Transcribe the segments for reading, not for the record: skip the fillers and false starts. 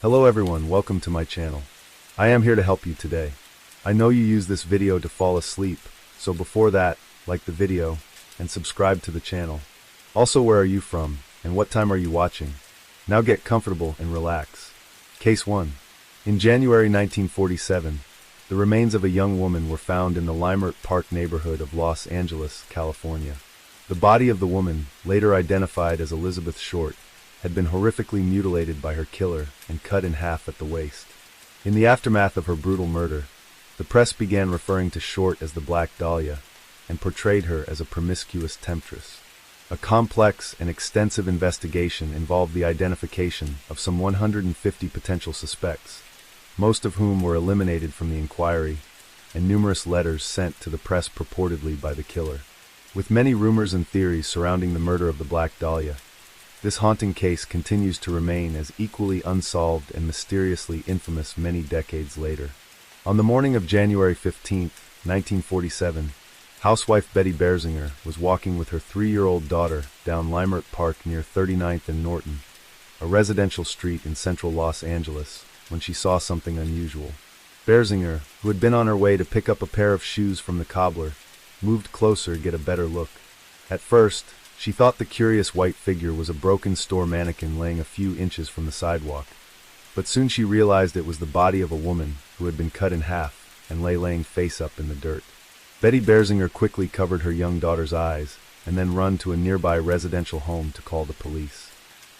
Hello everyone, welcome to my channel. I am here to help you today. I know you use this video to fall asleep, so before that, like the video and subscribe to the channel. Also, where are you from and what time are you watching? Now get comfortable and relax. Case 1. In January 1947, the remains of a young woman were found in the Leimert Park neighborhood of Los Angeles, California. The body of the woman, later identified as Elizabeth Short, had been horrifically mutilated by her killer and cut in half at the waist. In the aftermath of her brutal murder, the press began referring to Short as the Black Dahlia and portrayed her as a promiscuous temptress. A complex and extensive investigation involved the identification of some 150 potential suspects, most of whom were eliminated from the inquiry, and numerous letters sent to the press purportedly by the killer. With many rumors and theories surrounding the murder of the Black Dahlia, this haunting case continues to remain as equally unsolved and mysteriously infamous many decades later. On the morning of January 15, 1947, housewife Betty Berzinger was walking with her 3-year-old daughter down Leimert Park near 39th and Norton, a residential street in central Los Angeles, when she saw something unusual. Berzinger, who had been on her way to pick up a pair of shoes from the cobbler, moved closer to get a better look. At first, she thought the curious white figure was a broken store mannequin laying a few inches from the sidewalk, but soon she realized it was the body of a woman who had been cut in half and lay laying face up in the dirt. Betty Berzinger quickly covered her young daughter's eyes and then ran to a nearby residential home to call the police.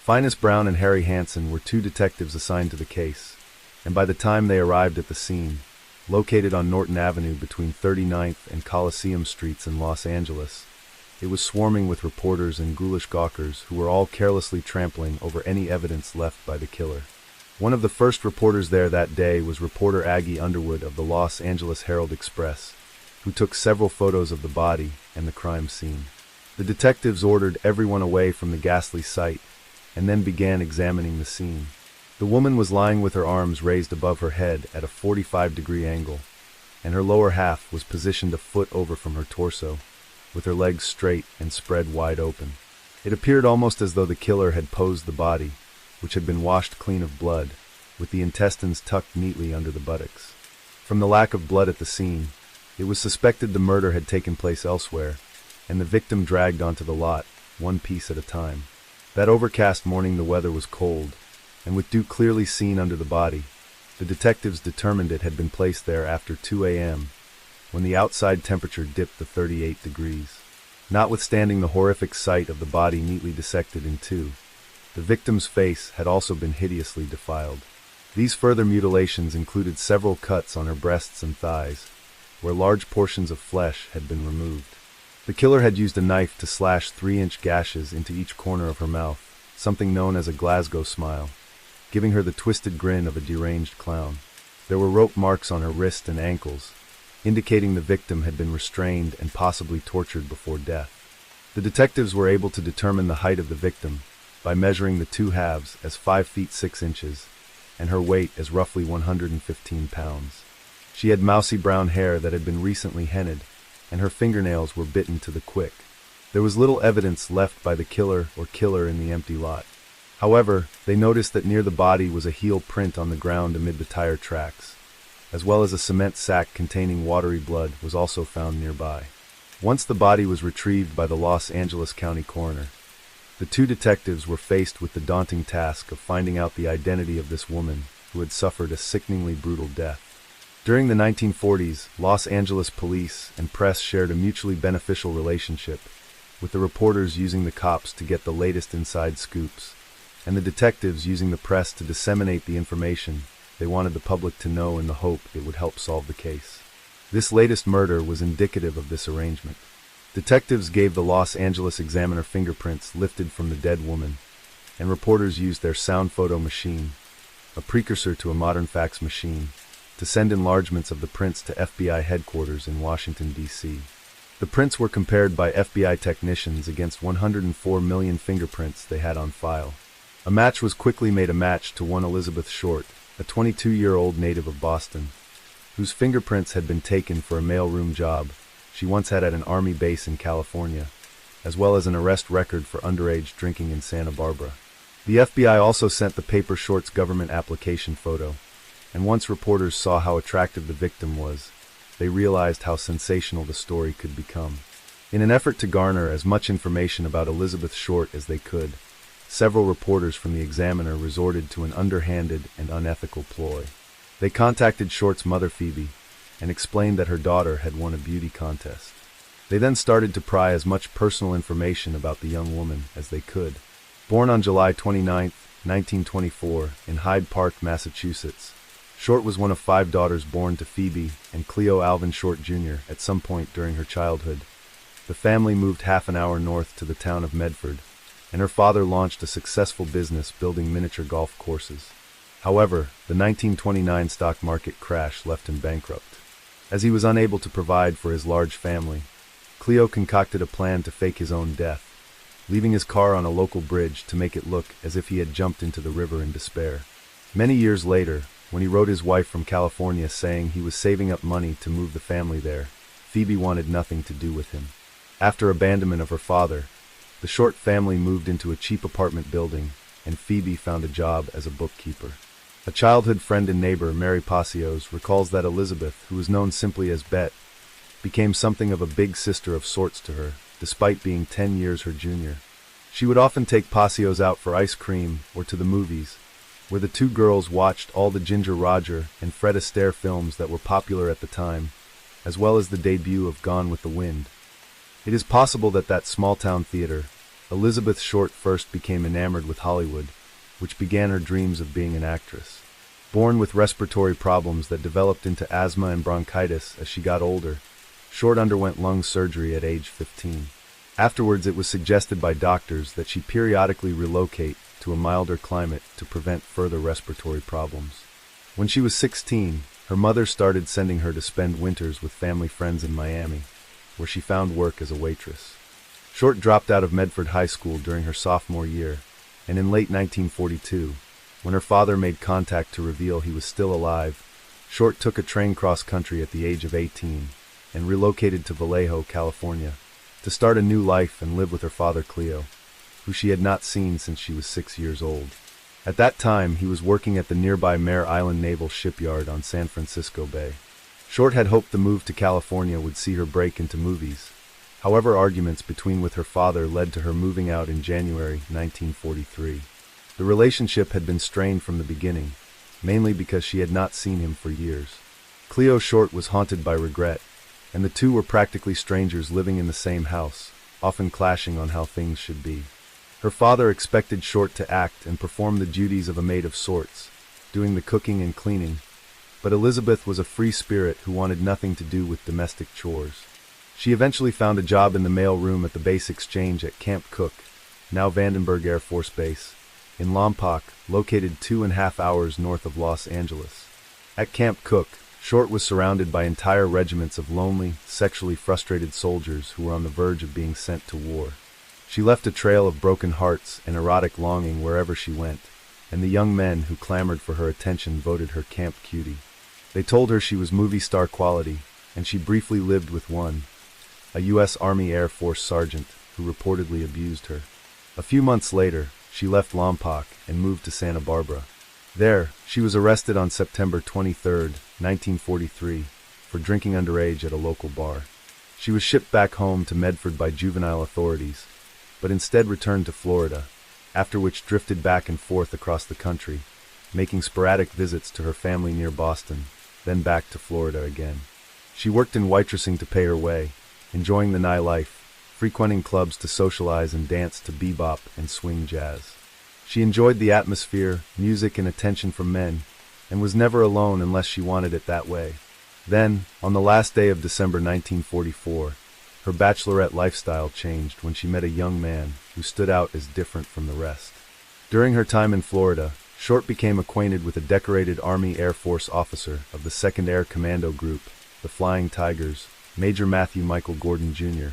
Finis Brown and Harry Hansen were 2 detectives assigned to the case, and by the time they arrived at the scene, located on Norton Avenue between 39th and Coliseum Streets in Los Angeles, it was swarming with reporters and ghoulish gawkers who were all carelessly trampling over any evidence left by the killer. One of the first reporters there that day was reporter Aggie Underwood of the Los Angeles Herald-Express, who took several photos of the body and the crime scene. The detectives ordered everyone away from the ghastly sight and then began examining the scene. The woman was lying with her arms raised above her head at a 45-degree angle, and her lower half was positioned a foot over from her torso, with her legs straight and spread wide open. It appeared almost as though the killer had posed the body, which had been washed clean of blood, with the intestines tucked neatly under the buttocks. From the lack of blood at the scene, it was suspected the murder had taken place elsewhere, and the victim dragged onto the lot, one piece at a time. That overcast morning the weather was cold, and with dew clearly seen under the body, the detectives determined it had been placed there after 2 a.m., when the outside temperature dipped to 38 degrees. Notwithstanding the horrific sight of the body neatly dissected in two, the victim's face had also been hideously defiled. These further mutilations included several cuts on her breasts and thighs, where large portions of flesh had been removed. The killer had used a knife to slash 3-inch gashes into each corner of her mouth, something known as a Glasgow smile, giving her the twisted grin of a deranged clown. There were rope marks on her wrist and ankles, indicating the victim had been restrained and possibly tortured before death. The detectives were able to determine the height of the victim by measuring the 2 halves as 5 feet 6 inches and her weight as roughly 115 pounds. She had mousy brown hair that had been recently henned, and her fingernails were bitten to the quick. There was little evidence left by the killer or killer in the empty lot. However, they noticed that near the body was a heel print on the ground amid the tire tracks, as well as a cement sack containing watery blood was also found nearby. Once the body was retrieved by the Los Angeles County coroner, the 2 detectives were faced with the daunting task of finding out the identity of this woman who had suffered a sickeningly brutal death. During the 1940s, Los Angeles police and press shared a mutually beneficial relationship, with the reporters using the cops to get the latest inside scoops, and the detectives using the press to disseminate the information they wanted the public to know in the hope it would help solve the case. This latest murder was indicative of this arrangement. Detectives gave the Los Angeles Examiner fingerprints lifted from the dead woman, and reporters used their sound photo machine, a precursor to a modern fax machine, to send enlargements of the prints to FBI headquarters in Washington, D.C. The prints were compared by FBI technicians against 104 million fingerprints they had on file. A match was quickly made a match to one Elizabeth Short, a 22-year-old native of Boston, whose fingerprints had been taken for a mailroom job she once had at an army base in California, as well as an arrest record for underage drinking in Santa Barbara. The FBI also sent the paper Short's government application photo, and once reporters saw how attractive the victim was, they realized how sensational the story could become. In an effort to garner as much information about Elizabeth Short as they could, several reporters from the Examiner resorted to an underhanded and unethical ploy. They contacted Short's mother, Phoebe, and explained that her daughter had won a beauty contest. They then started to pry as much personal information about the young woman as they could. Born on July 29, 1924, in Hyde Park, Massachusetts, Short was one of 5 daughters born to Phoebe and Cleo Alvin Short Jr. at some point during her childhood. The family moved half an hour north to the town of Medford, and her father launched a successful business building miniature golf courses. However, the 1929 stock market crash left him bankrupt. As he was unable to provide for his large family, Cleo concocted a plan to fake his own death, leaving his car on a local bridge to make it look as if he had jumped into the river in despair. Many years later, when he wrote his wife from California saying he was saving up money to move the family there, Phoebe wanted nothing to do with him. After abandonment of her father, the Short family moved into a cheap apartment building, and Phoebe found a job as a bookkeeper. A childhood friend and neighbor, Mary Passios, recalls that Elizabeth, who was known simply as Bet, became something of a big sister of sorts to her, despite being 10 years her junior. She would often take Passios out for ice cream or to the movies, where the two girls watched all the Ginger Roger and Fred Astaire films that were popular at the time, as well as the debut of Gone with the Wind. It is possible that that small-town theater, Elizabeth Short first became enamored with Hollywood, which began her dreams of being an actress. Born with respiratory problems that developed into asthma and bronchitis as she got older, Short underwent lung surgery at age 15. Afterwards, it was suggested by doctors that she periodically relocate to a milder climate to prevent further respiratory problems. When she was 16, her mother started sending her to spend winters with family friends in Miami, where she found work as a waitress. Short dropped out of Medford High School during her sophomore year, and in late 1942, when her father made contact to reveal he was still alive, Short took a train cross-country at the age of 18 and relocated to Vallejo, California, to start a new life and live with her father, Cleo, who she had not seen since she was 6 years old. At that time, he was working at the nearby Mare Island Naval Shipyard on San Francisco Bay. Short had hoped the move to California would see her break into movies. However, arguments between with her father led to her moving out in January 1943. The relationship had been strained from the beginning, mainly because she had not seen him for years. Cleo Short was haunted by regret, and the two were practically strangers living in the same house, often clashing on how things should be. Her father expected Short to act and perform the duties of a maid of sorts, doing the cooking and cleaning, but Elizabeth was a free spirit who wanted nothing to do with domestic chores. She eventually found a job in the mail room at the base exchange at Camp Cook, now Vandenberg Air Force Base, in Lompoc, located 2.5 hours north of Los Angeles. At Camp Cook, Short was surrounded by entire regiments of lonely, sexually frustrated soldiers who were on the verge of being sent to war. She left a trail of broken hearts and erotic longing wherever she went, and the young men who clamored for her attention voted her camp cutie. They told her she was movie star quality, and she briefly lived with one, a U.S. Army Air Force sergeant who reportedly abused her. A few months later, she left Lompoc and moved to Santa Barbara. There, she was arrested on September 23, 1943, for drinking underage at a local bar. She was shipped back home to Medford by juvenile authorities, but instead returned to Florida, after which drifted back and forth across the country, making sporadic visits to her family near Boston, then back to Florida again. She worked in waitressing to pay her way, enjoying the nightlife, frequenting clubs to socialize and dance to bebop and swing jazz. She enjoyed the atmosphere, music, and attention from men, and was never alone unless she wanted it that way. Then, on the last day of December 1944, her bachelorette lifestyle changed when she met a young man who stood out as different from the rest. During her time in Florida, Short became acquainted with a decorated Army Air Force officer of the 2nd Air Commando Group, the Flying Tigers, Major Matthew Michael Gordon Jr.,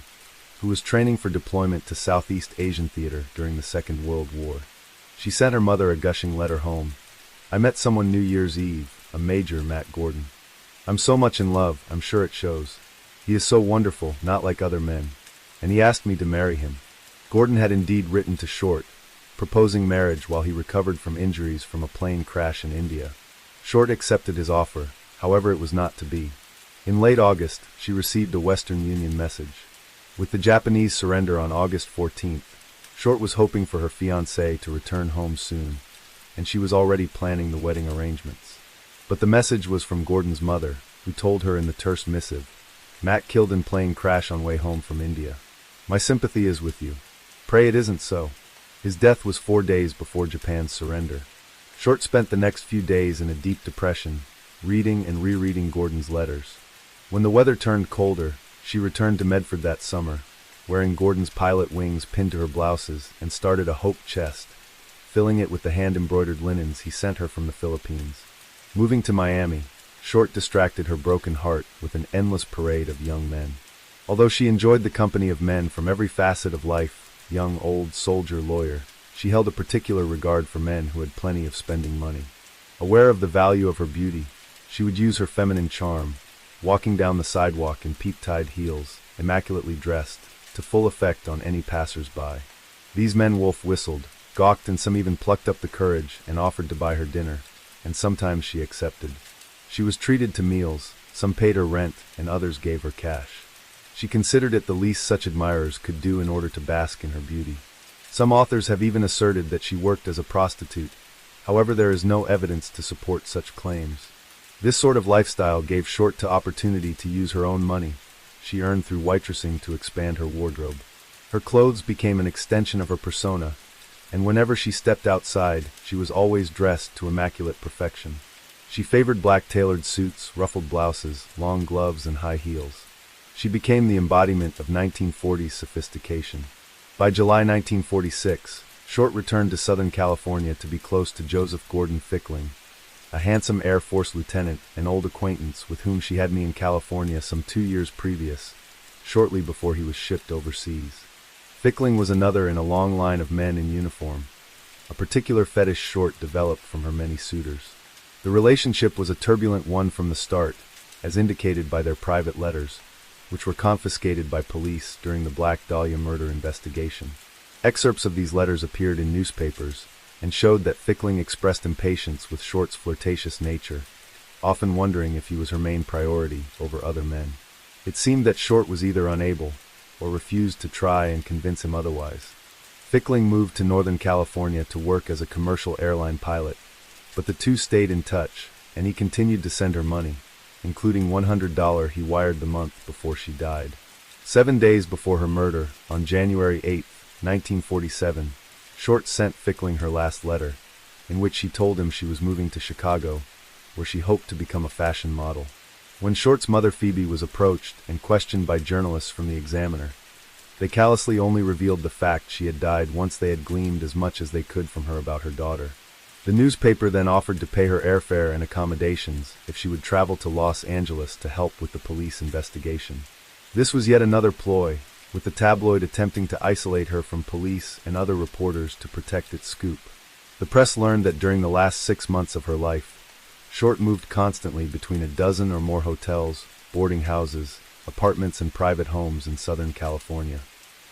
who was training for deployment to Southeast Asian Theater during the Second World War. She sent her mother a gushing letter home. "I met someone New Year's Eve, a Major Matt Gordon. I'm so much in love, I'm sure it shows. He is so wonderful, not like other men. And he asked me to marry him." Gordon had indeed written to Short, proposing marriage while he recovered from injuries from a plane crash in India. Short accepted his offer, however it was not to be. In late August, she received a Western Union message. With the Japanese surrender on August 14th, Short was hoping for her fiancé to return home soon, and she was already planning the wedding arrangements. But the message was from Gordon's mother, who told her in the terse missive, "Matt killed in plane crash on way home from India. My sympathy is with you. Pray it isn't so." His death was 4 days before Japan's surrender. Short spent the next few days in a deep depression, reading and rereading Gordon's letters. When the weather turned colder, she returned to Medford that summer, wearing Gordon's pilot wings pinned to her blouses, and started a hope chest, filling it with the hand-embroidered linens he sent her from the Philippines. Moving to Miami, Short distracted her broken heart with an endless parade of young men. Although she enjoyed the company of men from every facet of life, young, old, soldier, lawyer, she held a particular regard for men who had plenty of spending money. Aware of the value of her beauty, she would use her feminine charm, walking down the sidewalk in peep-tied heels, immaculately dressed, to full effect on any passers-by. These men Wolf whistled, gawked, and some even plucked up the courage and offered to buy her dinner, and sometimes she accepted. She was treated to meals, some paid her rent, and others gave her cash. She considered it the least such admirers could do in order to bask in her beauty. Some authors have even asserted that she worked as a prostitute. However, there is no evidence to support such claims. This sort of lifestyle gave Short the opportunity to use her own money she earned through waitressing to expand her wardrobe. Her clothes became an extension of her persona, and whenever she stepped outside, she was always dressed to immaculate perfection. She favored black tailored suits, ruffled blouses, long gloves, and high heels. She became the embodiment of 1940s sophistication. By July 1946, Short returned to Southern California to be close to Joseph Gordon Fickling, a handsome Air Force lieutenant, an old acquaintance with whom she had met in California some 2 years previous, shortly before he was shipped overseas. Fickling was another in a long line of men in uniform. A particular fetish Short developed from her many suitors. The relationship was a turbulent one from the start, as indicated by their private letters, which were confiscated by police during the Black Dahlia murder investigation. Excerpts of these letters appeared in newspapers and showed that Fickling expressed impatience with Short's flirtatious nature, often wondering if he was her main priority over other men. It seemed that Short was either unable or refused to try and convince him otherwise. Fickling moved to Northern California to work as a commercial airline pilot, but the two stayed in touch, and he continued to send her money, including $100 he wired the month before she died. 7 days before her murder, on January 8, 1947, Short sent Fickling her last letter, in which she told him she was moving to Chicago, where she hoped to become a fashion model. When Short's mother Phoebe was approached and questioned by journalists from the Examiner, they callously only revealed the fact she had died once they had gleaned as much as they could from her about her daughter. The newspaper then offered to pay her airfare and accommodations if she would travel to Los Angeles to help with the police investigation. This was yet another ploy, with the tabloid attempting to isolate her from police and other reporters to protect its scoop. The press learned that during the last 6 months of her life, Short moved constantly between a dozen or more hotels, boarding houses, apartments, and private homes in Southern California.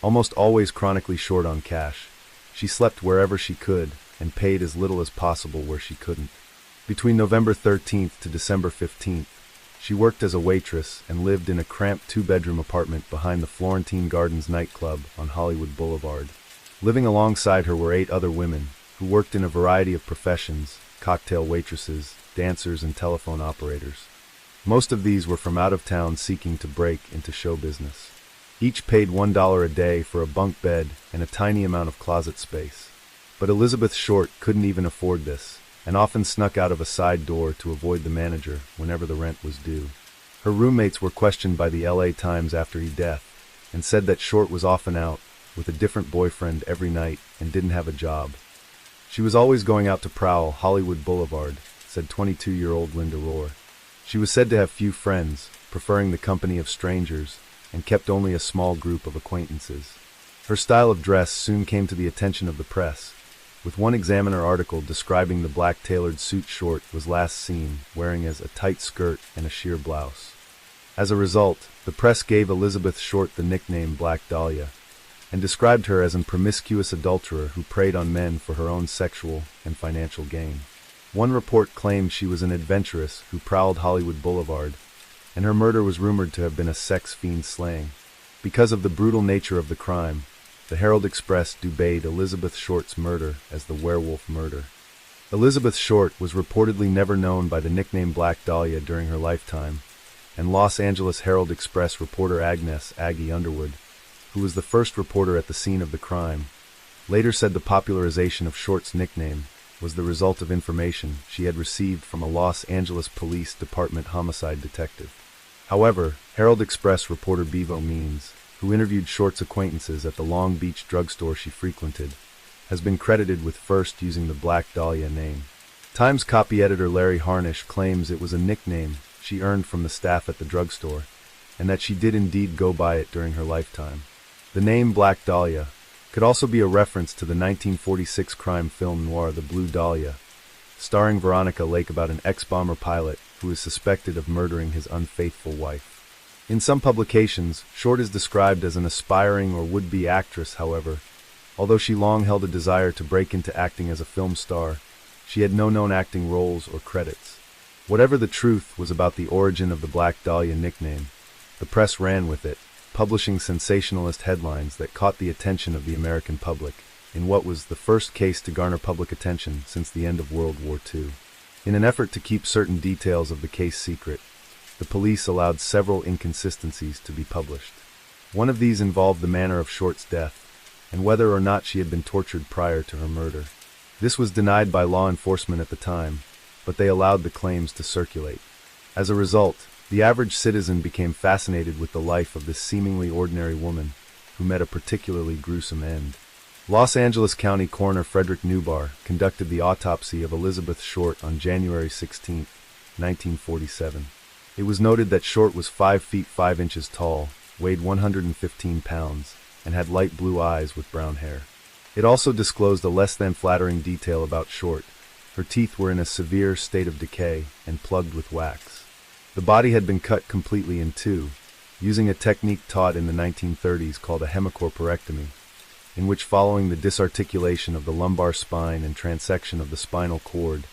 Almost always chronically short on cash, she slept wherever she could and paid as little as possible where she couldn't. Between November 13th to December 15th, she worked as a waitress and lived in a cramped 2-bedroom apartment behind the Florentine Gardens nightclub on Hollywood Boulevard. Living alongside her were 8 other women, who worked in a variety of professions: cocktail waitresses, dancers, and telephone operators. Most of these were from out of town seeking to break into show business. Each paid $1 a day for a bunk bed and a tiny amount of closet space. But Elizabeth Short couldn't even afford this, and often snuck out of a side door to avoid the manager whenever the rent was due. Her roommates were questioned by the LA Times after his death, and said that Short was often out, with a different boyfriend every night, and didn't have a job. She was always going out to prowl Hollywood Boulevard, said 22-year-old Linda Rohr. She was said to have few friends, preferring the company of strangers, and kept only a small group of acquaintances. Her style of dress soon came to the attention of the press, with one Examiner article describing the black tailored suit Short was last seen wearing as a tight skirt and a sheer blouse. As a result, the press gave Elizabeth Short the nickname Black Dahlia, and described her as a promiscuous adulterer who preyed on men for her own sexual and financial gain. One report claimed she was an adventuress who prowled Hollywood Boulevard, and her murder was rumored to have been a sex fiend slaying. Because of the brutal nature of the crime, the Herald Express dubbed Elizabeth Short's murder as the werewolf murder. Elizabeth Short was reportedly never known by the nickname Black Dahlia during her lifetime, and Los Angeles Herald Express reporter Agnes "Aggie" Underwood, who was the first reporter at the scene of the crime, later said the popularization of Short's nickname was the result of information she had received from a Los Angeles Police Department homicide detective. However, Herald Express reporter Bevo Means, who interviewed Short's acquaintances at the Long Beach drugstore she frequented, has been credited with first using the Black Dahlia name. Times copy editor Larry Harnish claims it was a nickname she earned from the staff at the drugstore, and that she did indeed go by it during her lifetime. The name Black Dahlia could also be a reference to the 1946 crime film noir The Blue Dahlia, starring Veronica Lake, about an ex-bomber pilot who is suspected of murdering his unfaithful wife. In some publications, Short is described as an aspiring or would-be actress. However, although she long held a desire to break into acting as a film star, she had no known acting roles or credits. Whatever the truth was about the origin of the Black Dahlia nickname, the press ran with it, publishing sensationalist headlines that caught the attention of the American public in what was the first case to garner public attention since the end of World War II. In an effort to keep certain details of the case secret, the police allowed several inconsistencies to be published. One of these involved the manner of Short's death, and whether or not she had been tortured prior to her murder. This was denied by law enforcement at the time, but they allowed the claims to circulate. As a result, the average citizen became fascinated with the life of this seemingly ordinary woman who met a particularly gruesome end. Los Angeles County Coroner Frederick Newbar conducted the autopsy of Elizabeth Short on January 16, 1947. It was noted that Short was 5 feet 5 inches tall, weighed 115 pounds, and had light blue eyes with brown hair. It also disclosed a less than flattering detail about Short. Her teeth were in a severe state of decay and plugged with wax. The body had been cut completely in two, using a technique taught in the 1930s called a hemicorporectomy, in which, following the disarticulation of the lumbar spine and transection of the spinal cord,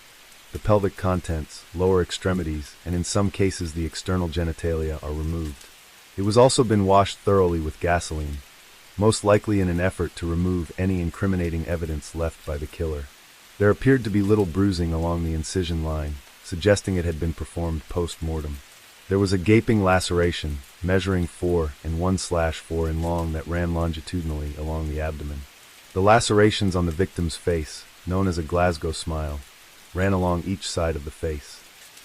the pelvic contents, lower extremities, and in some cases the external genitalia are removed. It was also been washed thoroughly with gasoline, most likely in an effort to remove any incriminating evidence left by the killer. There appeared to be little bruising along the incision line, suggesting it had been performed post-mortem. There was a gaping laceration, measuring 4 and 1/4 in long, that ran longitudinally along the abdomen. The lacerations on the victim's face, known as a Glasgow smile, ran along each side of the face.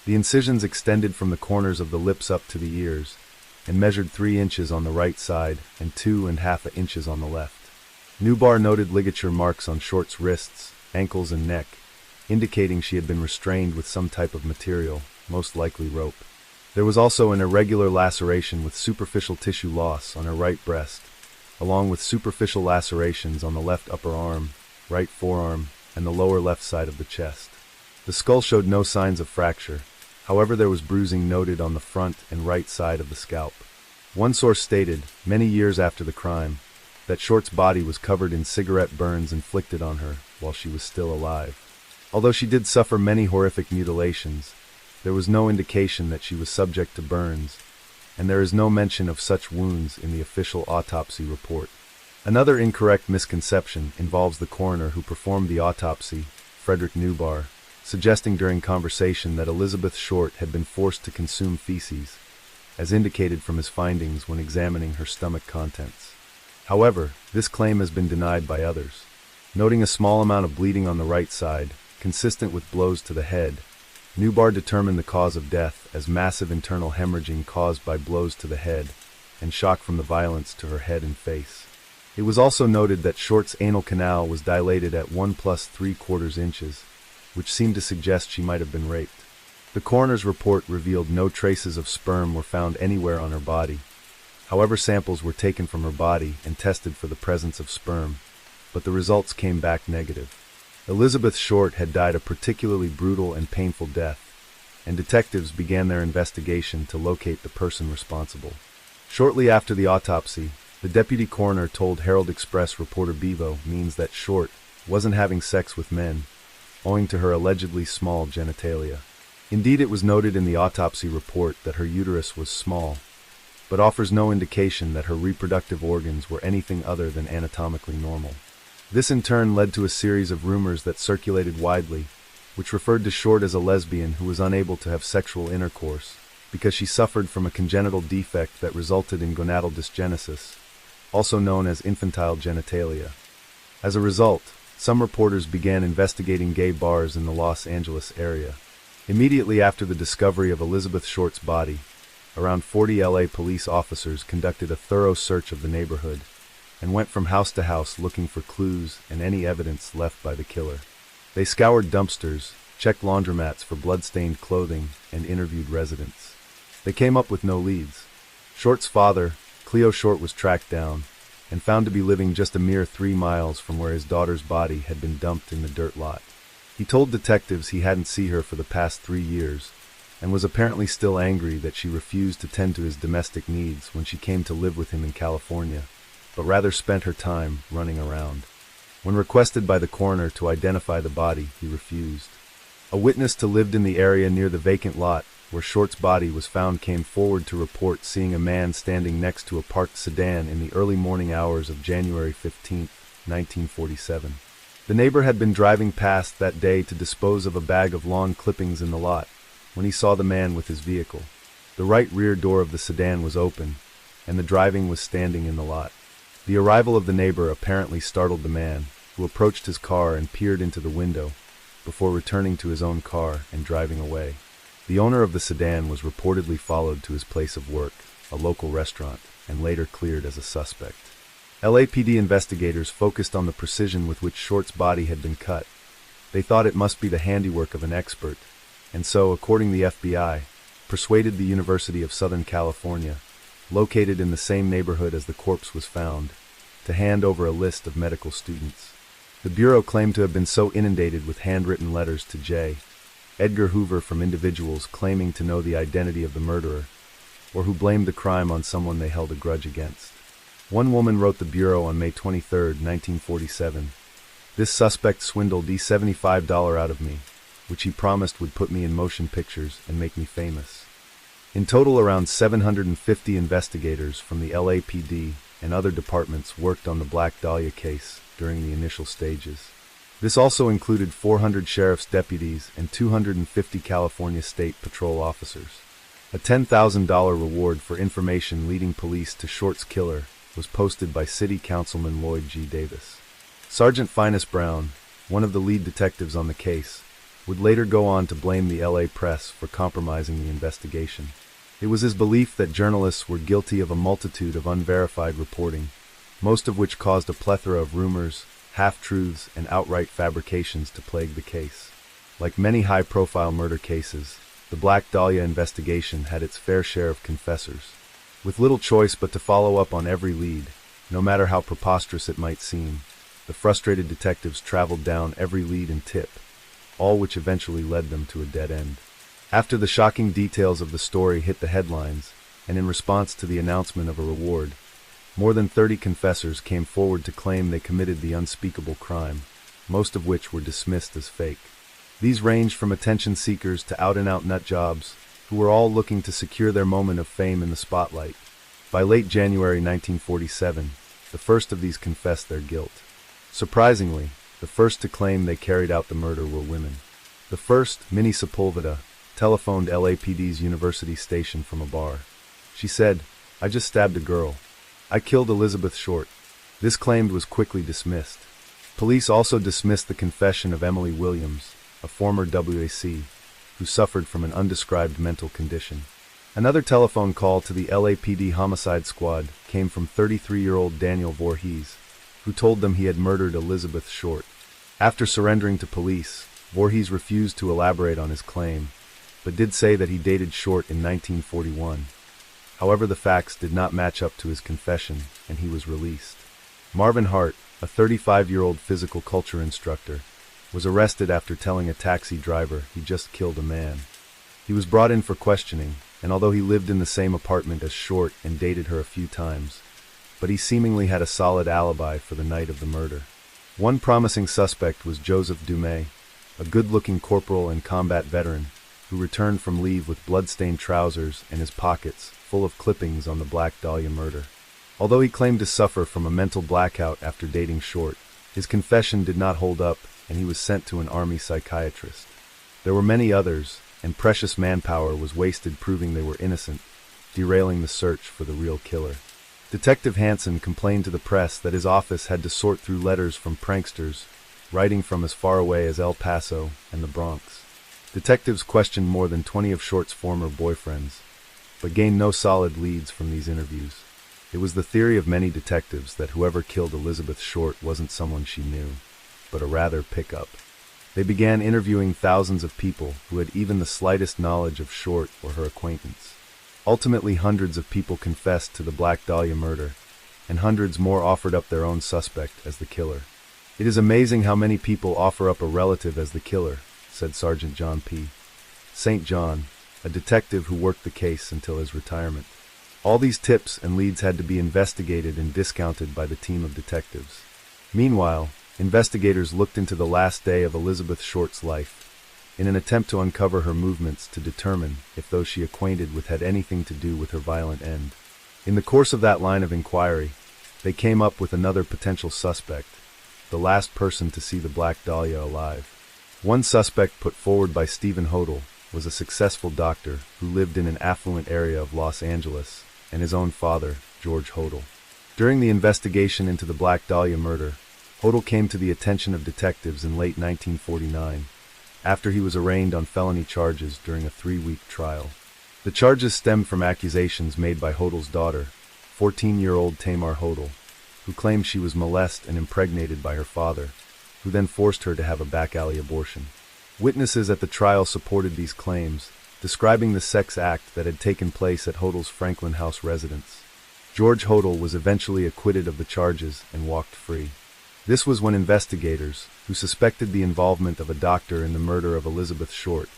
The incisions extended from the corners of the lips up to the ears, and measured 3 inches on the right side and 2½ inches on the left. Newbar noted ligature marks on Short's wrists, ankles, and neck, indicating she had been restrained with some type of material, most likely rope. There was also an irregular laceration with superficial tissue loss on her right breast, along with superficial lacerations on the left upper arm, right forearm, and the lower left side of the chest. The skull showed no signs of fracture. However, there was bruising noted on the front and right side of the scalp. One source stated, many years after the crime, that Short's body was covered in cigarette burns inflicted on her while she was still alive. Although she did suffer many horrific mutilations, there was no indication that she was subject to burns, and there is no mention of such wounds in the official autopsy report. Another incorrect misconception involves the coroner who performed the autopsy, Frederick Newbar, suggesting during conversation that Elizabeth Short had been forced to consume feces, as indicated from his findings when examining her stomach contents. However, this claim has been denied by others. Noting a small amount of bleeding on the right side, consistent with blows to the head, Newbar determined the cause of death as massive internal hemorrhaging caused by blows to the head and shock from the violence to her head and face. It was also noted that Short's anal canal was dilated at 1 + 3/4 inches, which seemed to suggest she might have been raped. The coroner's report revealed no traces of sperm were found anywhere on her body. However, samples were taken from her body and tested for the presence of sperm, but the results came back negative. Elizabeth Short had died a particularly brutal and painful death, and detectives began their investigation to locate the person responsible. Shortly after the autopsy, The deputy coroner told Herald Express reporter Bevo means that Short wasn't having sex with men, owing to her allegedly small genitalia. Indeed, it was noted in the autopsy report that her uterus was small, but offers no indication that her reproductive organs were anything other than anatomically normal. This in turn led to a series of rumors that circulated widely, which referred to Short as a lesbian who was unable to have sexual intercourse because she suffered from a congenital defect that resulted in gonadal dysgenesis, also known as infantile genitalia. As a result, some reporters began investigating gay bars in the Los Angeles area. Immediately after the discovery of Elizabeth Short's body, around 40 LA police officers conducted a thorough search of the neighborhood and went from house to house looking for clues and any evidence left by the killer. They scoured dumpsters, checked laundromats for blood-stained clothing, and interviewed residents. They came up with no leads. Short's father, Cleo Short, was tracked down and found to be living just a mere 3 miles from where his daughter's body had been dumped in the dirt lot. He told detectives he hadn't seen her for the past 3 years and was apparently still angry that she refused to tend to his domestic needs when she came to live with him in California, but rather spent her time running around. When requested by the coroner to identify the body, he refused. A witness who lived in the area near the vacant lot where Short's body was found came forward to report seeing a man standing next to a parked sedan in the early morning hours of January 15, 1947. The neighbor had been driving past that day to dispose of a bag of lawn clippings in the lot when he saw the man with his vehicle. The right rear door of the sedan was open, and the driving was standing in the lot. The arrival of the neighbor apparently startled the man, who approached his car and peered into the window before returning to his own car and driving away. The owner of the sedan was reportedly followed to his place of work, a local restaurant, and later cleared as a suspect. LAPD investigators focused on the precision with which Short's body had been cut. They thought it must be the handiwork of an expert, and so, according to the FBI, persuaded the University of Southern California, located in the same neighborhood as the corpse was found, to hand over a list of medical students. The Bureau claimed to have been so inundated with handwritten letters to J. Edgar Hoover from individuals claiming to know the identity of the murderer, or who blamed the crime on someone they held a grudge against. One woman wrote the Bureau on May 23, 1947, "This suspect swindled $75 out of me, which he promised would put me in motion pictures and make me famous." In total, around 750 investigators from the LAPD and other departments worked on the Black Dahlia case during the initial stages. This also included 400 sheriff's deputies and 250 California State Patrol officers. A $10,000 reward for information leading police to Short's killer was posted by City Councilman Lloyd G. Davis. Sergeant Finus Brown, one of the lead detectives on the case, would later go on to blame the LA press for compromising the investigation. It was his belief that journalists were guilty of a multitude of unverified reporting, most of which caused a plethora of rumors, half-truths, and outright fabrications to plague the case. Like many high-profile murder cases, the Black Dahlia investigation had its fair share of confessors. With little choice but to follow up on every lead, no matter how preposterous it might seem, the frustrated detectives traveled down every lead and tip, all which eventually led them to a dead end. After the shocking details of the story hit the headlines, and in response to the announcement of a reward, more than 30 confessors came forward to claim they committed the unspeakable crime, most of which were dismissed as fake. These ranged from attention seekers to out-and-out nut jobs, who were all looking to secure their moment of fame in the spotlight. By late January 1947, the first of these confessed their guilt. Surprisingly, the first to claim they carried out the murder were women. The first, Minnie Sepulveda, telephoned LAPD's University station from a bar. She said, "I just stabbed a girl. I killed Elizabeth Short." This claim was quickly dismissed. Police also dismissed the confession of Emily Williams, a former WAC, who suffered from an undescribed mental condition. Another telephone call to the LAPD homicide squad came from 33-year-old Daniel Voorhees, who told them he had murdered Elizabeth Short. After surrendering to police, Voorhees refused to elaborate on his claim, but did say that he dated Short in 1941. However, the facts did not match up to his confession, and he was released. Marvin Hart, a 35-year-old physical culture instructor, was arrested after telling a taxi driver he just killed a man. He was brought in for questioning, and although he lived in the same apartment as Short and dated her a few times, but he seemingly had a solid alibi for the night of the murder. One promising suspect was Joseph Dumais, a good-looking corporal and combat veteran who returned from leave with blood-stained trousers and his pockets full of clippings on the Black Dahlia murder. Although he claimed to suffer from a mental blackout after dating Short, his confession did not hold up and he was sent to an army psychiatrist. There were many others, and precious manpower was wasted proving they were innocent, derailing the search for the real killer. Detective Hansen complained to the press that his office had to sort through letters from pranksters, writing from as far away as El Paso and the Bronx. Detectives questioned more than 20 of Short's former boyfriends, but gained no solid leads from these interviews. It was the theory of many detectives that whoever killed Elizabeth Short wasn't someone she knew, but a rather pickup. They began interviewing thousands of people who had even the slightest knowledge of Short or her acquaintance. Ultimately, hundreds of people confessed to the Black Dahlia murder, and hundreds more offered up their own suspect as the killer. "It is amazing how many people offer up a relative as the killer," said Sergeant John P. St. John, a detective who worked the case until his retirement. All these tips and leads had to be investigated and discounted by the team of detectives. Meanwhile, investigators looked into the last day of Elizabeth Short's life, in an attempt to uncover her movements to determine if those she acquainted with had anything to do with her violent end. In the course of that line of inquiry, they came up with another potential suspect, the last person to see the Black Dahlia alive. One suspect put forward by Stephen Hodel was a successful doctor who lived in an affluent area of Los Angeles, and his own father, George Hodel. During the investigation into the Black Dahlia murder, Hodel came to the attention of detectives in late 1949, after he was arraigned on felony charges during a 3-week trial. The charges stemmed from accusations made by Hodel's daughter, 14-year-old Tamar Hodel, who claimed she was molested and impregnated by her father, who then forced her to have a back-alley abortion. Witnesses at the trial supported these claims, describing the sex act that had taken place at Hodel's Franklin House residence. George Hodel was eventually acquitted of the charges and walked free. This was when investigators, who suspected the involvement of a doctor in the murder of Elizabeth Short,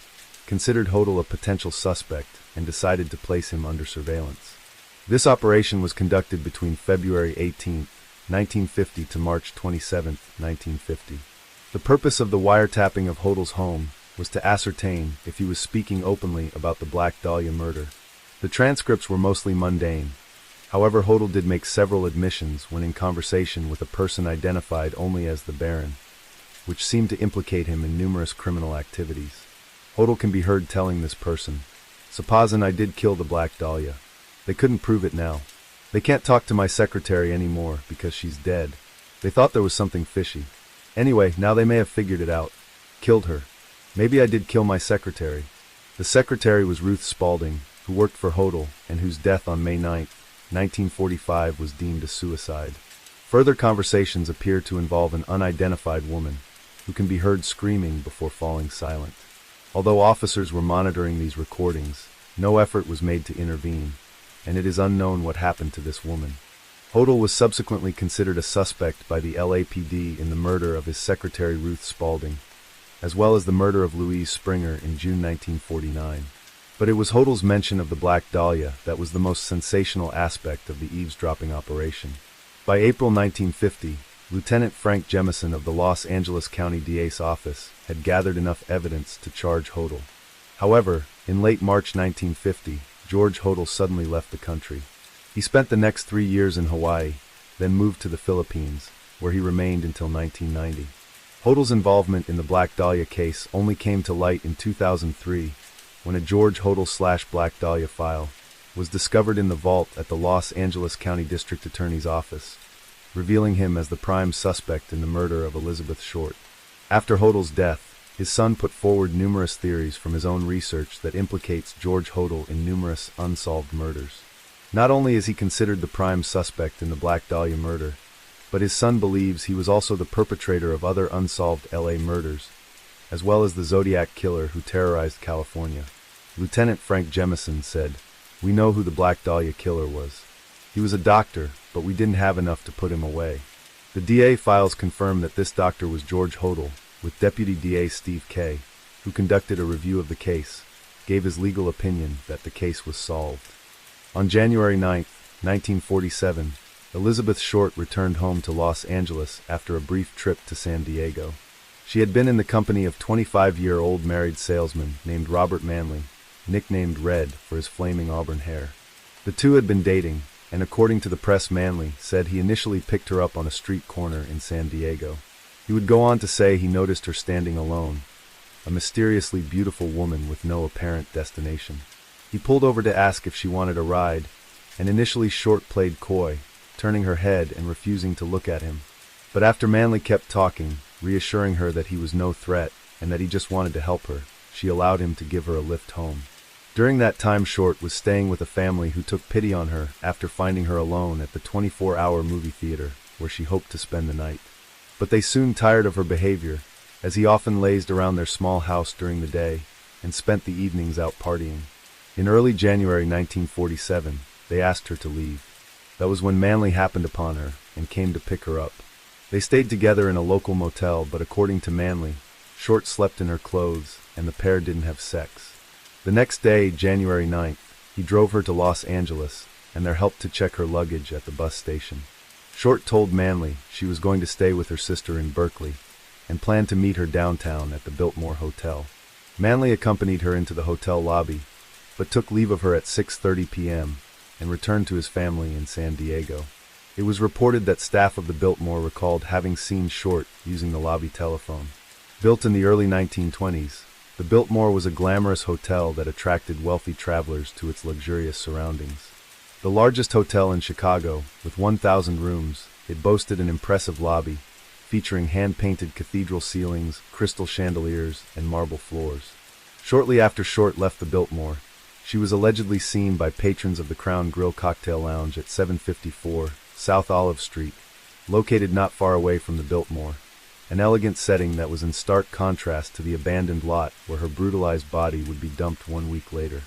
considered Hodel a potential suspect and decided to place him under surveillance. This operation was conducted between February 18, 1950 to March 27, 1950. The purpose of the wiretapping of Hodel's home was to ascertain if he was speaking openly about the Black Dahlia murder. The transcripts were mostly mundane. However, Hodel did make several admissions when in conversation with a person identified only as the Baron, which seemed to implicate him in numerous criminal activities. Hodel can be heard telling this person, "Supposin' I did kill the Black Dahlia. They couldn't prove it now. They can't talk to my secretary anymore because she's dead. They thought there was something fishy. Anyway, now they may have figured it out. Killed her. Maybe I did kill my secretary." The secretary was Ruth Spaulding, who worked for Hodel and whose death on May 9, 1945 was deemed a suicide. Further conversations appear to involve an unidentified woman, who can be heard screaming before falling silent. Although officers were monitoring these recordings, no effort was made to intervene, and it is unknown what happened to this woman. Hodel was subsequently considered a suspect by the LAPD in the murder of his secretary Ruth Spaulding, as well as the murder of Louise Springer in June 1949. But it was Hodel's mention of the Black Dahlia that was the most sensational aspect of the eavesdropping operation. By April 1950, Lieutenant Frank Jemison of the Los Angeles County DA's office had gathered enough evidence to charge Hodel. However, in late March 1950, George Hodel suddenly left the country. He spent the next 3 years in Hawaii, then moved to the Philippines, where he remained until 1990. Hodel's involvement in the Black Dahlia case only came to light in 2003, when a George Hodel/Black Dahlia file was discovered in the vault at the Los Angeles County District Attorney's office, revealing him as the prime suspect in the murder of Elizabeth Short. After Hodel's death, his son put forward numerous theories from his own research that implicates George Hodel in numerous unsolved murders. Not only is he considered the prime suspect in the Black Dahlia murder, but his son believes he was also the perpetrator of other unsolved LA murders, as well as the Zodiac killer who terrorized California. Lieutenant Frank Jemison said, "We know who the Black Dahlia killer was. He was a doctor, but we didn't have enough to put him away." The DA files confirm that this doctor was George Hodel, with Deputy DA Steve Kay, who conducted a review of the case, gave his legal opinion that the case was solved. On January 9, 1947, Elizabeth Short returned home to Los Angeles after a brief trip to San Diego. She had been in the company of 25-year-old married salesman named Robert Manley, nicknamed Red for his flaming auburn hair. The two had been dating, and according to the press, Manley said he initially picked her up on a street corner in San Diego. He would go on to say he noticed her standing alone, a mysteriously beautiful woman with no apparent destination. He pulled over to ask if she wanted a ride, and initially Short played coy, turning her head and refusing to look at him. But after Manley kept talking, reassuring her that he was no threat and that he just wanted to help her, she allowed him to give her a lift home. During that time, Short was staying with a family who took pity on her after finding her alone at the 24-hour movie theater where she hoped to spend the night. But they soon tired of her behavior, as he often lazed around their small house during the day and spent the evenings out partying. In early January 1947, they asked her to leave. That was when Manley happened upon her and came to pick her up. They stayed together in a local motel, but according to Manley, Short slept in her clothes and the pair didn't have sex. The next day, January 9th, he drove her to Los Angeles and there helped to check her luggage at the bus station. Short told Manley she was going to stay with her sister in Berkeley and planned to meet her downtown at the Biltmore Hotel. Manley accompanied her into the hotel lobby, but took leave of her at 6:30 p.m. and returned to his family in San Diego. It was reported that staff of the Biltmore recalled having seen Short using the lobby telephone. Built in the early 1920s, the Biltmore was a glamorous hotel that attracted wealthy travelers to its luxurious surroundings. The largest hotel in Chicago, with 1,000 rooms, it boasted an impressive lobby, featuring hand-painted cathedral ceilings, crystal chandeliers, and marble floors. Shortly after Short left the Biltmore, she was allegedly seen by patrons of the Crown Grill Cocktail Lounge at 754 South Olive Street, located not far away from the Biltmore, an elegant setting that was in stark contrast to the abandoned lot where her brutalized body would be dumped 1 week later.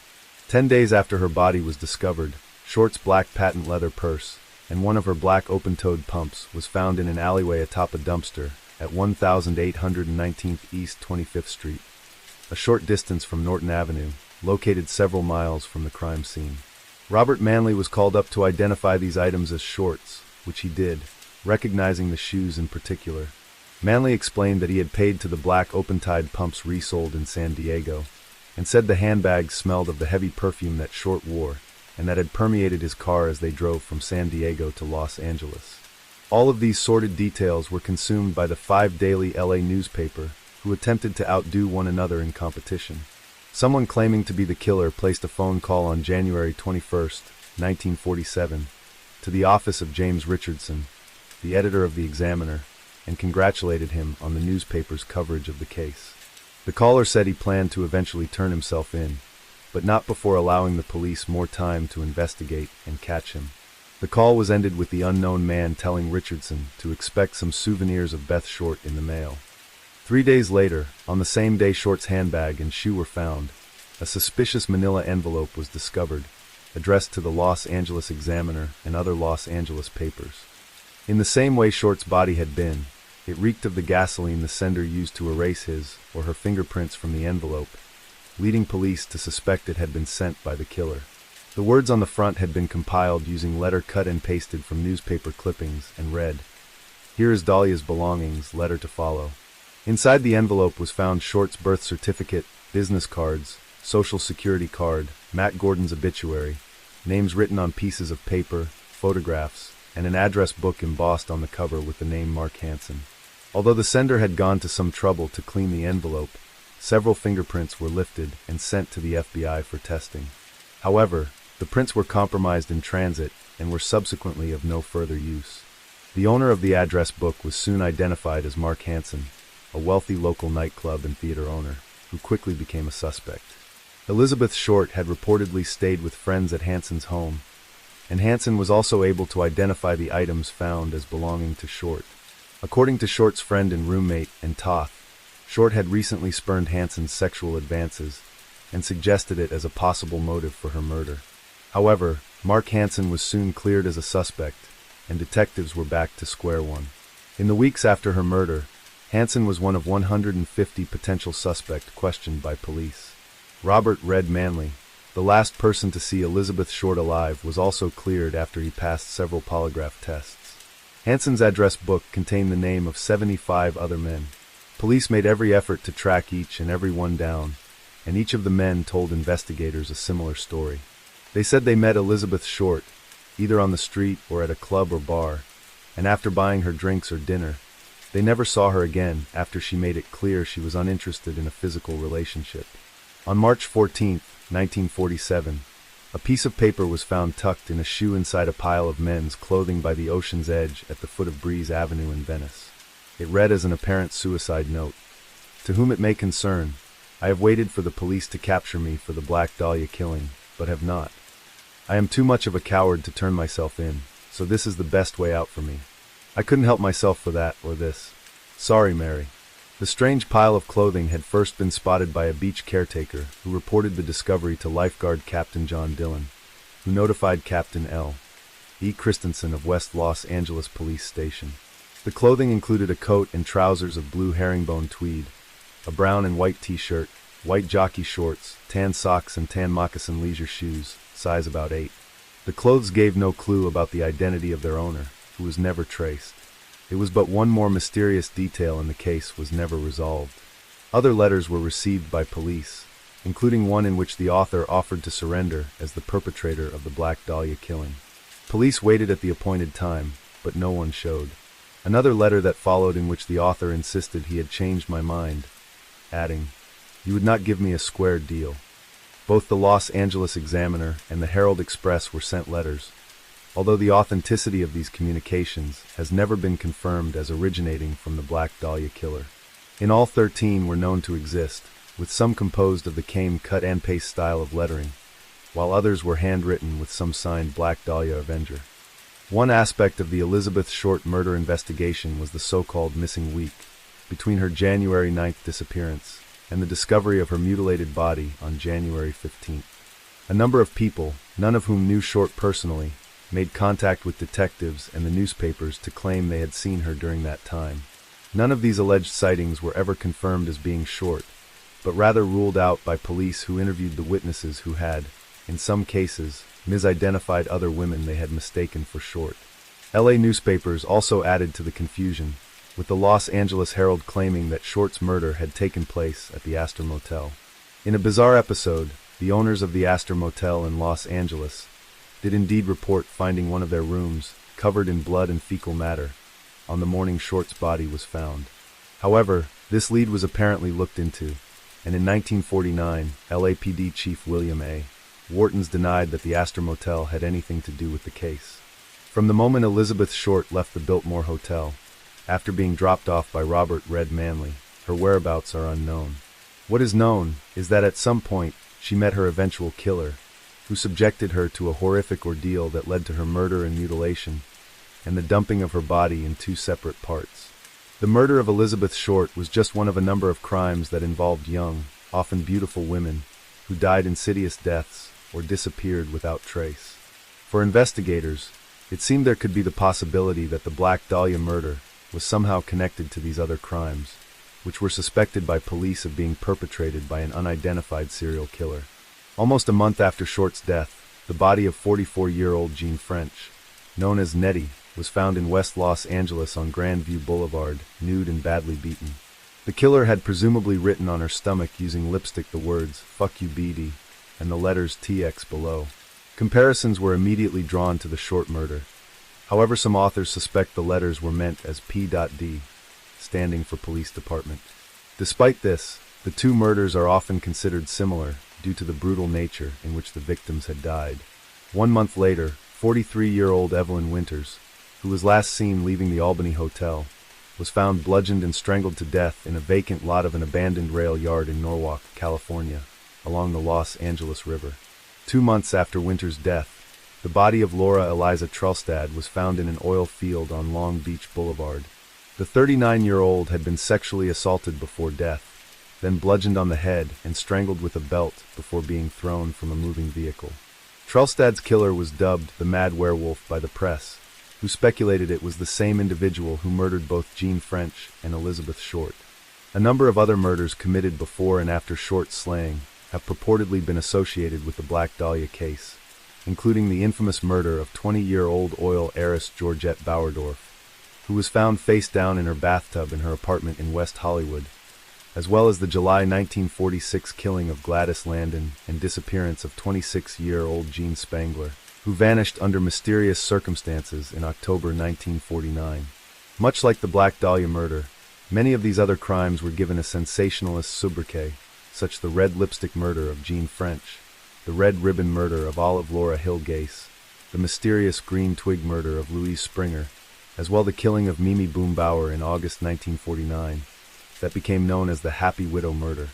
10 days after her body was discovered, Short's black patent leather purse and one of her black open-toed pumps was found in an alleyway atop a dumpster at 1819th East 25th Street, a short distance from Norton Avenue, located several miles from the crime scene. Robert Manley was called up to identify these items as Short's, which he did, recognizing the shoes in particular. Manley explained that he had paid to the black open-tied pumps resold in San Diego, and said the handbags smelled of the heavy perfume that Short wore, and that had permeated his car as they drove from San Diego to Los Angeles. All of these sordid details were consumed by the 5 daily LA newspaper, who attempted to outdo one another in competition. Someone claiming to be the killer placed a phone call on January 21, 1947, to the office of James Richardson, the editor of the Examiner, and congratulated him on the newspaper's coverage of the case. The caller said he planned to eventually turn himself in, but not before allowing the police more time to investigate and catch him. The call was ended with the unknown man telling Richardson to expect some souvenirs of Beth Short in the mail. 3 days later, on the same day Short's handbag and shoe were found, a suspicious manila envelope was discovered, addressed to the Los Angeles Examiner and other Los Angeles papers. In the same way Short's body had been, it reeked of the gasoline the sender used to erase his or her fingerprints from the envelope, leading police to suspect it had been sent by the killer. The words on the front had been compiled using letter cut and pasted from newspaper clippings and read, "Here is Dahlia's belongings, letter to follow." Inside the envelope was found Short's birth certificate, business cards, social security card, Matt Gordon's obituary, names written on pieces of paper, photographs, and an address book embossed on the cover with the name Mark Hansen. Although the sender had gone to some trouble to clean the envelope, several fingerprints were lifted and sent to the FBI for testing. However, the prints were compromised in transit and were subsequently of no further use. The owner of the address book was soon identified as Mark Hansen, a wealthy local nightclub and theater owner, who quickly became a suspect. Elizabeth Short had reportedly stayed with friends at Hansen's home, and Hansen was also able to identify the items found as belonging to Short. According to Short's friend and roommate, Toth, Short had recently spurned Hansen's sexual advances and suggested it as a possible motive for her murder. However, Mark Hansen was soon cleared as a suspect, and detectives were back to square one. In the weeks after her murder, Hansen was one of 150 potential suspects questioned by police. Robert "Red" Manley, The last person to see Elizabeth Short alive was also cleared after he passed several polygraph tests. Hanson's address book contained the name of 75 other men. Police made every effort to track each and every one down, and each of the men told investigators a similar story. They said they met Elizabeth Short, either on the street or at a club or bar, and after buying her drinks or dinner, they never saw her again after she made it clear she was uninterested in a physical relationship. On March 14, 1947, a piece of paper was found tucked in a shoe inside a pile of men's clothing by the ocean's edge at the foot of Breeze Avenue in Venice. It read as an apparent suicide note. To whom it may concern, I have waited for the police to capture me for the Black Dahlia killing, but have not. I am too much of a coward to turn myself in, so this is the best way out for me. I couldn't help myself for that or this. Sorry, Mary. The strange pile of clothing had first been spotted by a beach caretaker who reported the discovery to lifeguard Captain John Dillon, who notified Captain L. E. Christensen of West Los Angeles Police Station. The clothing included a coat and trousers of blue herringbone tweed, a brown and white t-shirt, white jockey shorts, tan socks and tan moccasin leisure shoes, size about 8. The clothes gave no clue about the identity of their owner, who was never traced. It was but one more mysterious detail in the case was never resolved. Other letters were received by police, including one in which the author offered to surrender as the perpetrator of the Black Dahlia killing. Police waited at the appointed time, but no one showed. Another letter that followed in which the author insisted he had changed my mind, adding, "You would not give me a square deal." Both the Los Angeles Examiner and the Herald Express were sent letters, although the authenticity of these communications has never been confirmed as originating from the Black Dahlia killer. In all, 13 were known to exist, with some composed of the Kame cut-and-paste style of lettering, while others were handwritten with some signed Black Dahlia Avenger. One aspect of the Elizabeth Short murder investigation was the so-called missing week, between her January 9th disappearance and the discovery of her mutilated body on January 15th. A number of people, none of whom knew Short personally, made contact with detectives and the newspapers to claim they had seen her during that time. None of these alleged sightings were ever confirmed as being Short, but rather ruled out by police who interviewed the witnesses who had, in some cases, misidentified other women they had mistaken for Short. LA newspapers also added to the confusion, with the Los Angeles Herald claiming that Short's murder had taken place at the Astor Motel. In a bizarre episode, the owners of the Astor Motel in Los Angeles did indeed report finding one of their rooms covered in blood and fecal matter on the morning Short's body was found. However, this lead was apparently looked into, and in 1949, LAPD Chief William A. Whartons denied that the Astor Motel had anything to do with the case. From the moment Elizabeth Short left the Biltmore Hotel, after being dropped off by Robert Red Manley, her whereabouts are unknown. What is known is that at some point she met her eventual killer, who subjected her to a horrific ordeal that led to her murder and mutilation, and the dumping of her body in 2 separate parts. The murder of Elizabeth Short was just one of a number of crimes that involved young, often beautiful women, who died insidious deaths or disappeared without trace. For investigators, it seemed there could be the possibility that the Black Dahlia murder was somehow connected to these other crimes, which were suspected by police of being perpetrated by an unidentified serial killer. Almost a month after Short's death, the body of 44-year-old Jean French, known as Nettie, was found in West Los Angeles on Grandview Boulevard, nude and badly beaten. The killer had presumably written on her stomach using lipstick the words, "Fuck you, BD," and the letters TX below. Comparisons were immediately drawn to the Short murder. However, some authors suspect the letters were meant as P.D, standing for Police Department. Despite this, the 2 murders are often considered similar due to the brutal nature in which the victims had died. 1 month later, 43-year-old Evelyn Winters, who was last seen leaving the Albany Hotel, was found bludgeoned and strangled to death in a vacant lot of an abandoned rail yard in Norwalk, California, along the Los Angeles River. 2 months after Winters' death, the body of Laura Eliza Trelstad was found in an oil field on Long Beach Boulevard. The 39-year-old had been sexually assaulted before death, then bludgeoned on the head and strangled with a belt before being thrown from a moving vehicle. Trelstad's killer was dubbed the Mad Werewolf by the press, who speculated it was the same individual who murdered both Jean French and Elizabeth Short. A number of other murders committed before and after Short's slaying have purportedly been associated with the Black Dahlia case, including the infamous murder of 20-year-old oil heiress Georgette Bauerdorf, who was found face down in her bathtub in her apartment in West Hollywood, as well as the July 1946 killing of Gladys Landon and disappearance of 26-year-old Jean Spangler, who vanished under mysterious circumstances in October 1949. Much like the Black Dahlia murder, many of these other crimes were given a sensationalist sobriquet, such the red lipstick murder of Jean French, the red ribbon murder of Olive Laura Hill Gase, the mysterious green twig murder of Louise Springer, as well the killing of Mimi Boombauer in August 1949, that became known as the Happy Widow murder.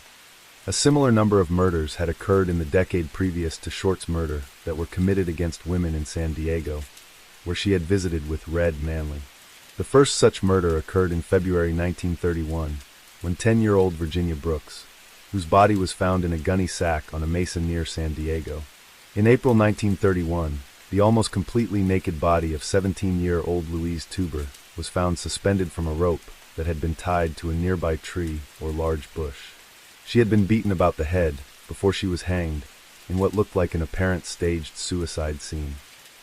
A similar number of murders had occurred in the decade previous to Short's murder that were committed against women in San Diego, where she had visited with Red Manley. The first such murder occurred in February 1931, when 10-year-old Virginia Brooks, whose body was found in a gunny sack on a mesa near San Diego. In April 1931, the almost completely naked body of 17-year-old Louise Tuber was found suspended from a rope that had been tied to a nearby tree or large bush. She had been beaten about the head before she was hanged in what looked like an apparent staged suicide scene.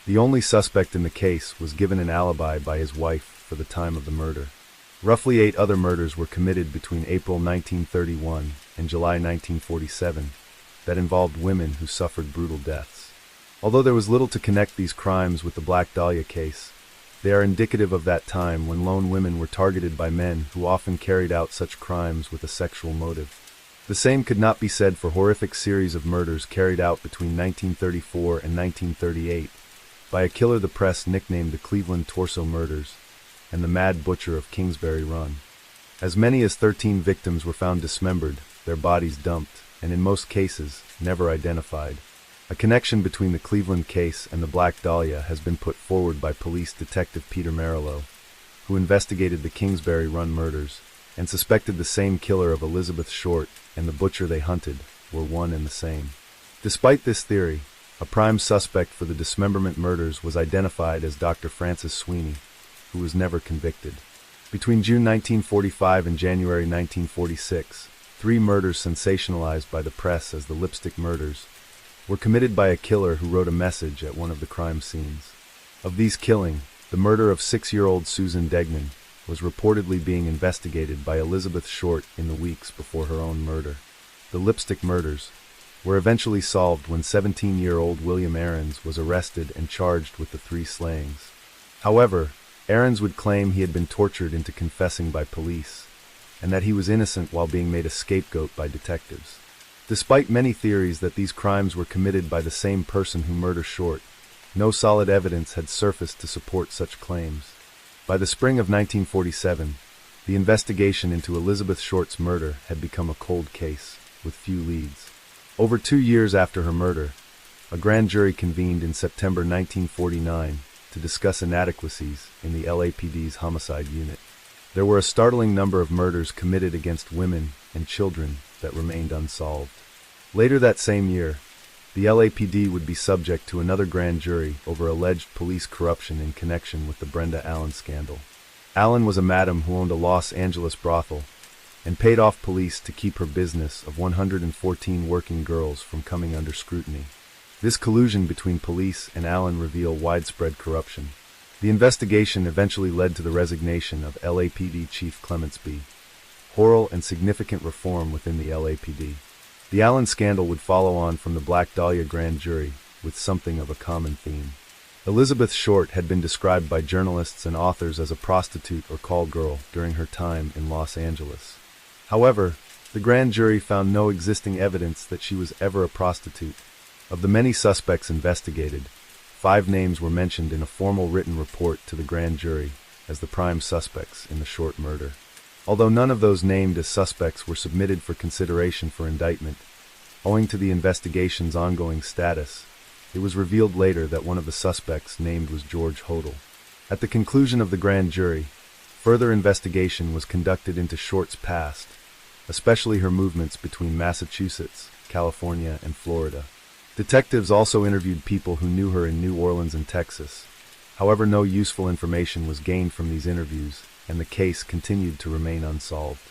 The only suspect in the case was given an alibi by his wife for the time of the murder. Roughly 8 other murders were committed between April 1931 and July 1947 that involved women who suffered brutal deaths. Although there was little to connect these crimes with the Black Dahlia case, they are indicative of that time when lone women were targeted by men who often carried out such crimes with a sexual motive. The same could not be said for horrific series of murders carried out between 1934 and 1938 by a killer the press nicknamed the Cleveland Torso Murders and the Mad Butcher of Kingsbury Run. As many as 13 victims were found dismembered, their bodies dumped, and in most cases, never identified. A connection between the Cleveland case and the Black Dahlia has been put forward by police detective Peter Marilow, who investigated the Kingsbury Run murders and suspected the same killer of Elizabeth Short and the butcher they hunted were one and the same. Despite this theory, a prime suspect for the dismemberment murders was identified as Dr. Francis Sweeney, who was never convicted. Between June 1945 and January 1946, 3 murders sensationalized by the press as the Lipstick Murders were committed by a killer who wrote a message at one of the crime scenes. Of these killing, the murder of 6-year-old Susan Degnan was reportedly being investigated by Elizabeth Short in the weeks before her own murder. The Lipstick Murders were eventually solved when 17-year-old William Aarons was arrested and charged with the 3 slayings. However, Aarons would claim he had been tortured into confessing by police, and that he was innocent while being made a scapegoat by detectives. Despite many theories that these crimes were committed by the same person who murdered Short, no solid evidence had surfaced to support such claims. By the spring of 1947, the investigation into Elizabeth Short's murder had become a cold case, with few leads. Over 2 years after her murder, a grand jury convened in September 1949 to discuss inadequacies in the LAPD's homicide unit. There were a startling number of murders committed against women and children that remained unsolved. Later that same year, the LAPD would be subject to another grand jury over alleged police corruption in connection with the Brenda Allen scandal. Allen was a madam who owned a Los Angeles brothel and paid off police to keep her business of 114 working girls from coming under scrutiny. This collusion between police and Allen revealed widespread corruption. The investigation eventually led to the resignation of LAPD Chief Clements B. Horrell and significant reform within the LAPD. The Allen scandal would follow on from the Black Dahlia grand jury with something of a common theme. Elizabeth Short had been described by journalists and authors as a prostitute or call girl during her time in Los Angeles. However, the grand jury found no existing evidence that she was ever a prostitute. Of the many suspects investigated, 5 names were mentioned in a formal written report to the grand jury as the prime suspects in the Short murder. Although none of those named as suspects were submitted for consideration for indictment, owing to the investigation's ongoing status, it was revealed later that one of the suspects named was George Hodel. At the conclusion of the grand jury, further investigation was conducted into Short's past, especially her movements between Massachusetts, California, and Florida. Detectives also interviewed people who knew her in New Orleans and Texas. However, no useful information was gained from these interviews, and the case continued to remain unsolved.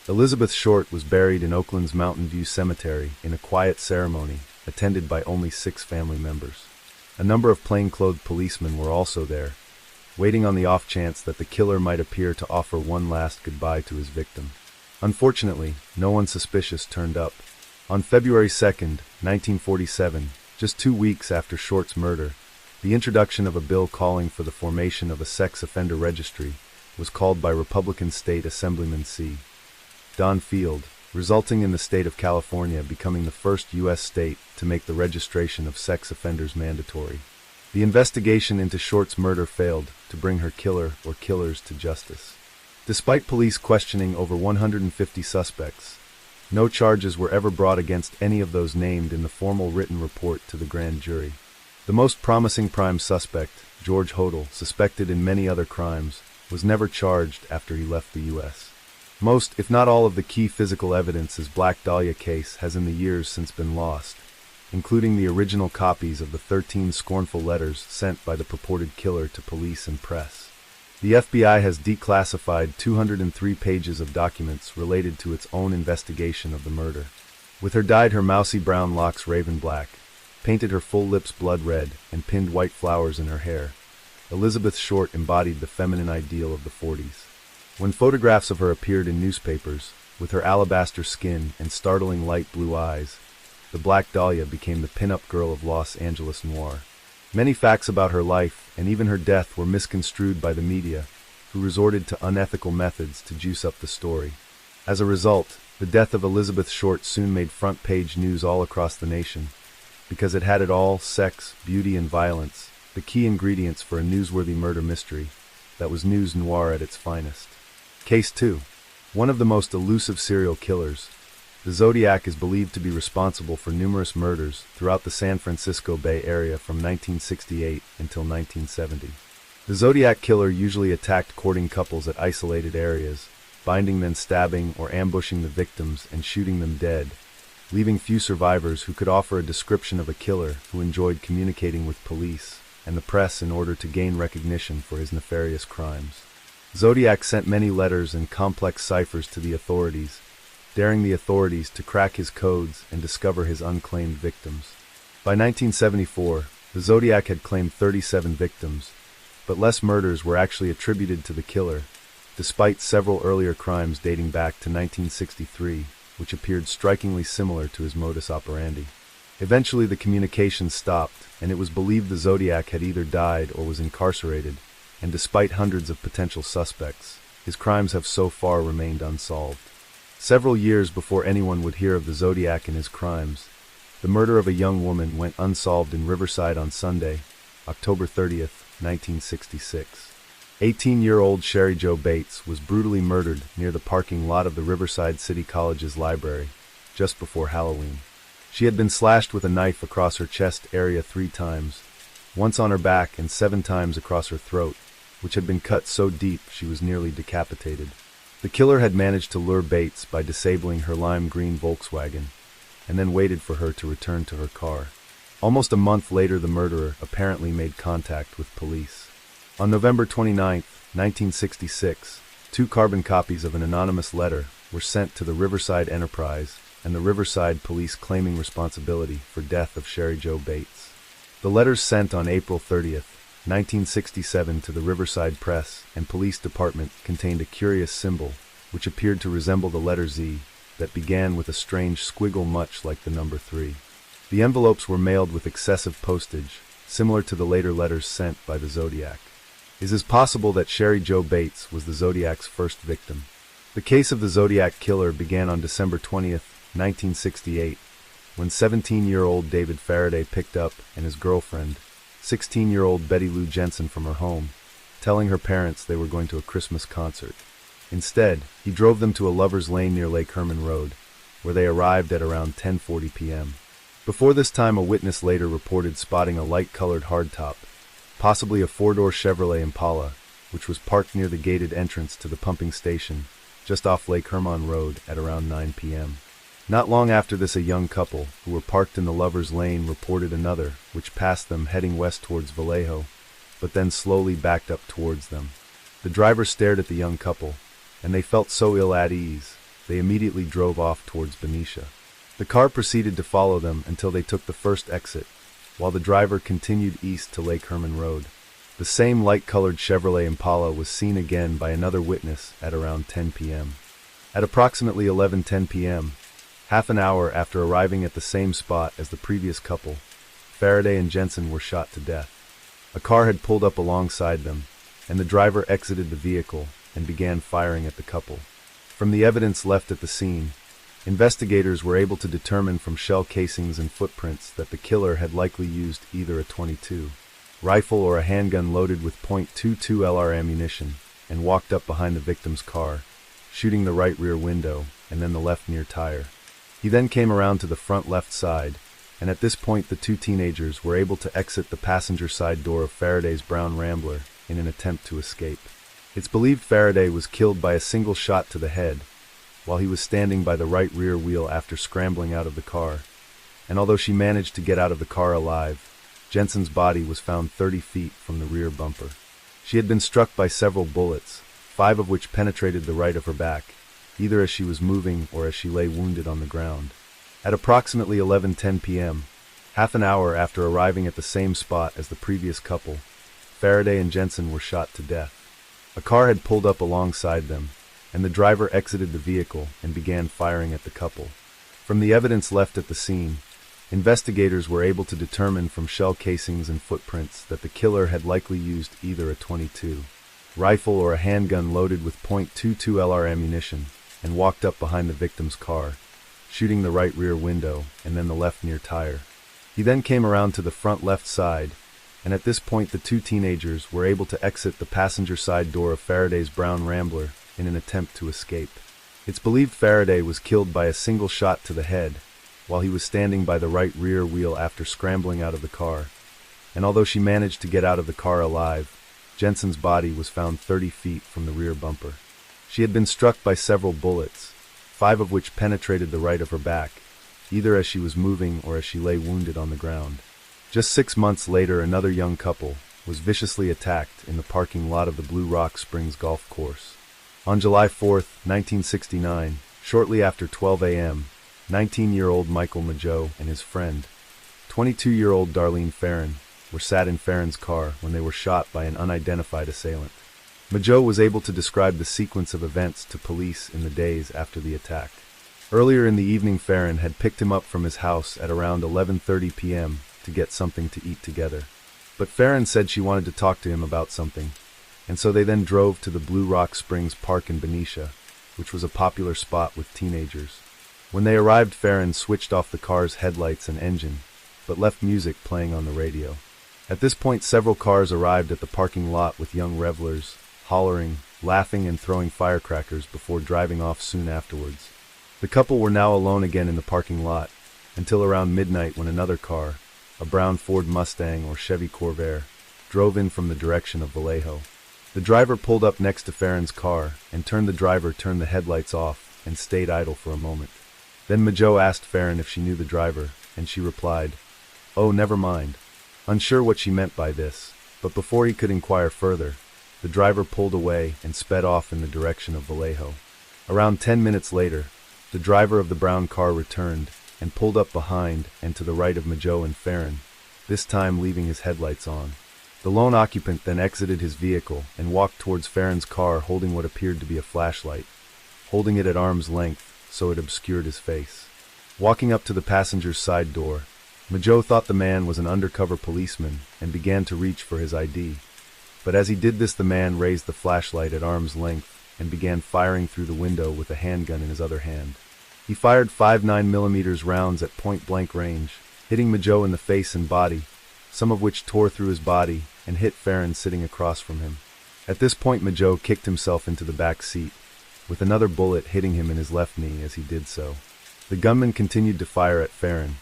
Elizabeth Short was buried in Oakland's Mountain View Cemetery in a quiet ceremony, attended by only 6 family members. A number of plainclothed policemen were also there, waiting on the off chance that the killer might appear to offer one last goodbye to his victim. Unfortunately, no one suspicious turned up. On February 2nd, 1947, just 2 weeks after Short's murder, the introduction of a bill calling for the formation of a sex offender registry was called by Republican State Assemblyman C. Don Field, resulting in the state of California becoming the first U.S. state to make the registration of sex offenders mandatory. The investigation into Short's murder failed to bring her killer or killers to justice. Despite police questioning over 150 suspects, no charges were ever brought against any of those named in the formal written report to the grand jury. The most promising prime suspect, George Hodel, suspected in many other crimes, was never charged after he left the U.S. Most, if not all, of the key physical evidence's Black Dahlia case has in the years since been lost, including the original copies of the 13 scornful letters sent by the purported killer to police and press. The FBI has declassified 203 pages of documents related to its own investigation of the murder. With her dyed her mousy brown locks raven black, painted her full lips blood red, and pinned white flowers in her hair, Elizabeth Short embodied the feminine ideal of the 40s. When photographs of her appeared in newspapers, with her alabaster skin and startling light blue eyes, the Black Dahlia became the pin-up girl of Los Angeles noir. Many facts about her life and even her death were misconstrued by the media, who resorted to unethical methods to juice up the story. As a result, the death of Elizabeth Short soon made front-page news all across the nation, because it had it all: sex, beauty, and violence, the key ingredients for a newsworthy murder mystery that was news noir at its finest. Case 2. One of the most elusive serial killers, the Zodiac is believed to be responsible for numerous murders throughout the San Francisco Bay Area from 1968 until 1970. The Zodiac killer usually attacked courting couples at isolated areas, binding then stabbing or ambushing the victims and shooting them dead, leaving few survivors who could offer a description of a killer who enjoyed communicating with police and the press in order to gain recognition for his nefarious crimes. Zodiac sent many letters and complex ciphers to the authorities, daring the authorities to crack his codes and discover his unclaimed victims. By 1974, the Zodiac had claimed 37 victims, but less murders were actually attributed to the killer, despite several earlier crimes dating back to 1963, which appeared strikingly similar to his modus operandi. Eventually the communications stopped, and it was believed the Zodiac had either died or was incarcerated, and despite hundreds of potential suspects, his crimes have so far remained unsolved. Several years before anyone would hear of the Zodiac and his crimes, the murder of a young woman went unsolved in Riverside on Sunday, October 30th, 1966. 18-year-old Sherry Jo Bates was brutally murdered near the parking lot of the Riverside City College's library, just before Halloween. She had been slashed with a knife across her chest area 3 times, once on her back and 7 times across her throat, which had been cut so deep she was nearly decapitated. The killer had managed to lure Bates by disabling her lime green Volkswagen, and then waited for her to return to her car. Almost a month later, the murderer apparently made contact with police. On November 29, 1966, 2 carbon copies of an anonymous letter were sent to the Riverside Enterprise and the Riverside Police claiming responsibility for death of Sherry Jo Bates. The letters sent on April 30th, 1967 to the Riverside Press and Police Department contained a curious symbol, which appeared to resemble the letter Z, that began with a strange squiggle much like the number 3. The envelopes were mailed with excessive postage, similar to the later letters sent by the Zodiac. Is it possible that Sherry Jo Bates was the Zodiac's first victim? The case of the Zodiac killer began on December 20th, 1968, when 17-year-old David Faraday picked up and his girlfriend, 16-year-old Betty Lou Jensen, from her home, telling her parents they were going to a Christmas concert. Instead, he drove them to a lover's lane near Lake Herman Road, where they arrived at around 10:40 p.m. Before this time, a witness later reported spotting a light-colored hardtop, possibly a 4-door Chevrolet Impala, which was parked near the gated entrance to the pumping station, just off Lake Herman Road at around 9 p.m. Not long after this, a young couple, who were parked in the lover's lane, reported another, which passed them heading west towards Vallejo, but then slowly backed up towards them. The driver stared at the young couple, and they felt so ill at ease, they immediately drove off towards Benicia. The car proceeded to follow them until they took the first exit, while the driver continued east to Lake Herman Road. The same light-colored Chevrolet Impala was seen again by another witness at around 10 p.m. At approximately 11:10 p.m., half an hour after arriving at the same spot as the previous couple, Faraday and Jensen were shot to death. A car had pulled up alongside them, and the driver exited the vehicle and began firing at the couple. From the evidence left at the scene, investigators were able to determine from shell casings and footprints that the killer had likely used either a .22 rifle or a handgun loaded with .22 LR ammunition and walked up behind the victim's car, shooting the right rear window and then the left near tire. He then came around to the front left side, and at this point the two teenagers were able to exit the passenger side door of Faraday's brown Rambler in an attempt to escape. It's believed Faraday was killed by a single shot to the head while he was standing by the right rear wheel after scrambling out of the car, and although she managed to get out of the car alive, Jensen's body was found 30 feet from the rear bumper. She had been struck by several bullets, 5 of which penetrated the right of her back, either as she was moving or as she lay wounded on the ground. At approximately 11:10 p.m., half an hour after arriving at the same spot as the previous couple, Faraday and Jensen were shot to death. A car had pulled up alongside them, and the driver exited the vehicle and began firing at the couple. From the evidence left at the scene, investigators were able to determine from shell casings and footprints that the killer had likely used either a .22 rifle or a handgun loaded with .22 LR ammunition and walked up behind the victim's car, shooting the right rear window and then the left near tire. He then came around to the front left side, and at this point the two teenagers were able to exit the passenger side door of Faraday's brown Rambler in an attempt to escape. It's believed Faraday was killed by a single shot to the head while he was standing by the right rear wheel after scrambling out of the car, and although she managed to get out of the car alive, Jensen's body was found 30 feet from the rear bumper. She had been struck by several bullets, 5 of which penetrated the right of her back, either as she was moving or as she lay wounded on the ground. Just 6 months later, another young couple was viciously attacked in the parking lot of the Blue Rock Springs golf course. On July 4, 1969, shortly after 12 a.m., 19-year-old Michael Mageau and his friend, 22-year-old Darlene Farron, were sat in Farron's car when they were shot by an unidentified assailant. Mageau was able to describe the sequence of events to police in the days after the attack. Earlier in the evening, Farron had picked him up from his house at around 11:30 p.m. to get something to eat together. But Farron said she wanted to talk to him about something, and so they then drove to the Blue Rock Springs Park in Benicia, which was a popular spot with teenagers. When they arrived, Farron switched off the car's headlights and engine, but left music playing on the radio. At this point, several cars arrived at the parking lot with young revelers, hollering, laughing, and throwing firecrackers before driving off soon afterwards. The couple were now alone again in the parking lot, until around midnight when another car, a brown Ford Mustang or Chevy Corvair, drove in from the direction of Vallejo. The driver pulled up next to Farron's car and turned the headlights off and stayed idle for a moment. Then Mageau asked Farron if she knew the driver, and she replied, "Oh, never mind," unsure what she meant by this, but before he could inquire further, the driver pulled away and sped off in the direction of Vallejo. Around 10 minutes later, the driver of the brown car returned and pulled up behind and to the right of Mageau and Farron, this time leaving his headlights on. The lone occupant then exited his vehicle and walked towards Farron's car holding what appeared to be a flashlight, holding it at arm's length so it obscured his face. Walking up to the passenger's side door, Mageau thought the man was an undercover policeman and began to reach for his ID. But as he did this, the man raised the flashlight at arm's length and began firing through the window with a handgun in his other hand. He fired 5 9mm rounds at point-blank range, hitting Mageau in the face and body, some of which tore through his body and hit Farron sitting across from him. At this point, Mageau kicked himself into the back seat, with another bullet hitting him in his left knee as he did so. The gunman continued to fire at Farron,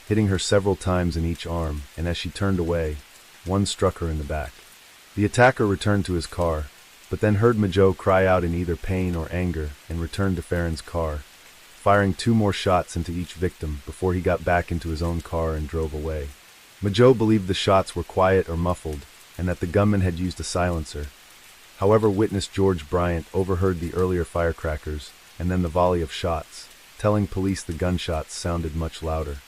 hitting her several times in each arm, and as she turned away, one struck her in the back. The attacker returned to his car, but then heard Mageau cry out in either pain or anger and returned to Farron's car, firing 2 more shots into each victim before he got back into his own car and drove away. Mageau believed the shots were quiet or muffled and that the gunman had used a silencer. However, witness George Bryant overheard the earlier firecrackers and then the volley of shots, telling police the gunshots sounded much louder.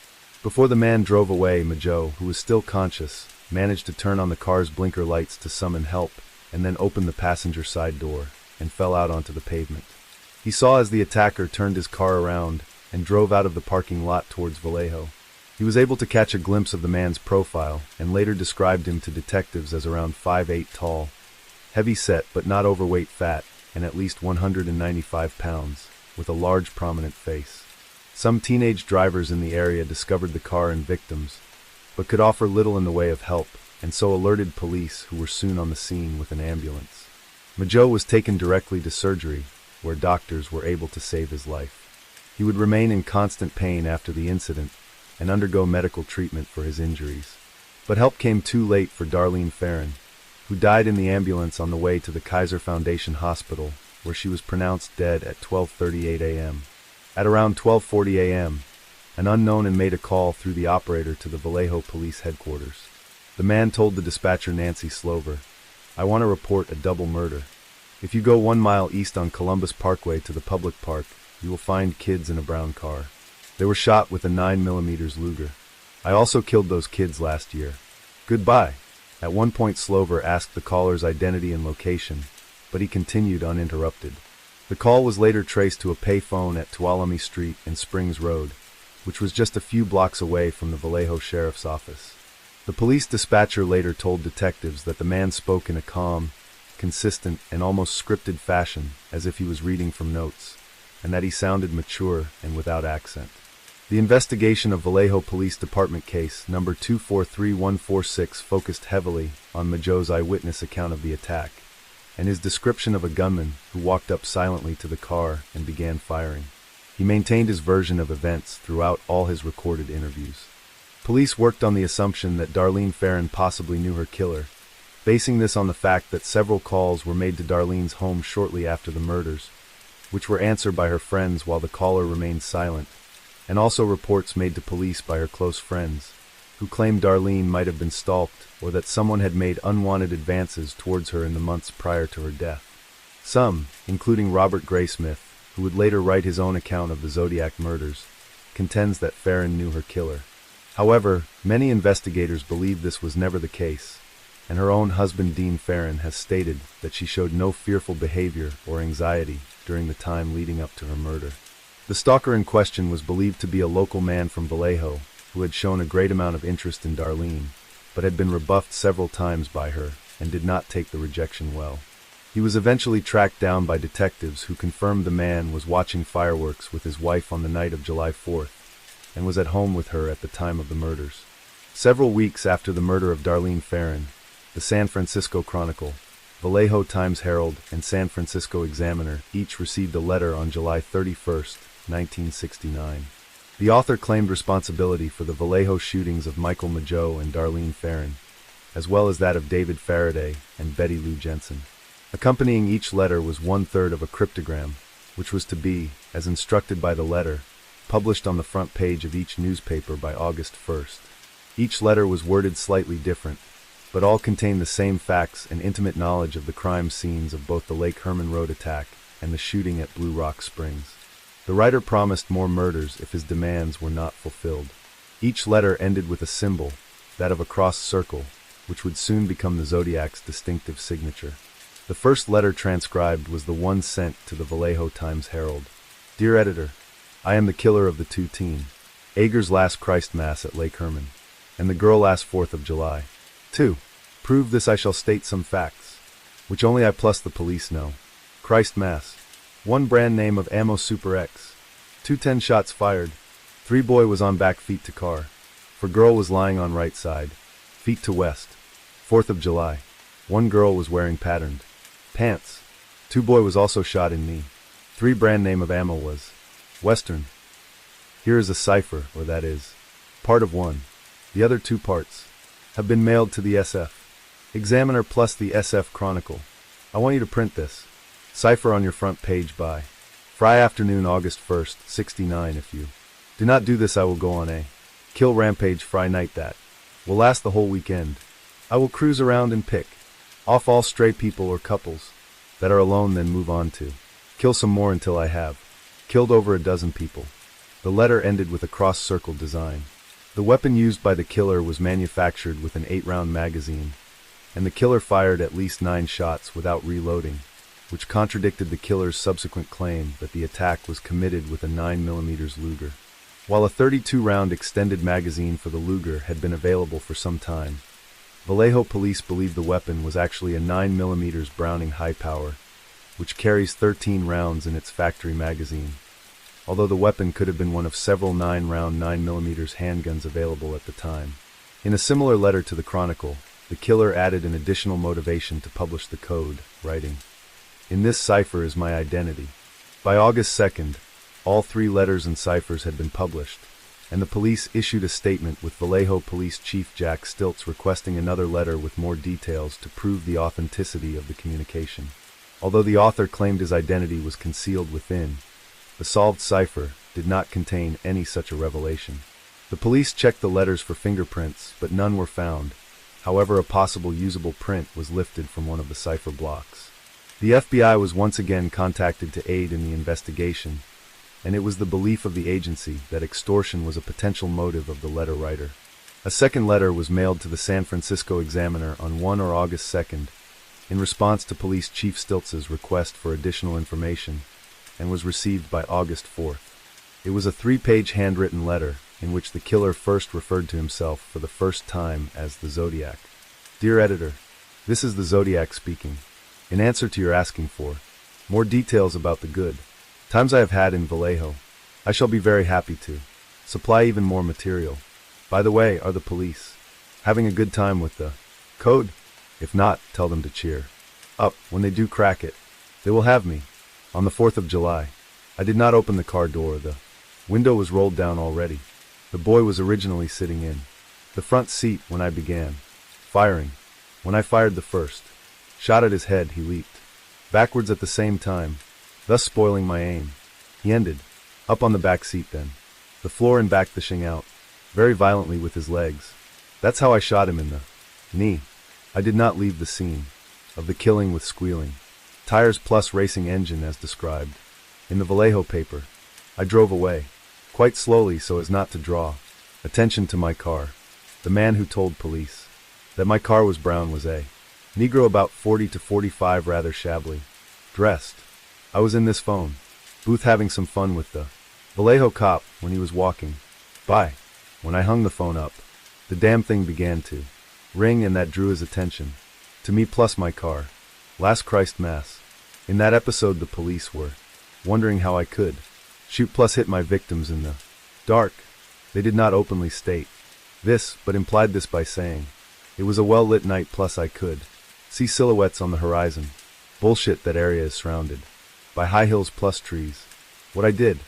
Before the man drove away, Majo, who was still conscious, managed to turn on the car's blinker lights to summon help, and then opened the passenger side door, and fell out onto the pavement. He saw as the attacker turned his car around and drove out of the parking lot towards Vallejo. He was able to catch a glimpse of the man's profile, and later described him to detectives as around 5'8" tall, heavy-set but not overweight fat, and at least 195 pounds, with a large prominent face. Some teenage drivers in the area discovered the car and victims, but could offer little in the way of help, and so alerted police, who were soon on the scene with an ambulance. Majo was taken directly to surgery, where doctors were able to save his life. He would remain in constant pain after the incident and undergo medical treatment for his injuries. But help came too late for Darlene Ferrin, who died in the ambulance on the way to the Kaiser Foundation Hospital, where she was pronounced dead at 12:38 a.m. At around 12:40 a.m., an unknown made a call through the operator to the Vallejo Police Headquarters. The man told the dispatcher Nancy Slover, "I want to report a double murder. If you go 1 mile east on Columbus Parkway to the public park, you will find kids in a brown car. They were shot with a 9mm Luger. I also killed those kids last year. Goodbye." At one point, Slover asked the caller's identity and location, but he continued uninterrupted. The call was later traced to a payphone at Tuolumne Street and Springs Road, which was just a few blocks away from the Vallejo Sheriff's Office. The police dispatcher later told detectives that the man spoke in a calm, consistent, and almost scripted fashion, as if he was reading from notes, and that he sounded mature and without accent. The investigation of Vallejo Police Department case number 243146 focused heavily on Majo's eyewitness account of the attack, and his description of a gunman who walked up silently to the car and began firing. He maintained his version of events throughout all his recorded interviews. Police worked on the assumption that Darlene Ferrin possibly knew her killer, basing this on the fact that several calls were made to Darlene's home shortly after the murders, which were answered by her friends while the caller remained silent, and also reports made to police by her close friends, who claimed Darlene might have been stalked or that someone had made unwanted advances towards her in the months prior to her death. Some, including Robert Graysmith, who would later write his own account of the Zodiac murders, contends that Ferrin knew her killer. However, many investigators believe this was never the case, and her own husband Dean Ferrin has stated that she showed no fearful behavior or anxiety during the time leading up to her murder. The stalker in question was believed to be a local man from Vallejo who had shown a great amount of interest in Darlene, but had been rebuffed several times by her and did not take the rejection well. He was eventually tracked down by detectives who confirmed the man was watching fireworks with his wife on the night of July 4th and was at home with her at the time of the murders. Several weeks after the murder of Darlene Ferrin, the San Francisco Chronicle, Vallejo Times-Herald, and San Francisco Examiner each received a letter on July 31st, 1969. The author claimed responsibility for the Vallejo shootings of Michael Majo and Darlene Ferrin, as well as that of David Faraday and Betty Lou Jensen. Accompanying each letter was 1/3 of a cryptogram, which was to be, as instructed by the letter, published on the front page of each newspaper by August 1st. Each letter was worded slightly different, but all contained the same facts and intimate knowledge of the crime scenes of both the Lake Herman Road attack and the shooting at Blue Rock Springs. The writer promised more murders if his demands were not fulfilled. Each letter ended with a symbol, that of a crossed circle, which would soon become the Zodiac's distinctive signature. The first letter transcribed was the one sent to the Vallejo Times-Herald. Dear Editor, I am the killer of the two teen. Ager's last Christ Mass at Lake Herman, and the girl last 4th of July. 2. Prove this I shall state some facts, which only I plus the police know. Christ Mass. 1 brand name of ammo Super X. 210 shots fired. 3 boy was on back feet to car. For girl was lying on right side. Feet to west. 4th of July. 1 girl was wearing patterned pants. 2 boy was also shot in knee. 3 brand name of ammo was Western. Here is a cipher, or that is, part of 1. The other 2 parts have been mailed to the SF Examiner plus the SF Chronicle. I want you to print this cipher on your front page by Friday afternoon, August 1st, 69. If you do not do this, I will go on a kill rampage Friday night that will last the whole weekend. I will cruise around and pick off all stray people or couples that are alone, then move on to kill some more until I have Killed over a dozen people. The letter ended with a cross-circle design. The weapon used by the killer was manufactured with an 8-round magazine, and the killer fired at least 9 shots without reloading, which contradicted the killer's subsequent claim that the attack was committed with a 9mm Luger. While a 32-round extended magazine for the Luger had been available for some time, Vallejo police believe the weapon was actually a 9mm Browning high power, which carries 13 rounds in its factory magazine, although the weapon could have been one of several 9-round 9mm handguns available at the time. In a similar letter to the Chronicle, the killer added an additional motivation to publish the code, writing, "In this cipher is my identity." By August 2nd, all 3 letters and ciphers had been published, and the police issued a statement with Vallejo Police Chief Jack Stiltz requesting another letter with more details to prove the authenticity of the communication. Although the author claimed his identity was concealed within, the solved cipher did not contain any such a revelation. The police checked the letters for fingerprints, but none were found. However, a possible usable print was lifted from one of the cipher blocks. The FBI was once again contacted to aid in the investigation, and it was the belief of the agency that extortion was a potential motive of the letter writer. A second letter was mailed to the San Francisco Examiner on 1 or August 2nd, in response to Police Chief Stiltz's request for additional information, and was received by August 4th. It was a 3-page handwritten letter in which the killer first referred to himself for the first time as the Zodiac. "Dear Editor, this is the Zodiac speaking. In answer to your asking for more details about the good times I have had in Vallejo, I shall be very happy to supply even more material. By the way, are the police having a good time with the code? If not, tell them to cheer up. When they do crack it, they will have me. On the 4th of July, I did not open the car door. The window was rolled down already. The boy was originally sitting in the front seat when I began firing. When I fired the first shot at his head, he leaped backwards at the same time, thus spoiling my aim. He ended up on the back seat then, the floor and back dishing out very violently with his legs. That's how I shot him in the knee. I did not leave the scene of the killing with squealing tires plus racing engine as described in the Vallejo paper. I drove away, quite slowly so as not to draw attention to my car. The man who told police that my car was brown was a Negro about 40 to 45, rather shabbily dressed. I was in this phone booth having some fun with the Vallejo cop when he was walking by. When I hung the phone up, the damn thing began to ring, and that drew his attention to me plus my car. Last Christ Mass. In that episode the police were wondering how I could shoot plus hit my victims in the dark. They did not openly state this, but implied this by saying it was a well-lit night plus I could see silhouettes on the horizon. Bullshit, that area is surrounded by high hills plus trees. What I did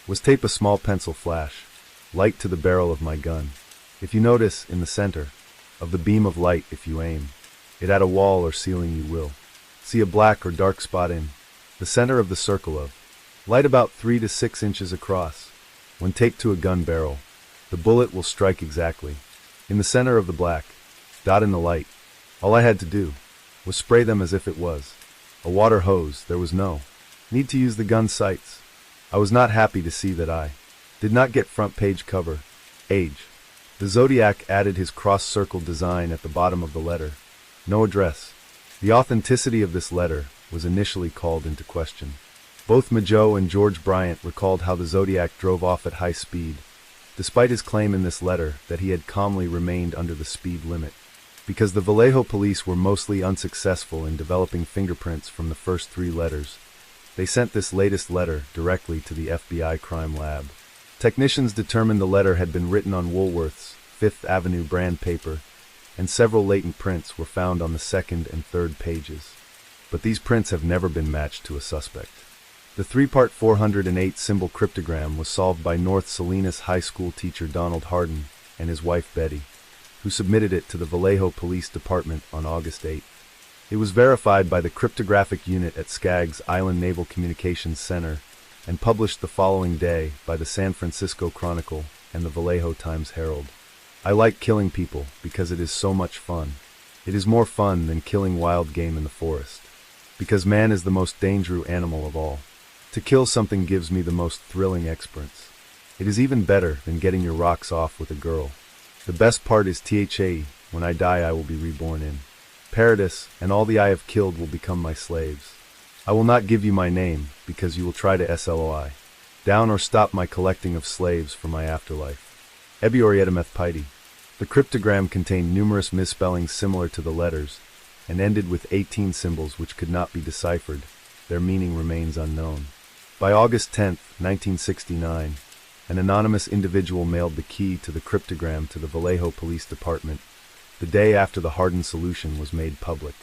was tape a small pencil flash light to the barrel of my gun. If you notice, in the center of the beam of light, if you aim it at a wall or ceiling, you will see a black or dark spot in the center of the circle of light about 3 to 6 inches across. When taped to a gun barrel, the bullet will strike exactly in the center of the black dot in the light. All I had to do was spray them as if it was a water hose. There was no need to use the gun sights. I was not happy to see that I did not get front page cover. Age. The Zodiac added his cross-circle design at the bottom of the letter. No address. The authenticity of this letter was initially called into question. Both Majo and George Bryant recalled how the Zodiac drove off at high speed, despite his claim in this letter that he had calmly remained under the speed limit. Because the Vallejo police were mostly unsuccessful in developing fingerprints from the first 3 letters, they sent this latest letter directly to the FBI crime lab. Technicians determined the letter had been written on Woolworth's Fifth Avenue brand paper, and several latent prints were found on the 2nd and 3rd pages. But these prints have never been matched to a suspect. The 3-part 408 symbol cryptogram was solved by North Salinas High School teacher Donald Harden and his wife Betty, who submitted it to the Vallejo Police Department on August 8. It was verified by the cryptographic unit at Skaggs Island Naval Communications Center and published the following day by the San Francisco Chronicle and the Vallejo Times-Herald. I like killing people because it is so much fun. It is more fun than killing wild game in the forest, because man is the most dangerous animal of all. To kill something gives me the most thrilling experience. It is even better than getting your rocks off with a girl. The best part is THA, when I die I will be reborn in Paradise, and all the I have killed will become my slaves. I will not give you my name, because you will try to SLOI down or stop my collecting of slaves for my afterlife. Ebioriedameth Piti. The cryptogram contained numerous misspellings similar to the letters, and ended with 18 symbols which could not be deciphered. Their meaning remains unknown. By August 10, 1969, an anonymous individual mailed the key to the cryptogram to the Vallejo Police Department the day after the hardened solution was made public.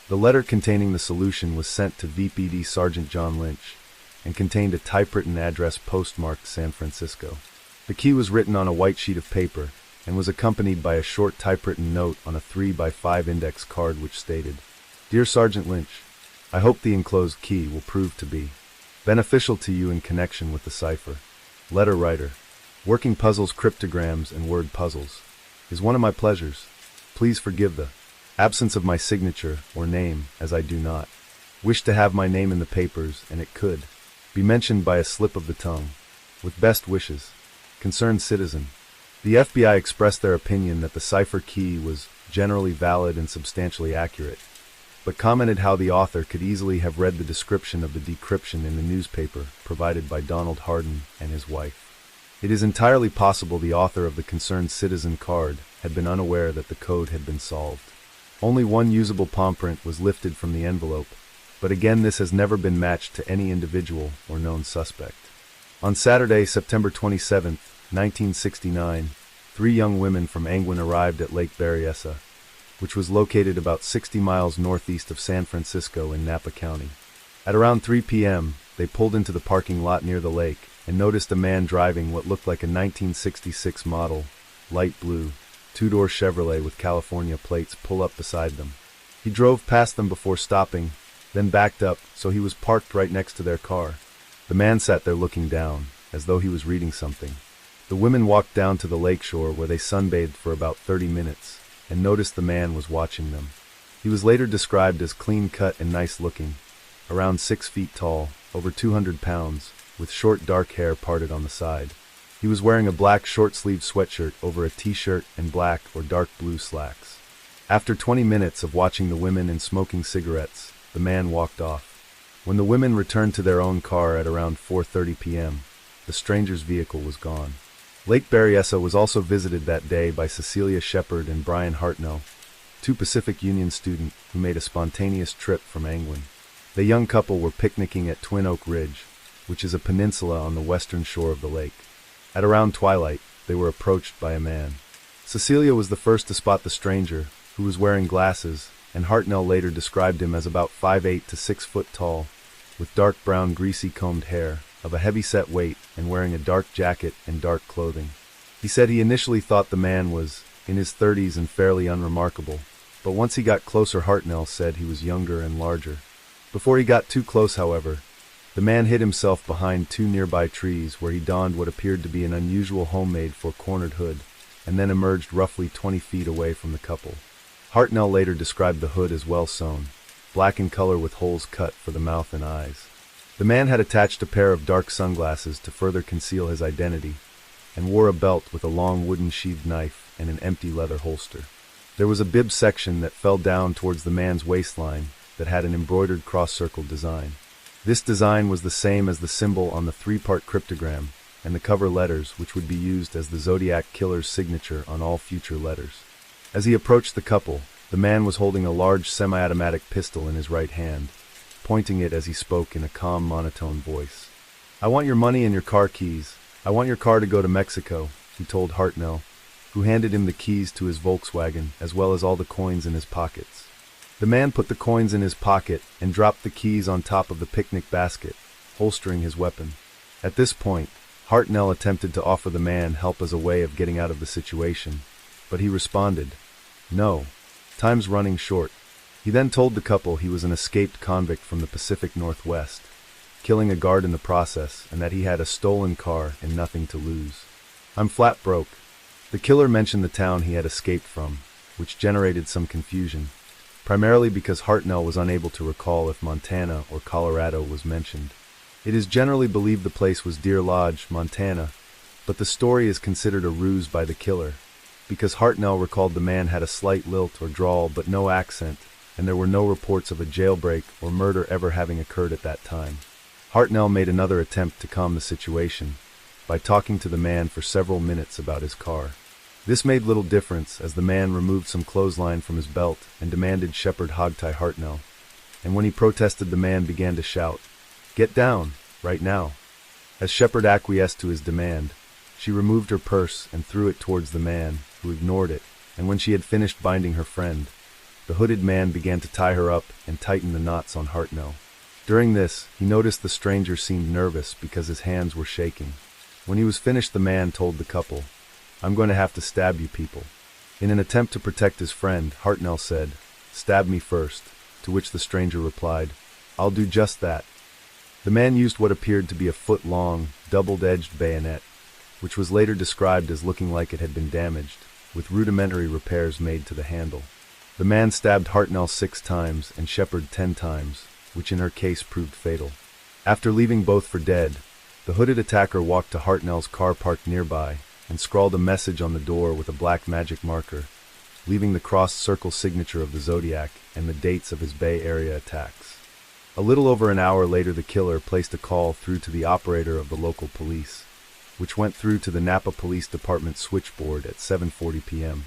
The letter containing the solution was sent to VPD Sergeant John Lynch and contained a typewritten address postmarked San Francisco. The key was written on a white sheet of paper and was accompanied by a short typewritten note on a 3x5 index card which stated, "Dear Sergeant Lynch, I hope the enclosed key will prove to be beneficial to you in connection with the cipher. Letter writer. Working puzzles, cryptograms, and word puzzles is one of my pleasures. Please forgive the absence of my signature or name, as I do not wish to have my name in the papers, and it could be mentioned by a slip of the tongue. With best wishes, concerned citizen." The FBI expressed their opinion that the cipher key was generally valid and substantially accurate, but commented how the author could easily have read the description of the decryption in the newspaper provided by Donald Hardin and his wife. It is entirely possible the author of the concerned citizen card had been unaware that the code had been solved. Only one usable palm print was lifted from the envelope, but again this has never been matched to any individual or known suspect. On Saturday, September 27, 1969, 3 young women from Angwin arrived at Lake Berryessa, which was located about 60 miles northeast of San Francisco in Napa County. At around 3 p.m., they pulled into the parking lot near the lake and noticed a man driving what looked like a 1966 model, light blue, 2-door Chevrolet with California plates pull up beside them. He drove past them before stopping, then backed up, so he was parked right next to their car. The man sat there looking down, as though he was reading something. The women walked down to the lakeshore where they sunbathed for about 30 minutes, and noticed the man was watching them. He was later described as clean-cut and nice-looking, around 6 feet tall, over 200 pounds, with short dark hair parted on the side. He was wearing a black short-sleeved sweatshirt over a t-shirt and black or dark blue slacks. After 20 minutes of watching the women and smoking cigarettes, the man walked off. When the women returned to their own car at around 4:30 p.m., the stranger's vehicle was gone. Lake Berryessa was also visited that day by Cecilia Shepard and Brian Hartnell, 2 Pacific Union students who made a spontaneous trip from Angwin. The young couple were picnicking at Twin Oak Ridge, which is a peninsula on the western shore of the lake. At around twilight, they were approached by a man. Cecilia was the first to spot the stranger, who was wearing glasses, and Hartnell later described him as about 5'8" to 6 foot tall, with dark brown greasy combed hair, of a heavy-set weight, and wearing a dark jacket and dark clothing. He said he initially thought the man was in his 30s and fairly unremarkable, but once he got closer, Hartnell said he was younger and larger. Before he got too close, however, the man hid himself behind 2 nearby trees where he donned what appeared to be an unusual homemade 4-cornered hood, and then emerged roughly 20 feet away from the couple. Hartnell later described the hood as well sewn, black in color with holes cut for the mouth and eyes. The man had attached a pair of dark sunglasses to further conceal his identity, and wore a belt with a long wooden sheathed knife and an empty leather holster. There was a bib section that fell down towards the man's waistline that had an embroidered cross-circled design. This design was the same as the symbol on the 3-part cryptogram and the cover letters, which would be used as the Zodiac Killer's signature on all future letters. As he approached the couple, the man was holding a large semi-automatic pistol in his right hand, pointing it as he spoke in a calm, monotone voice. "I want your money and your car keys. I want your car to go to Mexico," he told Hartnell, who handed him the keys to his Volkswagen as well as all the coins in his pockets. The man put the coins in his pocket and dropped the keys on top of the picnic basket, holstering his weapon. At this point, Hartnell attempted to offer the man help as a way of getting out of the situation, but he responded, "No, time's running short." He then told the couple he was an escaped convict from the Pacific Northwest, killing a guard in the process, and that he had a stolen car and nothing to lose. "I'm flat broke." The killer mentioned the town he had escaped from, which generated some confusion, primarily because Hartnell was unable to recall if Montana or Colorado was mentioned. It is generally believed the place was Deer Lodge, Montana, but the story is considered a ruse by the killer, because Hartnell recalled the man had a slight lilt or drawl but no accent, and there were no reports of a jailbreak or murder ever having occurred at that time. Hartnell made another attempt to calm the situation by talking to the man for several minutes about his car. This made little difference, as the man removed some clothesline from his belt and demanded Shepard hogtie Hartnell, and when he protested, the man began to shout, "Get down, right now." As Shepard acquiesced to his demand, she removed her purse and threw it towards the man, who ignored it, and when she had finished binding her friend, the hooded man began to tie her up and tighten the knots on Hartnell. During this, he noticed the stranger seemed nervous because his hands were shaking. When he was finished, the man told the couple, "I'm going to have to stab you people." In an attempt to protect his friend, Hartnell said, "Stab me first," to which the stranger replied, "I'll do just that." The man used what appeared to be a foot-long, double-edged bayonet, which was later described as looking like it had been damaged, with rudimentary repairs made to the handle. The man stabbed Hartnell 6 times and Shepard 10 times, which in her case proved fatal. After leaving both for dead, the hooded attacker walked to Hartnell's car parked nearby and scrawled a message on the door with a black magic marker, leaving the crossed circle signature of the Zodiac and the dates of his Bay Area attacks. A little over an hour later, the killer placed a call through to the operator of the local police, which went through to the Napa Police Department switchboard at 7:40 p.m.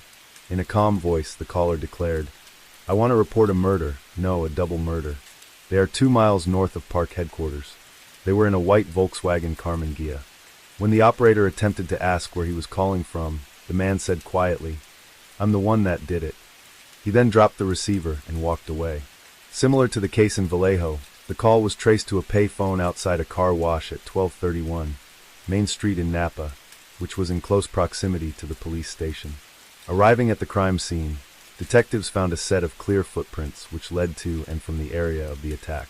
In a calm voice, the caller declared, "I want to report a murder, no, a double murder. They are 2 miles north of park headquarters. They were in a white Volkswagen Karmann Ghia." When the operator attempted to ask where he was calling from, the man said quietly, "I'm the one that did it." He then dropped the receiver and walked away. Similar to the case in Vallejo, the call was traced to a pay phone outside a car wash at 1231 Main Street in Napa, which was in close proximity to the police station. Arriving at the crime scene, detectives found a set of clear footprints which led to and from the area of the attack.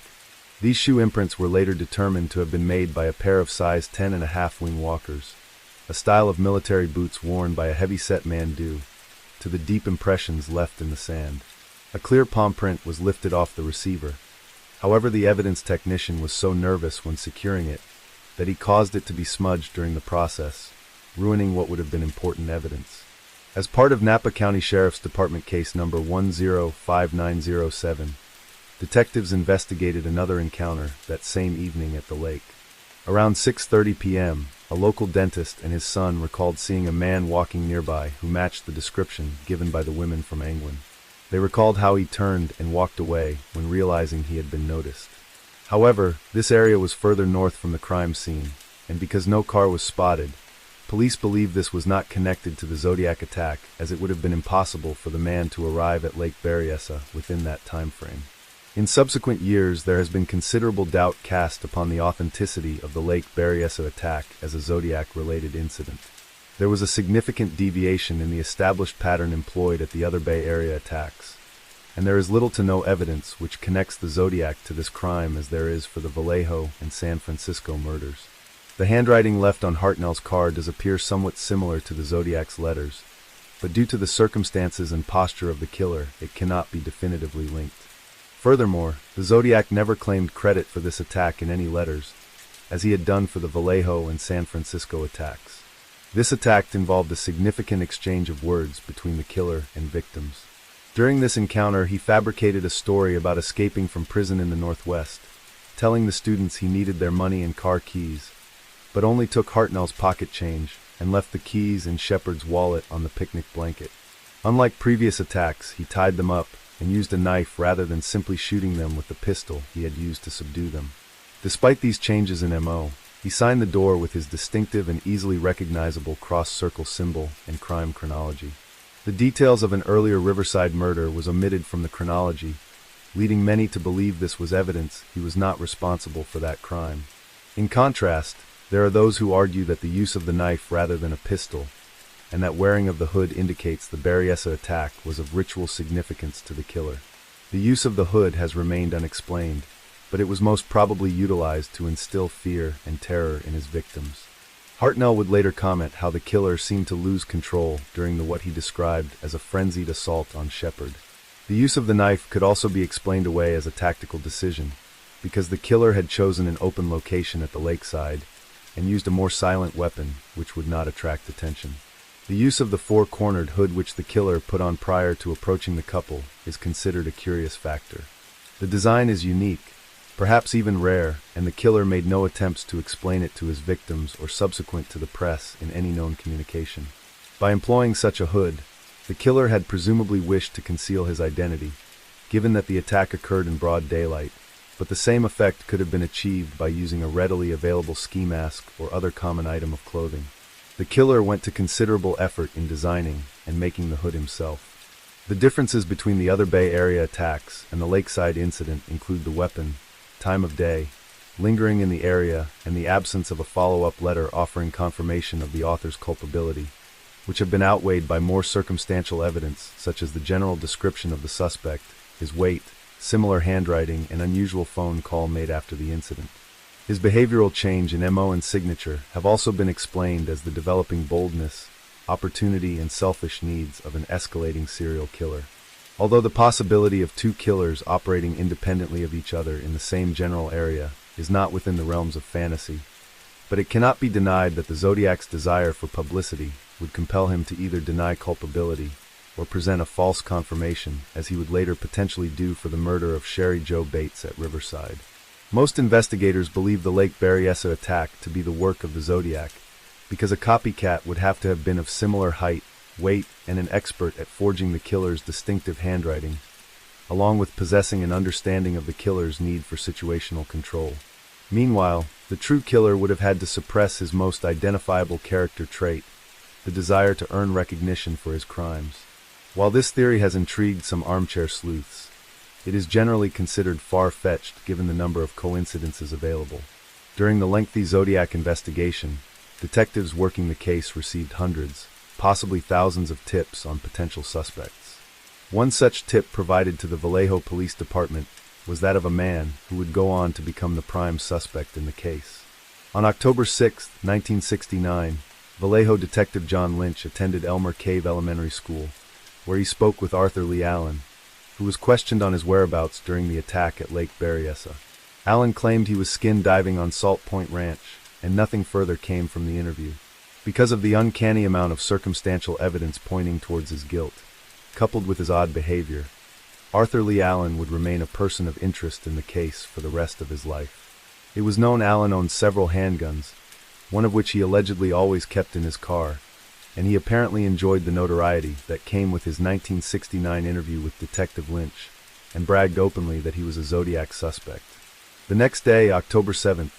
These shoe imprints were later determined to have been made by a pair of size 10.5 wing walkers, a style of military boots worn by a heavy-set man due to the deep impressions left in the sand. A clear palm print was lifted off the receiver. However, the evidence technician was so nervous when securing it that he caused it to be smudged during the process, ruining what would have been important evidence. As part of Napa County Sheriff's Department case number 105907, detectives investigated another encounter that same evening at the lake. Around 6:30 p.m., a local dentist and his son recalled seeing a man walking nearby who matched the description given by the women from Angwin. They recalled how he turned and walked away when realizing he had been noticed. However, this area was further north from the crime scene, and because no car was spotted, police believe this was not connected to the Zodiac attack, as it would have been impossible for the man to arrive at Lake Berryessa within that time frame. In subsequent years, there has been considerable doubt cast upon the authenticity of the Lake Berryessa attack as a Zodiac-related incident. There was a significant deviation in the established pattern employed at the other Bay Area attacks, and there is little to no evidence which connects the Zodiac to this crime as there is for the Vallejo and San Francisco murders. The handwriting left on Hartnell's car does appear somewhat similar to the Zodiac's letters, but due to the circumstances and posture of the killer, it cannot be definitively linked. Furthermore, the Zodiac never claimed credit for this attack in any letters, as he had done for the Vallejo and San Francisco attacks. This attack involved a significant exchange of words between the killer and victims. During this encounter, he fabricated a story about escaping from prison in the Northwest, telling the students he needed their money and car keys, but only took Hartnell's pocket change and left the keys and Shepard's wallet on the picnic blanket. Unlike previous attacks, he tied them up and used a knife rather than simply shooting them with the pistol he had used to subdue them. Despite these changes in MO, he signed the door with his distinctive and easily recognizable cross-circle symbol and crime chronology. The details of an earlier Riverside murder was omitted from the chronology, leading many to believe this was evidence he was not responsible for that crime. In contrast, there are those who argue that the use of the knife rather than a pistol, and that wearing of the hood indicates the Berryessa attack was of ritual significance to the killer. The use of the hood has remained unexplained, but it was most probably utilized to instill fear and terror in his victims. Hartnell would later comment how the killer seemed to lose control during what he described as a frenzied assault on Shepard. The use of the knife could also be explained away as a tactical decision, because the killer had chosen an open location at the lakeside and used a more silent weapon which would not attract attention. The use of the four-cornered hood which the killer put on prior to approaching the couple is considered a curious factor. The design is unique, perhaps even rare, and the killer made no attempts to explain it to his victims or subsequent to the press in any known communication. By employing such a hood, the killer had presumably wished to conceal his identity, given that the attack occurred in broad daylight, but the same effect could have been achieved by using a readily available ski mask or other common item of clothing. The killer went to considerable effort in designing and making the hood himself. The differences between the other Bay Area attacks and the lakeside incident include the weapon, time of day, lingering in the area, and the absence of a follow-up letter offering confirmation of the author's culpability, which have been outweighed by more circumstantial evidence such as the general description of the suspect, his weight, similar handwriting, and unusual phone call made after the incident. His behavioral change in MO and signature have also been explained as the developing boldness, opportunity, and selfish needs of an escalating serial killer. Although the possibility of two killers operating independently of each other in the same general area is not within the realms of fantasy, but it cannot be denied that the Zodiac's desire for publicity would compel him to either deny culpability or present a false confirmation, as he would later potentially do for the murder of Sherry Jo Bates at Riverside. Most investigators believe the Lake Berryessa attack to be the work of the Zodiac, because a copycat would have to have been of similar height, weight, and an expert at forging the killer's distinctive handwriting, along with possessing an understanding of the killer's need for situational control. Meanwhile, the true killer would have had to suppress his most identifiable character trait, the desire to earn recognition for his crimes. While this theory has intrigued some armchair sleuths, it is generally considered far-fetched given the number of coincidences available. During the lengthy Zodiac investigation, detectives working the case received hundreds, possibly thousands of tips on potential suspects. One such tip provided to the Vallejo Police Department was that of a man who would go on to become the prime suspect in the case. On October 6, 1969, Vallejo Detective John Lynch attended Elmer Cave Elementary School, where he spoke with Arthur Lee Allen, who was questioned on his whereabouts during the attack at Lake Berryessa. Allen claimed he was skin diving on Salt Point Ranch, and nothing further came from the interview. Because of the uncanny amount of circumstantial evidence pointing towards his guilt, coupled with his odd behavior, Arthur Lee Allen would remain a person of interest in the case for the rest of his life. It was known Allen owned several handguns, one of which he allegedly always kept in his car, and he apparently enjoyed the notoriety that came with his 1969 interview with Detective Lynch, and bragged openly that he was a Zodiac suspect. The next day, October 7th,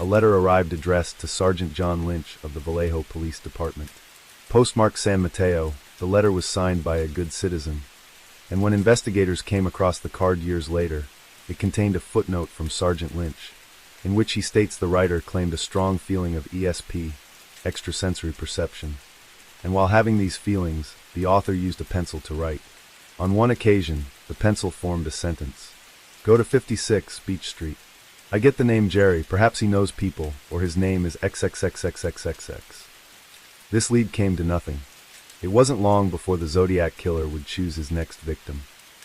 a letter arrived addressed to Sergeant John Lynch of the Vallejo Police Department. Postmarked San Mateo, the letter was signed by a good citizen, and when investigators came across the card years later, it contained a footnote from Sergeant Lynch, in which he states the writer claimed a strong feeling of ESP, extrasensory perception, and while having these feelings, the author used a pencil to write. On one occasion, the pencil formed a sentence. Go to 56 Beach Street. I get the name Jerry, perhaps he knows people, or his name is XXXXXXX. This lead came to nothing. It wasn't long before the Zodiac killer would choose his next victim.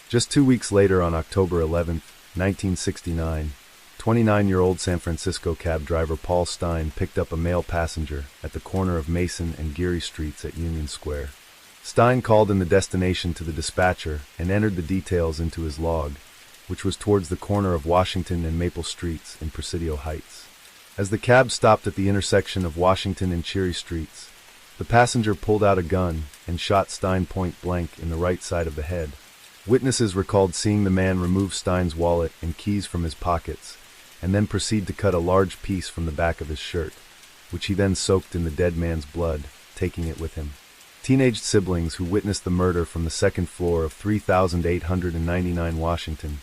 Just 2 weeks later, on October 11, 1969, 29-year-old San Francisco cab driver Paul Stein picked up a male passenger at the corner of Mason and Geary Streets at Union Square. Stein called in the destination to the dispatcher and entered the details into his log, which was towards the corner of Washington and Maple Streets in Presidio Heights. As the cab stopped at the intersection of Washington and Cherry Streets, the passenger pulled out a gun and shot Stein point blank in the right side of the head. Witnesses recalled seeing the man remove Stein's wallet and keys from his pockets, and then proceed to cut a large piece from the back of his shirt, which he then soaked in the dead man's blood, taking it with him. Teenage siblings who witnessed the murder from the second floor of 3899 Washington,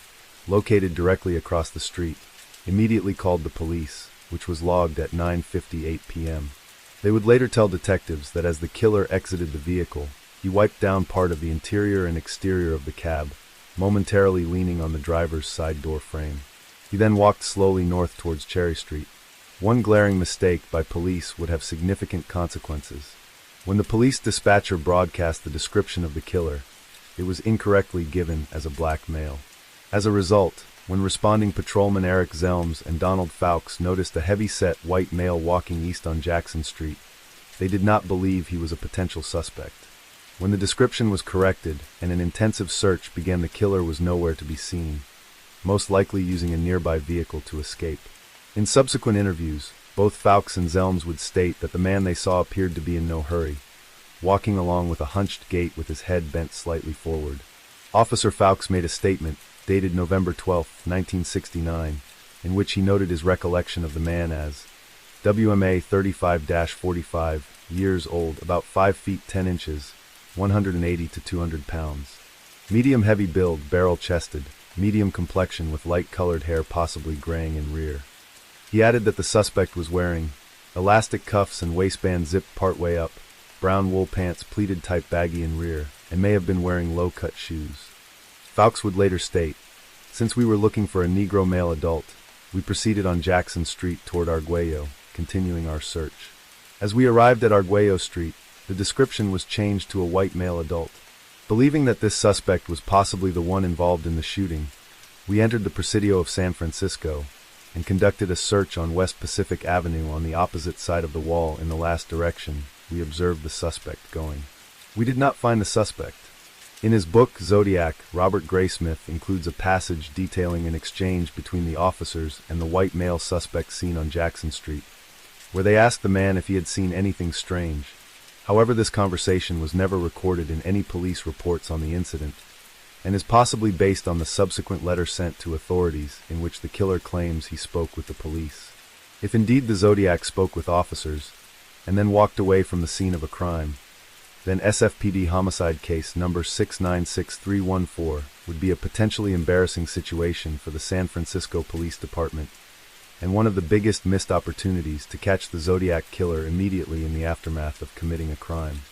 located directly across the street, immediately called the police, which was logged at 9:58 p.m. They would later tell detectives that as the killer exited the vehicle, he wiped down part of the interior and exterior of the cab, momentarily leaning on the driver's side door frame. He then walked slowly north towards Cherry Street. One glaring mistake by police would have significant consequences. When the police dispatcher broadcast the description of the killer, it was incorrectly given as a black male. As a result, when responding patrolman Eric Zelms and Donald Fowkes noticed a heavy-set white male walking east on Jackson Street. They did not believe he was a potential suspect. When the description was corrected and an intensive search began, the killer was nowhere to be seen, most likely using a nearby vehicle to escape. In subsequent interviews, both Fowkes and Zelms would state that the man they saw appeared to be in no hurry, walking along with a hunched gait with his head bent slightly forward. Officer Fowkes made a statement, dated November 12, 1969, in which he noted his recollection of the man as WMA 35-45, years old, about 5 feet 10 inches, 180 to 200 pounds. Medium heavy build, barrel-chested, medium complexion with light-colored hair possibly graying in rear. He added that the suspect was wearing elastic cuffs and waistband zipped partway up, brown wool pants pleated type baggy in rear, and may have been wearing low-cut shoes. Fowkes would later state, "Since we were looking for a Negro male adult, we proceeded on Jackson Street toward Arguello, continuing our search. As we arrived at Arguello Street, the description was changed to a white male adult. Believing that this suspect was possibly the one involved in the shooting, we entered the Presidio of San Francisco and conducted a search on West Pacific Avenue on the opposite side of the wall in the last direction we observed the suspect going. We did not find the suspect." In his book, Zodiac, Robert Graysmith includes a passage detailing an exchange between the officers and the white male suspect seen on Jackson Street, where they asked the man if he had seen anything strange. However, this conversation was never recorded in any police reports on the incident, and is possibly based on the subsequent letter sent to authorities in which the killer claims he spoke with the police. If indeed the Zodiac spoke with officers, and then walked away from the scene of a crime, then SFPD homicide case number 696314 would be a potentially embarrassing situation for the San Francisco Police Department, and one of the biggest missed opportunities to catch the Zodiac killer immediately in the aftermath of committing a crime.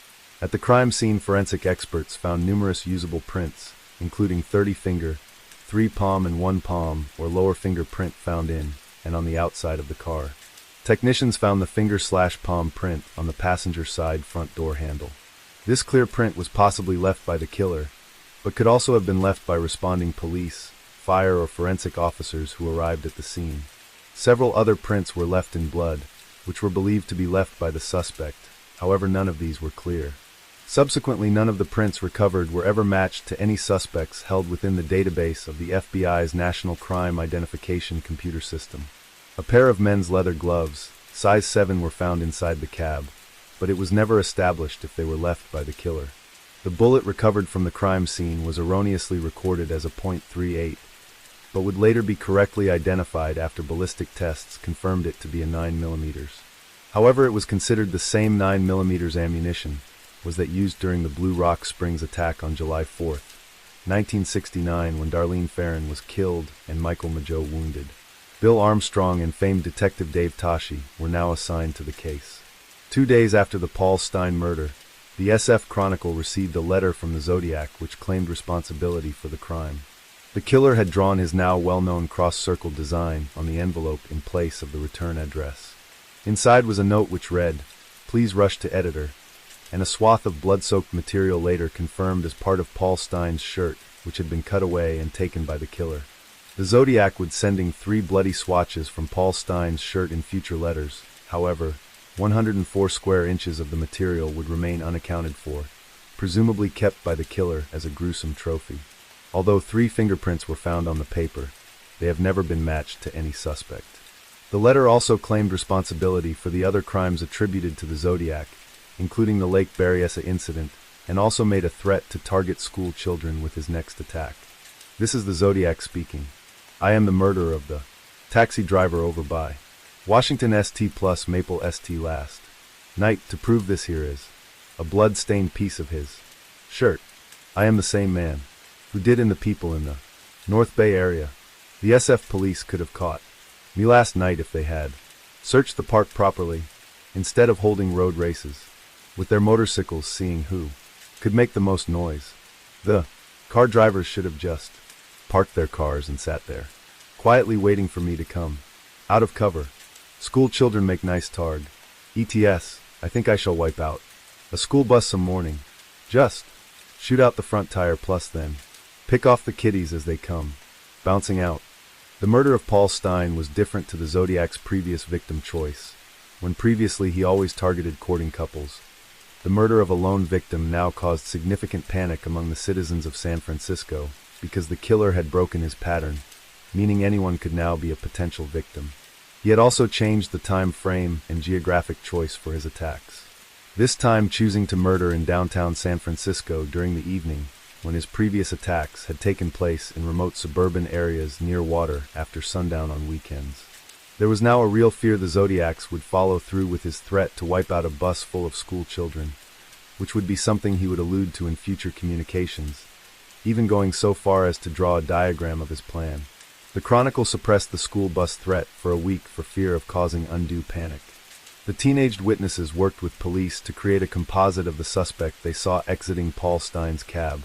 At the crime scene, forensic experts found numerous usable prints, including 30-finger, 3-palm and 1-palm or lower finger print found in and on the outside of the car. Technicians found the finger/palm print on the passenger side front door handle. This clear print was possibly left by the killer, but could also have been left by responding police, fire, or forensic officers who arrived at the scene. Several other prints were left in blood, which were believed to be left by the suspect. However, none of these were clear. Subsequently, none of the prints recovered were ever matched to any suspects held within the database of the FBI's National Crime Identification Computer System. A pair of men's leather gloves, size 7, were found inside the cab, but it was never established if they were left by the killer. The bullet recovered from the crime scene was erroneously recorded as a .38, but would later be correctly identified after ballistic tests confirmed it to be a 9mm. However, it was considered the same 9mm ammunition was that used during the Blue Rock Springs attack on July 4, 1969, when Darlene Ferrin was killed and Michael Mageau wounded. Bill Armstrong and famed Detective Dave Toschi were now assigned to the case. 2 days after the Paul Stine murder, the SF Chronicle received a letter from the Zodiac which claimed responsibility for the crime. The killer had drawn his now well-known cross-circle design on the envelope in place of the return address. Inside was a note which read, "Please rush to editor," and a swath of blood-soaked material later confirmed as part of Paul Stine's shirt, which had been cut away and taken by the killer. The Zodiac would sending 3 bloody swatches from Paul Stine's shirt in future letters. However, 104 square inches of the material would remain unaccounted for, presumably kept by the killer as a gruesome trophy. Although 3 fingerprints were found on the paper, they have never been matched to any suspect. The letter also claimed responsibility for the other crimes attributed to the Zodiac, including the Lake Berryessa incident, and also made a threat to target school children with his next attack. This is the Zodiac speaking. "I am the murderer of the taxi driver over by Washington ST plus Maple ST last night. To prove this, here is a blood-stained piece of his shirt. I am the same man who did in the people in the North Bay area. The SF police could have caught me last night if they had searched the park properly, instead of holding road races with their motorcycles, seeing who could make the most noise. The car drivers should have just parked their cars and sat there, quietly waiting for me to come out of cover. School children make nice targ. ETS, I think I shall wipe out a school bus some morning. Just shoot out the front tire, plus then pick off the kiddies as they come bouncing out The murder of Paul Stein was different to the Zodiac's previous victim choice. When previously he always targeted courting couples, the murder of a lone victim now caused significant panic among the citizens of San Francisco because the killer had broken his pattern, meaning anyone could now be a potential victim. He had also changed the time frame and geographic choice for his attacks. This time choosing to murder in downtown San Francisco during the evening, when his previous attacks had taken place in remote suburban areas near water after sundown on weekends. There was now a real fear the Zodiacs would follow through with his threat to wipe out a bus full of school children, which would be something he would allude to in future communications, even going so far as to draw a diagram of his plan. The Chronicle suppressed the school bus threat for a week for fear of causing undue panic. The teenaged witnesses worked with police to create a composite of the suspect they saw exiting Paul Stein's cab,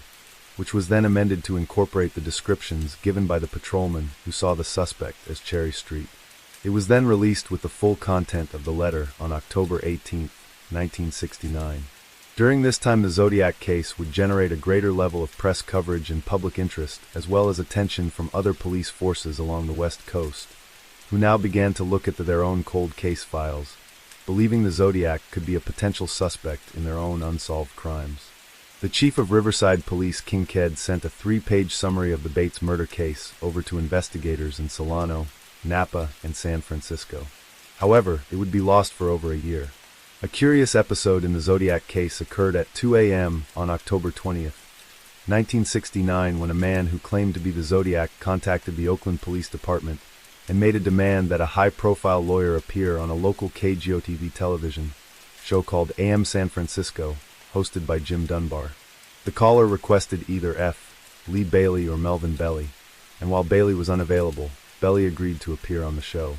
which was then amended to incorporate the descriptions given by the patrolman who saw the suspect as Cherry Street. It was then released with the full content of the letter on October 18, 1969. During this time, the Zodiac case would generate a greater level of press coverage and public interest, as well as attention from other police forces along the West Coast, who now began to look at their own cold case files, believing the Zodiac could be a potential suspect in their own unsolved crimes. The chief of Riverside Police, Kincaid, sent a 3-page summary of the Bates murder case over to investigators in Solano, Napa, and San Francisco. However, it would be lost for over a year. A curious episode in the Zodiac case occurred at 2 a.m. on October 20th, 1969, when a man who claimed to be the Zodiac contacted the Oakland Police Department and made a demand that a high-profile lawyer appear on a local KGO-TV television show called AM San Francisco, hosted by Jim Dunbar. The caller requested either F. Lee Bailey or Melvin Belly, and while Bailey was unavailable, Belly agreed to appear on the show.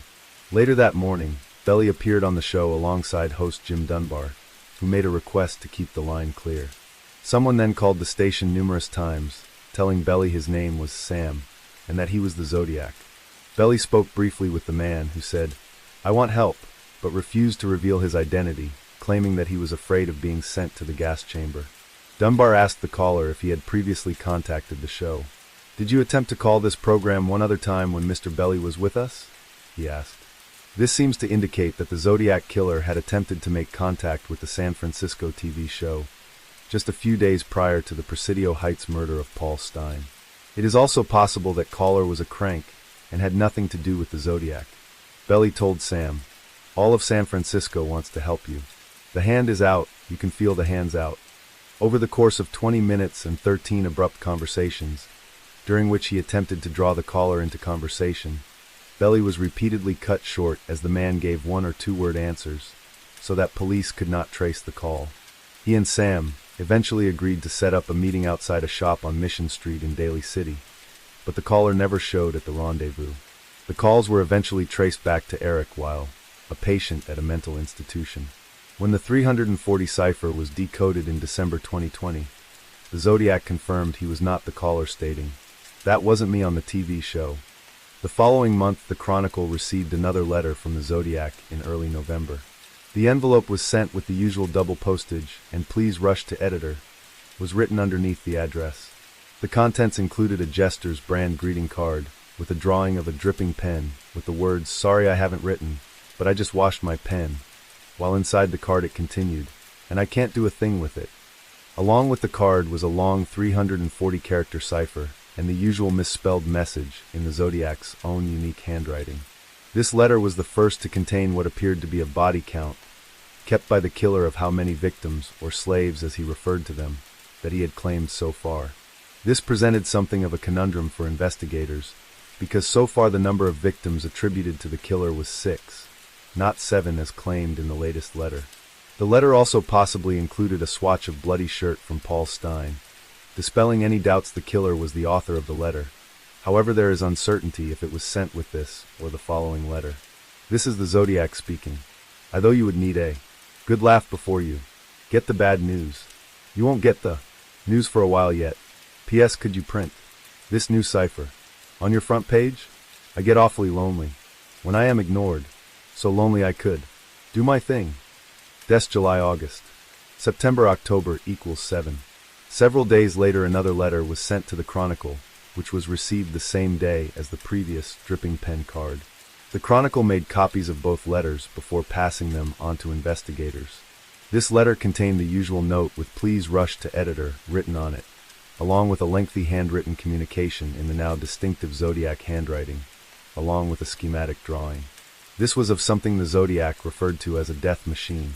Later that morning, Belly appeared on the show alongside host Jim Dunbar, who made a request to keep the line clear. Someone then called the station numerous times, telling Belly his name was Sam, and that he was the Zodiac. Belly spoke briefly with the man, who said, "I want help," but refused to reveal his identity, claiming that he was afraid of being sent to the gas chamber. Dunbar asked the caller if he had previously contacted the show. "Did you attempt to call this program one other time when Mr. Belly was with us?" he asked. This seems to indicate that the Zodiac killer had attempted to make contact with the San Francisco TV show just a few days prior to the Presidio Heights murder of Paul Stein. It is also possible that caller was a crank and had nothing to do with the Zodiac. Belly told Sam, "All of San Francisco wants to help you. The hand is out, you can feel the hands out." Over the course of 20 minutes and 13 abrupt conversations, during which he attempted to draw the caller into conversation, Belly was repeatedly cut short as the man gave 1- or 2-word answers, so that police could not trace the call. He and Sam eventually agreed to set up a meeting outside a shop on Mission Street in Daly City, but the caller never showed at the rendezvous. The calls were eventually traced back to Eric while a patient at a mental institution. When the 340 cipher was decoded in December 2020, the Zodiac confirmed he was not the caller, stating, "That wasn't me on the TV show." The following month, the Chronicle received another letter from the Zodiac in early November. The envelope was sent with the usual double postage, and "Please rush to editor" was written underneath the address. The contents included a Jester's brand greeting card with a drawing of a dripping pen with the words, "Sorry I haven't written, but I just washed my pen," while inside the card it continued, "And I can't do a thing with it." Along with the card was a long 340-character cipher and the usual misspelled message in the Zodiac's own unique handwriting. This letter was the first to contain what appeared to be a body count, kept by the killer, of how many victims, or slaves as he referred to them, that he had claimed so far. This presented something of a conundrum for investigators, because so far the number of victims attributed to the killer was 6, not 7 as claimed in the latest letter. The letter also possibly included a swatch of bloody shirt from Paul Stein, dispelling any doubts the killer was the author of the letter. However, there is uncertainty if it was sent with this or the following letter. "This is the Zodiac speaking. I thought you would need a good laugh before you get the bad news. You won't get the news for a while yet. P.S. Could you print this new cipher on your front page? I get awfully lonely when I am ignored, so lonely I could do my thing. Des July-August. September-October = 7. Several days later, another letter was sent to the Chronicle, which was received the same day as the previous dripping pen card. The Chronicle made copies of both letters before passing them on to investigators. This letter contained the usual note with "Please rush to editor" written on it, along with a lengthy handwritten communication in the now distinctive Zodiac handwriting, along with a schematic drawing. This was of something the Zodiac referred to as a death machine,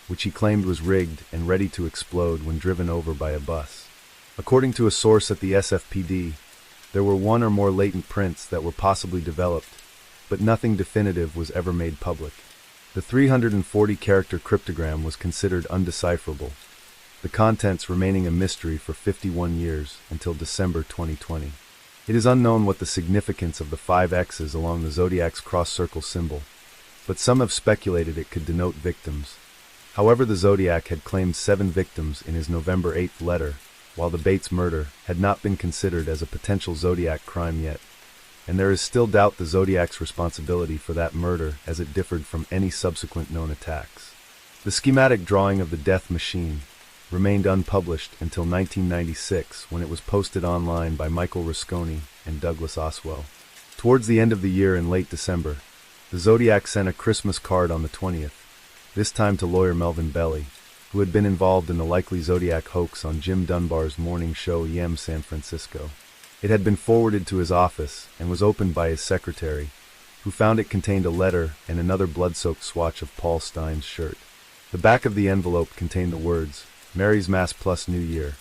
which he claimed was rigged and ready to explode when driven over by a bus. According to a source at the SFPD, there were one or more latent prints that were possibly developed, but nothing definitive was ever made public. The 340-character cryptogram was considered undecipherable, the contents remaining a mystery for 51 years until December 2020. It is unknown what the significance of the 5 X's along the Zodiac's cross-circle symbol, but some have speculated it could denote victims. However, the Zodiac had claimed 7 victims in his November 8th letter, while the Bates murder had not been considered as a potential Zodiac crime yet, and there is still doubt the Zodiac's responsibility for that murder as it differed from any subsequent known attacks. The schematic drawing of the death machine remained unpublished until 1996, when it was posted online by Michael Rusconi and Douglas Oswell. Towards the end of the year in late December, the Zodiac sent a Christmas card on the 20th, this time to lawyer Melvin Belli, who had been involved in the likely Zodiac hoax on Jim Dunbar's morning show EM San Francisco. It had been forwarded to his office and was opened by his secretary, who found it contained a letter and another blood-soaked swatch of Paul Stein's shirt. The back of the envelope contained the words, "Mary's Mass plus New Year,"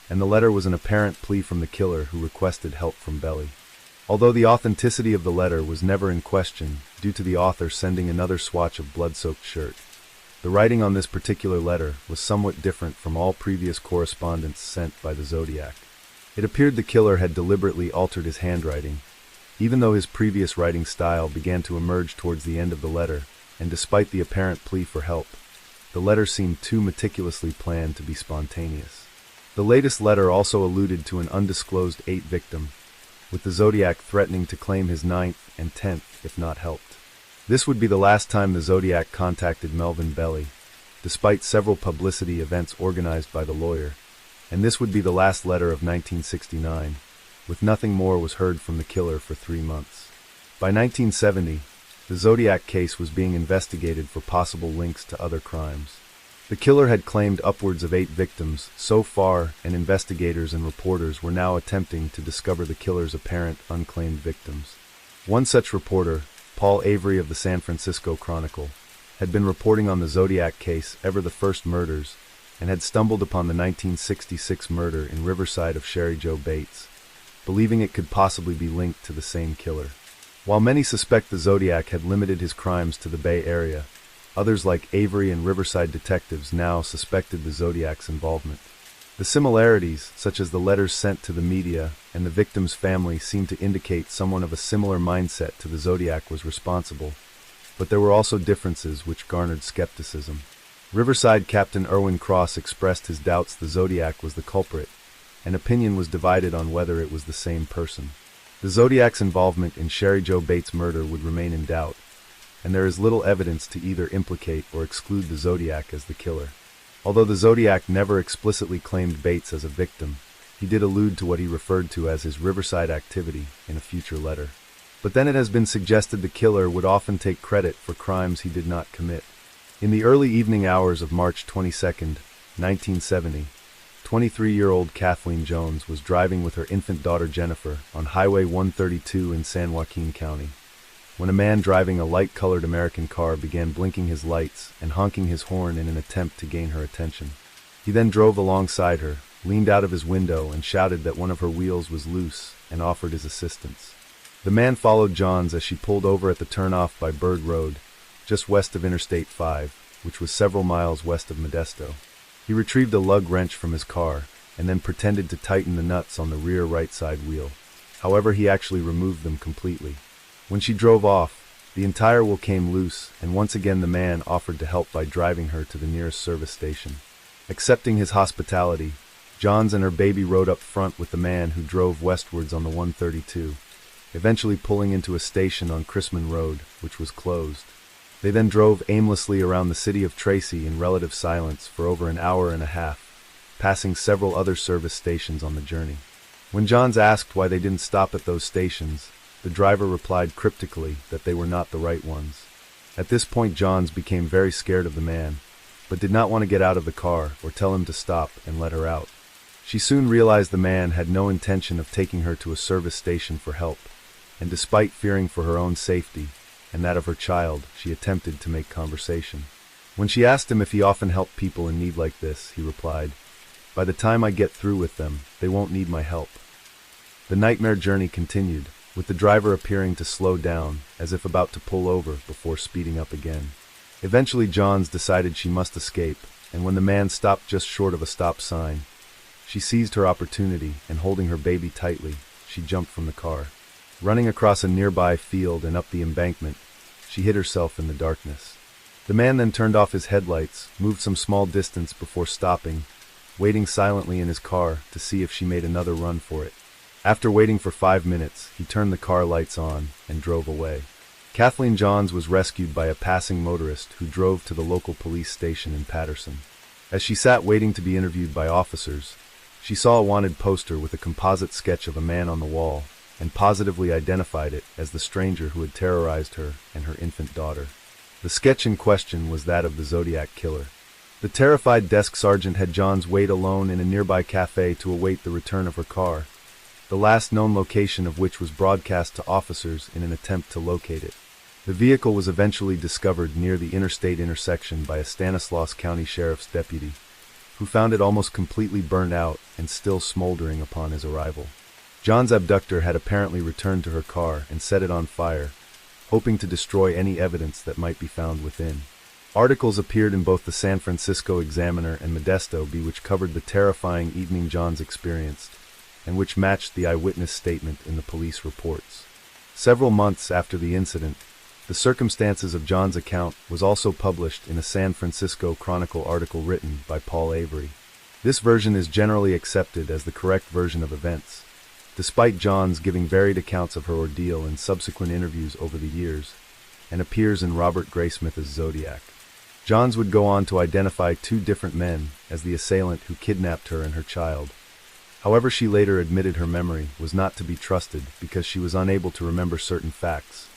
and the letter was an apparent plea from the killer who requested help from Belli. Although the authenticity of the letter was never in question due to the author sending another swatch of blood-soaked shirt, the writing on this particular letter was somewhat different from all previous correspondence sent by the Zodiac. It appeared the killer had deliberately altered his handwriting, even though his previous writing style began to emerge towards the end of the letter, and despite the apparent plea for help, the letter seemed too meticulously planned to be spontaneous. The latest letter also alluded to an undisclosed 8th victim, with the Zodiac threatening to claim his 9th and 10th if not helped. This would be the last time the Zodiac contacted Melvin Belli, despite several publicity events organized by the lawyer, and this would be the last letter of 1969, with nothing more was heard from the killer for 3 months. By 1970, the Zodiac case was being investigated for possible links to other crimes. The killer had claimed upwards of 8 victims so far, and investigators and reporters were now attempting to discover the killer's apparent unclaimed victims. One such reporter, Paul Avery of the San Francisco Chronicle, had been reporting on the Zodiac case ever the first murders, and had stumbled upon the 1966 murder in Riverside of Sherry Jo Bates, believing it could possibly be linked to the same killer. While many suspect the Zodiac had limited his crimes to the Bay Area, others like Avery and Riverside detectives now suspected the Zodiac's involvement. The similarities, such as the letters sent to the media and the victim's family, seemed to indicate someone of a similar mindset to the Zodiac was responsible, but there were also differences which garnered skepticism. Riverside Captain Erwin Cross expressed his doubts the Zodiac was the culprit, and opinion was divided on whether it was the same person. The Zodiac's involvement in Sherry Jo Bates' murder would remain in doubt, and there is little evidence to either implicate or exclude the Zodiac as the killer. Although the Zodiac never explicitly claimed Bates as a victim, he did allude to what he referred to as his Riverside activity in a future letter. But then it has been suggested the killer would often take credit for crimes he did not commit. In the early evening hours of March 22, 1970, 23-year-old Kathleen Jones was driving with her infant daughter Jennifer on Highway 132 in San Joaquin County, when a man driving a light-colored American car began blinking his lights and honking his horn in an attempt to gain her attention. He then drove alongside her, leaned out of his window, and shouted that one of her wheels was loose and offered his assistance. The man followed Johns as she pulled over at the turnoff by Bird Road, just west of Interstate 5, which was several miles west of Modesto. He retrieved a lug wrench from his car and then pretended to tighten the nuts on the rear right side wheel. However, he actually removed them completely. When she drove off, the entire wheel came loose, and once again the man offered to help by driving her to the nearest service station. Accepting his hospitality, Johns and her baby rode up front with the man who drove westwards on the 132, eventually pulling into a station on Chrisman Road, which was closed. They then drove aimlessly around the city of Tracy in relative silence for over an hour and a half, passing several other service stations on the journey. When Johns asked why they didn't stop at those stations, the driver replied cryptically that they were not the right ones. At this point, Johns became very scared of the man, but did not want to get out of the car or tell him to stop and let her out. She soon realized the man had no intention of taking her to a service station for help, and despite fearing for her own safety and that of her child, she attempted to make conversation. When she asked him if he often helped people in need like this, he replied, "By the time I get through with them, they won't need my help." The nightmare journey continued, with the driver appearing to slow down, as if about to pull over before speeding up again. Eventually, Johns decided she must escape, and when the man stopped just short of a stop sign, she seized her opportunity and, holding her baby tightly, she jumped from the car. Running across a nearby field and up the embankment, she hid herself in the darkness. The man then turned off his headlights, moved some small distance before stopping, waiting silently in his car to see if she made another run for it. After waiting for 5 minutes, he turned the car lights on and drove away. Kathleen Johns was rescued by a passing motorist who drove to the local police station in Patterson. As she sat waiting to be interviewed by officers, she saw a wanted poster with a composite sketch of a man on the wall and positively identified it as the stranger who had terrorized her and her infant daughter. The sketch in question was that of the Zodiac killer. The terrified desk sergeant had Johns wait alone in a nearby cafe to await the return of her car, the last known location of which was broadcast to officers in an attempt to locate it. The vehicle was eventually discovered near the interstate intersection by a Stanislaus County Sheriff's deputy, who found it almost completely burned out and still smoldering upon his arrival. John's abductor had apparently returned to her car and set it on fire, hoping to destroy any evidence that might be found within. Articles appeared in both the San Francisco Examiner and Modesto which covered the terrifying evening Johns experienced, and which matched the eyewitness statement in the police reports. Several months after the incident, the circumstances of John's account was also published in a San Francisco Chronicle article written by Paul Avery. This version is generally accepted as the correct version of events, despite Johns giving varied accounts of her ordeal in subsequent interviews over the years, and appears in Robert Graysmith's Zodiac. Johns would go on to identify 2 different men as the assailant who kidnapped her and her child. However, she later admitted her memory was not to be trusted because she was unable to remember certain facts,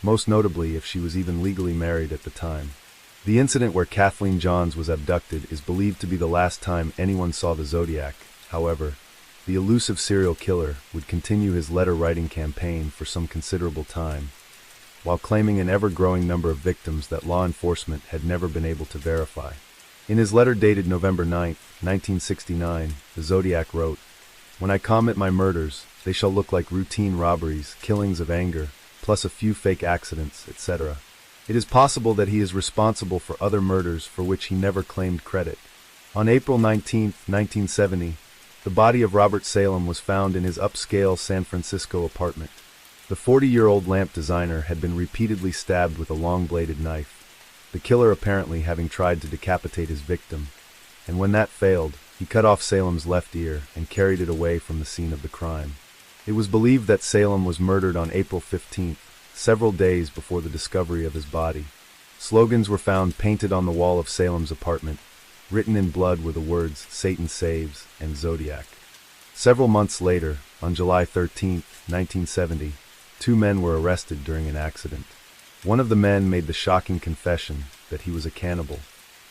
most notably if she was even legally married at the time. The incident where Kathleen Johns was abducted is believed to be the last time anyone saw the Zodiac. However, the elusive serial killer would continue his letter-writing campaign for some considerable time, while claiming an ever-growing number of victims that law enforcement had never been able to verify. In his letter dated November 9, 1969, the Zodiac wrote, "When I commit my murders, they shall look like routine robberies, killings of anger, plus a few fake accidents, etc. It is possible that he is responsible for other murders for which he never claimed credit." On April 19, 1970, the body of Robert Salem was found in his upscale San Francisco apartment. The 40-year-old lamp designer had been repeatedly stabbed with a long-bladed knife, the killer apparently having tried to decapitate his victim, and when that failed, he cut off Salem's left ear and carried it away from the scene of the crime. It was believed that Salem was murdered on April 15, several days before the discovery of his body. Slogans were found painted on the wall of Salem's apartment. Written in blood were the words "Satan Saves" and "Zodiac." Several months later, on July 13, 1970, 2 men were arrested during an accident. One of the men made the shocking confession that he was a cannibal.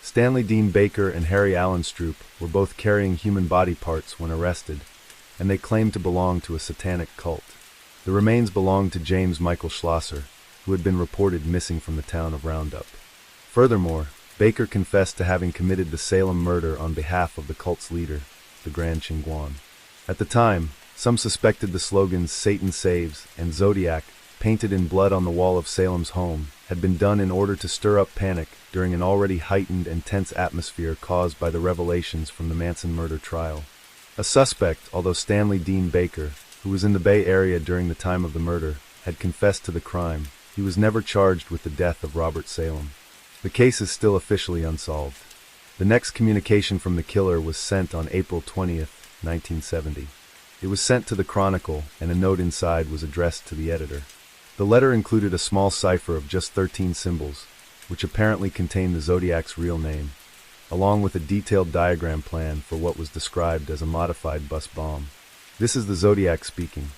Stanley Dean Baker and Harry Allen Stroop were both carrying human body parts when arrested, and they claimed to belong to a satanic cult. The remains belonged to James Michael Schlosser, who had been reported missing from the town of Roundup. Furthermore, Baker confessed to having committed the Salem murder on behalf of the cult's leader, the Grand Chingguan. At the time, some suspected the slogans "Satan Saves" and "Zodiac," painted in blood on the wall of Salem's home, had been done in order to stir up panic during an already heightened and tense atmosphere caused by the revelations from the Manson murder trial. A suspect, although Stanley Dean Baker, who was in the Bay Area during the time of the murder, had confessed to the crime, he was never charged with the death of Robert Salem. The case is still officially unsolved. The next communication from the killer was sent on April 20, 1970. It was sent to the Chronicle, and a note inside was addressed to the editor. The letter included a small cipher of just 13 symbols, which apparently contained the Zodiac's real name, along with a detailed diagram plan for what was described as a modified bus bomb. This is the Zodiac speaking.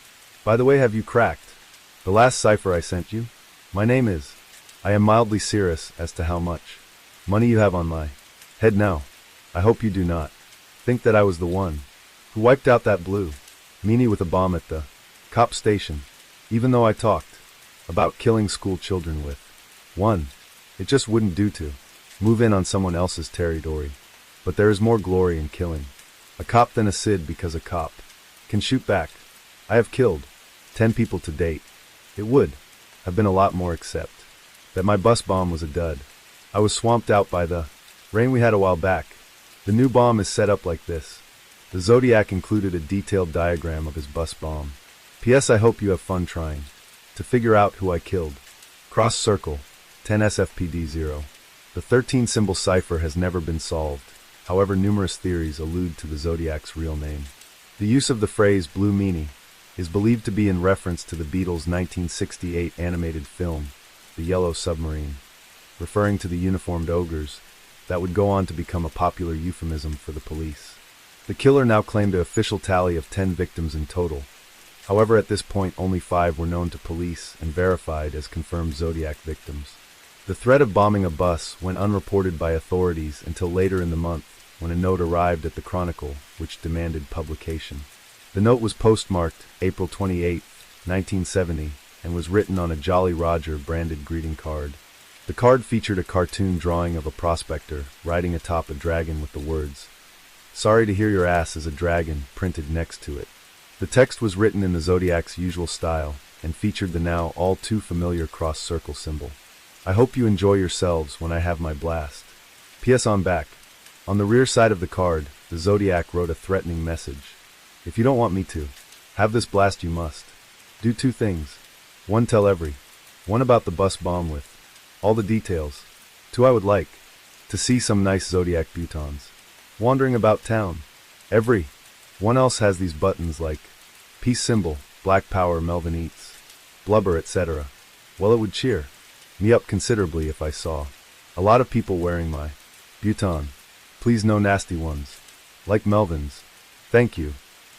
By the way, have you cracked the last cipher I sent you? My name is. I am mildly serious as to how much money you have on my head now. I hope you do not think that I was the one who wiped out that blue meanie with a bomb at the cop station, even though I talked about killing school children with one. It just wouldn't do to move in on someone else's territory. But there is more glory in killing a cop than a Sid, because a cop can shoot back. I have killed 10 people to date. It would have been a lot more, except that my bus bomb was a dud. I was swamped out by the rain we had a while back. The new bomb is set up like this. The Zodiac included a detailed diagram of his bus bomb. P.S. I hope you have fun trying to figure out who I killed. Cross circle, 10 SFPD0. The 13-symbol cipher has never been solved. However, numerous theories allude to the Zodiac's real name. The use of the phrase blue meanie is believed to be in reference to the Beatles' 1968 animated film, The Yellow Submarine, referring to the uniformed ogres that would go on to become a popular euphemism for the police. The killer now claimed an official tally of 10 victims in total. However, at this point, only 5 were known to police and verified as confirmed Zodiac victims. The threat of bombing a bus went unreported by authorities until later in the month, when a note arrived at the Chronicle which demanded publication. The note was postmarked April 28, 1970, and was written on a Jolly Roger branded greeting card. The card featured a cartoon drawing of a prospector riding atop a dragon with the words, "Sorry to hear your ass is a dragon," printed next to it. The text was written in the Zodiac's usual style and featured the now all too familiar cross-circle symbol. I hope you enjoy yourselves when I have my blast. P.S. on back. On the rear side of the card, the Zodiac wrote a threatening message. If you don't want me to have this blast, you must do 2 things. 1, tell every one about the bus bomb with all the details. 2, I would like to see some nice Zodiac butons wandering about town. Every one else has these buttons like peace symbol, black power, Melvin eats, blubber, etc. Well, it would cheer me up considerably if I saw a lot of people wearing my buton. Please, no nasty ones like Melvin's. Thank you.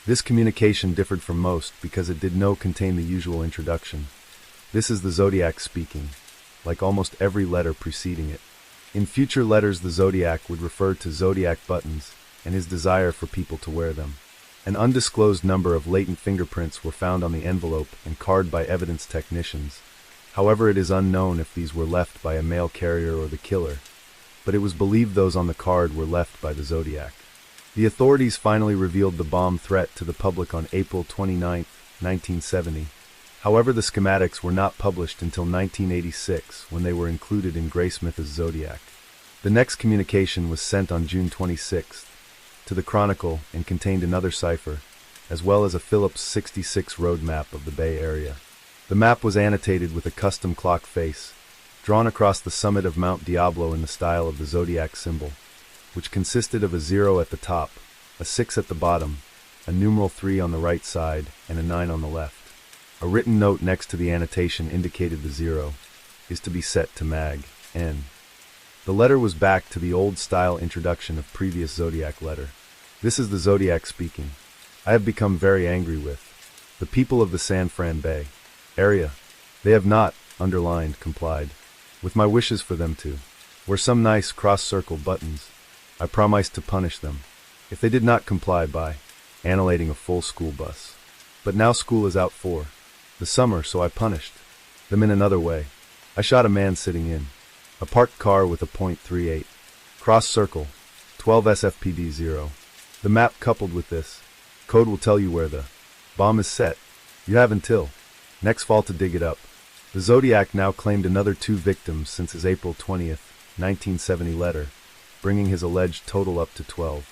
This communication differed from most because it did not contain the usual introduction. This is the Zodiac speaking, like almost every letter preceding it. In future letters, the Zodiac would refer to Zodiac buttons and his desire for people to wear them. An undisclosed number of latent fingerprints were found on the envelope and card by evidence technicians. However, it is unknown if these were left by a mail carrier or the killer, but it was believed those on the card were left by the Zodiac. The authorities finally revealed the bomb threat to the public on April 29, 1970. However, the schematics were not published until 1986, when they were included in Graysmith's Zodiac. The next communication was sent on June 26 to the Chronicle and contained another cipher, as well as a Phillips 66 road map of the Bay Area. The map was annotated with a custom clock face, drawn across the summit of Mount Diablo in the style of the Zodiac symbol, which consisted of a 0 at the top, a 6 at the bottom, a numeral 3 on the right side, and a 9 on the left. A written note next to the annotation indicated the 0 is to be set to Mag N. The letter was back to the old-style introduction of previous Zodiac letter. This is the Zodiac speaking. I have become very angry with the people of the San Fran Bay Area. They have not, underlined, complied with my wishes for them to wear some nice cross-circle buttons. I promised to punish them if they did not comply by annihilating a full school bus. But now school is out for the summer, so I punished them in another way. I shot a man sitting in a parked car with a .38 cross circle, 12 SFPD 0. The map coupled with this code will tell you where the bomb is set. You have until next fall to dig it up. The Zodiac now claimed another 2 victims since his April 20th, 1970 letter, bringing his alleged total up to 12.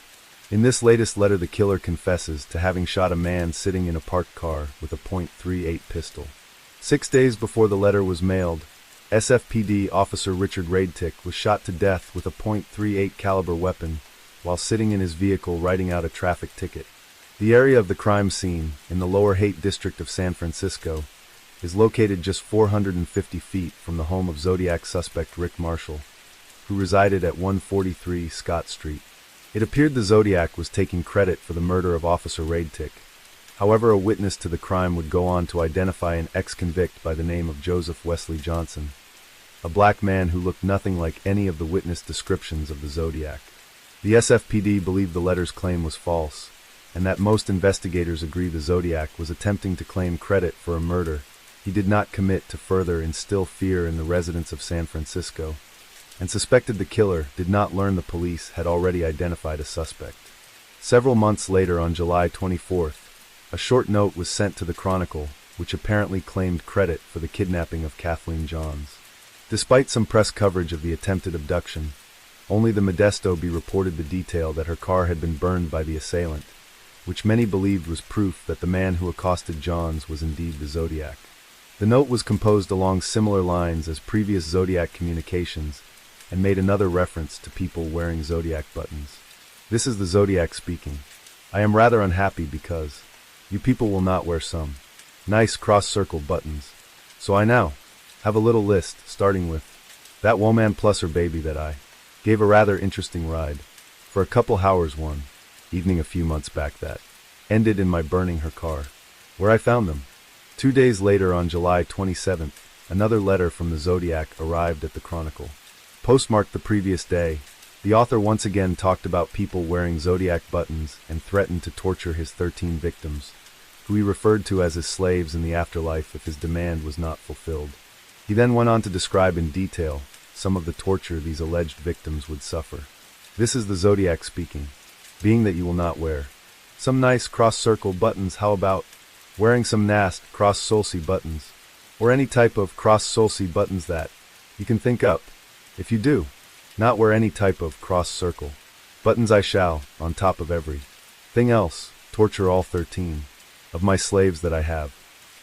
In this latest letter, the killer confesses to having shot a man sitting in a parked car with a .38 pistol. 6 days before the letter was mailed, SFPD officer Richard Radtick was shot to death with a .38 caliber weapon while sitting in his vehicle writing out a traffic ticket. The area of the crime scene, in the Lower Haight district of San Francisco, is located just 450 feet from the home of Zodiac suspect Rick Marshall, who resided at 143 Scott Street. It appeared the Zodiac was taking credit for the murder of Officer Radtick, However, a witness to the crime would go on to identify an ex-convict by the name of Joseph Wesley Johnson, a black man who looked nothing like any of the witness descriptions of the Zodiac. The SFPD believed the letter's claim was false, and that most investigators agree the Zodiac was attempting to claim credit for a murder he did not commit to further instill fear in the residents of San Francisco, and suspected the killer did not learn the police had already identified a suspect. Several months later, on July 24th, a short note was sent to the Chronicle, which apparently claimed credit for the kidnapping of Kathleen Johns. Despite some press coverage of the attempted abduction, only the Modesto Bee reported the detail that her car had been burned by the assailant, which many believed was proof that the man who accosted Johns was indeed the Zodiac. The note was composed along similar lines as previous Zodiac communications and made another reference to people wearing Zodiac buttons. This is the Zodiac speaking. I am rather unhappy because you people will not wear some nice cross-circle buttons. So I now have a little list, starting with that woman plus her baby that I gave a rather interesting ride for a couple hours one evening a few months back that ended in my burning her car, where I found them. 2 days later, on July 27th, another letter from the Zodiac arrived at the Chronicle. Postmarked the previous day, the author once again talked about people wearing Zodiac buttons and threatened to torture his 13 victims, who he referred to as his slaves in the afterlife if his demand was not fulfilled. He then went on to describe in detail some of the torture these alleged victims would suffer. This is the Zodiac speaking. Being that you will not wear some nice cross-circle buttons, how about wearing some nasty cross-solcy buttons, or any type of cross-solcy buttons that you can think up. If you do not wear any type of cross-circle buttons, I shall, on top of every thing else, torture all 13 of my slaves that I have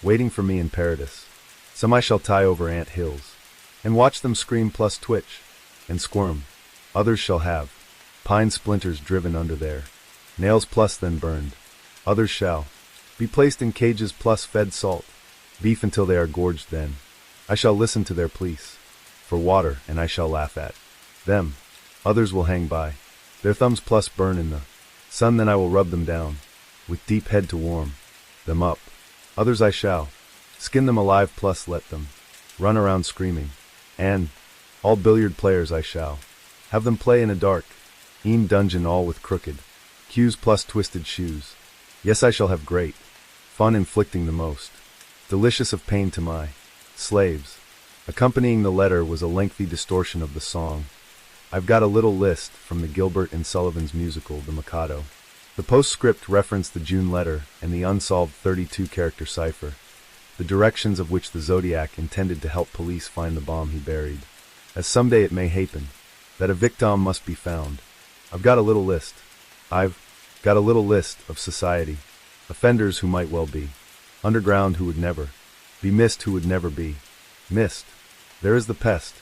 waiting for me in paradise. Some I shall tie over ant hills and watch them scream plus twitch and squirm. Others shall have pine splinters driven under their nails plus then burned. Others shall be placed in cages plus fed salt beef until they are gorged. Then I shall listen to their pleas for water, and I shall laugh at them. Others will hang by their thumbs plus burn in the sun. Then I will rub them down with deep head to warm them up. Others I shall skin them alive plus let them run around screaming. And all billiard players I shall have them play in a dark dungeon, all with crooked cues plus twisted shoes. Yes, I shall have great fun inflicting the most delicious of pain to my slaves. Accompanying the letter was a lengthy distortion of the song I've Got a Little List from the Gilbert and Sullivan's musical The Mikado. The postscript referenced the June letter and the unsolved 32-character cipher, the directions of which the Zodiac intended to help police find the bomb he buried. As someday it may happen that a victim must be found. I've got a little list. I've got a little list of society, offenders who might well be underground, who would never be missed, who would never be missed. There is the pest,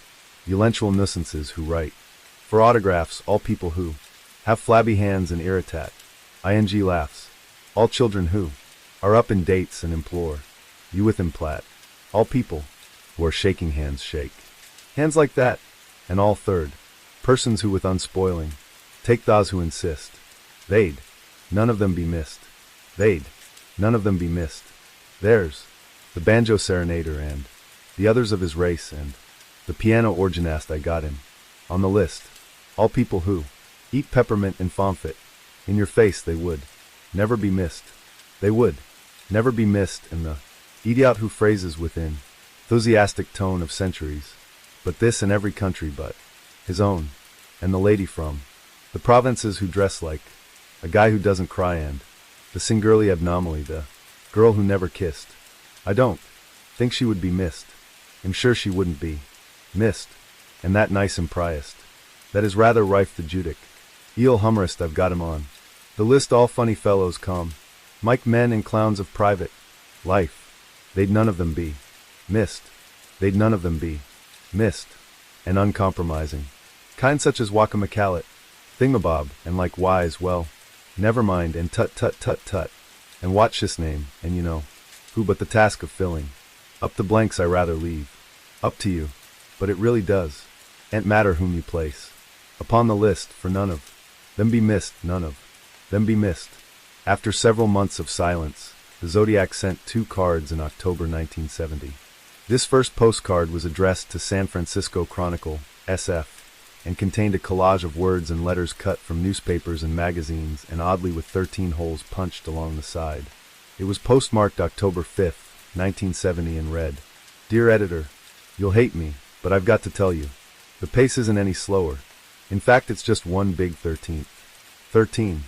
ulentual nuisances who write for autographs, all people who have flabby hands and irritat, ing laughs, all children who are up in dates and implore you with implat, all people who are shaking hands shake hands like that, and all third persons who with unspoiling take those who insist they'd none of them be missed. They'd none of them be missed. There's the banjo serenader and the others of his race and the piano organist. I got him on the list. All people who eat peppermint and fomfit in your face, they would never be missed. They would never be missed. And the idiot who phrases within enthusiastic tone of centuries, but this in every country but his own, and the lady from the provinces who dress like a guy who doesn't cry, and the singularly abnormally the girl who never kissed. I don't think she would be missed. I'm sure she wouldn't be missed. And that nice impriest that is rather rife the Judic eel humorist, I've got him on the list. All funny fellows come Mike men and clowns of private life, they'd none of them be missed. They'd none of them be missed. And uncompromising kind such as Wackamacallit, Thingamabob, and like wise, well, never mind, and tut tut tut tut, and watch this name, and you know who, but the task of filling up the blanks I rather leave up to you, but it really does an't matter whom you place upon the list, for none of them be missed, none of them be missed. After several months of silence, the Zodiac sent 2 cards in October 1970. This first postcard was addressed to San Francisco Chronicle, SF, and contained a collage of words and letters cut from newspapers and magazines, and oddly with 13 holes punched along the side. It was postmarked October 5, 1970, and read, "Dear Editor, you'll hate me, but I've got to tell you. The pace isn't any slower. In fact, it's just one big 13th. 13.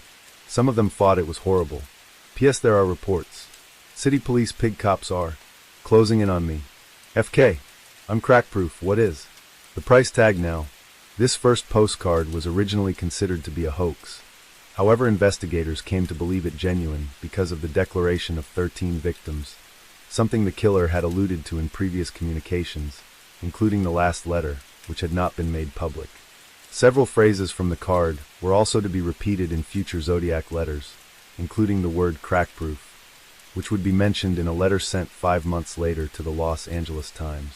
Some of them thought it was horrible. P.S. There are reports. City police pig cops are closing in on me. FK. I'm crack-proof. What is the price tag now?" This first postcard was originally considered to be a hoax. However, investigators came to believe it genuine because of the declaration of 13 victims, something the killer had alluded to in previous communications, including the last letter, which had not been made public. Several phrases from the card were also to be repeated in future Zodiac letters, including the word crack-proof, which would be mentioned in a letter sent 5 months later to the Los Angeles Times.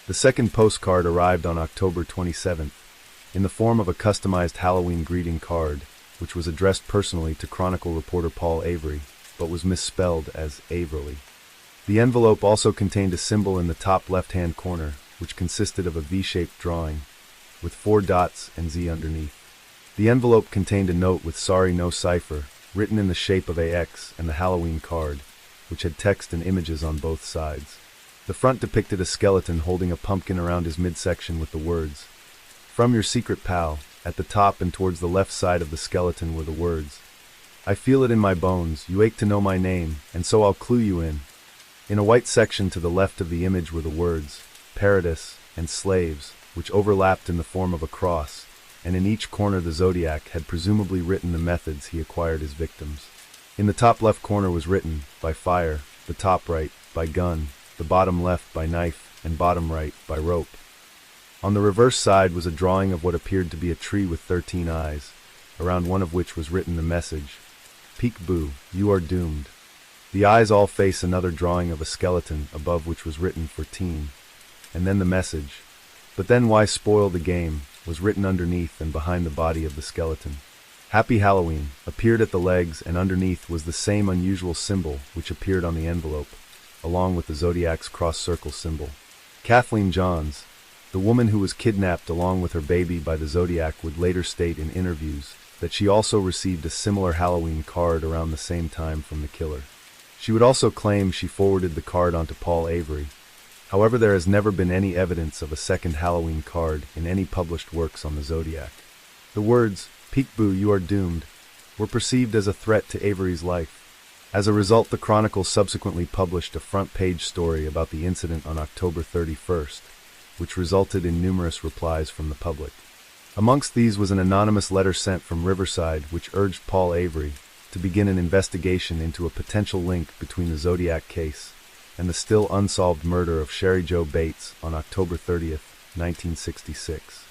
The second postcard arrived on October 27th, in the form of a customized Halloween greeting card, which was addressed personally to Chronicle reporter Paul Avery, but was misspelled as Averly. The envelope also contained a symbol in the top left-hand corner, which consisted of a V-shaped drawing, with 4 dots and Z underneath. The envelope contained a note with "Sorry, no cipher," written in the shape of AX, and the Halloween card, which had text and images on both sides. The front depicted a skeleton holding a pumpkin around his midsection with the words, "From your secret pal." At the top and towards the left side of the skeleton were the words, "I feel it in my bones, you ache to know my name, and so I'll clue you in." In a white section to the left of the image were the words, "Paradis," and "Slaves," which overlapped in the form of a cross, and in each corner the Zodiac had presumably written the methods he acquired his victims. In the top left corner was written, "By fire," the top right, "By gun," the bottom left, "By knife," and bottom right, "By rope." On the reverse side was a drawing of what appeared to be a tree with 13 eyes, around one of which was written the message, "Peek-boo, you are doomed." The eyes all face another drawing of a skeleton, above which was written 14, and then the message, "But then why spoil the game," was written underneath and behind the body of the skeleton. "Happy Halloween" appeared at the legs, and underneath was the same unusual symbol which appeared on the envelope, along with the Zodiac's cross-circle symbol. Kathleen Johns, the woman who was kidnapped along with her baby by the Zodiac, would later state in interviews that she also received a similar Halloween card around the same time from the killer. She would also claim she forwarded the card onto Paul Avery. However, there has never been any evidence of a second Halloween card in any published works on the Zodiac. The words, "Peek-boo, you are doomed," were perceived as a threat to Avery's life. As a result, the Chronicle subsequently published a front-page story about the incident on October 31st, which resulted in numerous replies from the public. Amongst these was an anonymous letter sent from Riverside which urged Paul Avery to begin an investigation into a potential link between the Zodiac case and the still unsolved murder of Sherry Jo Bates on October 30th, 1966.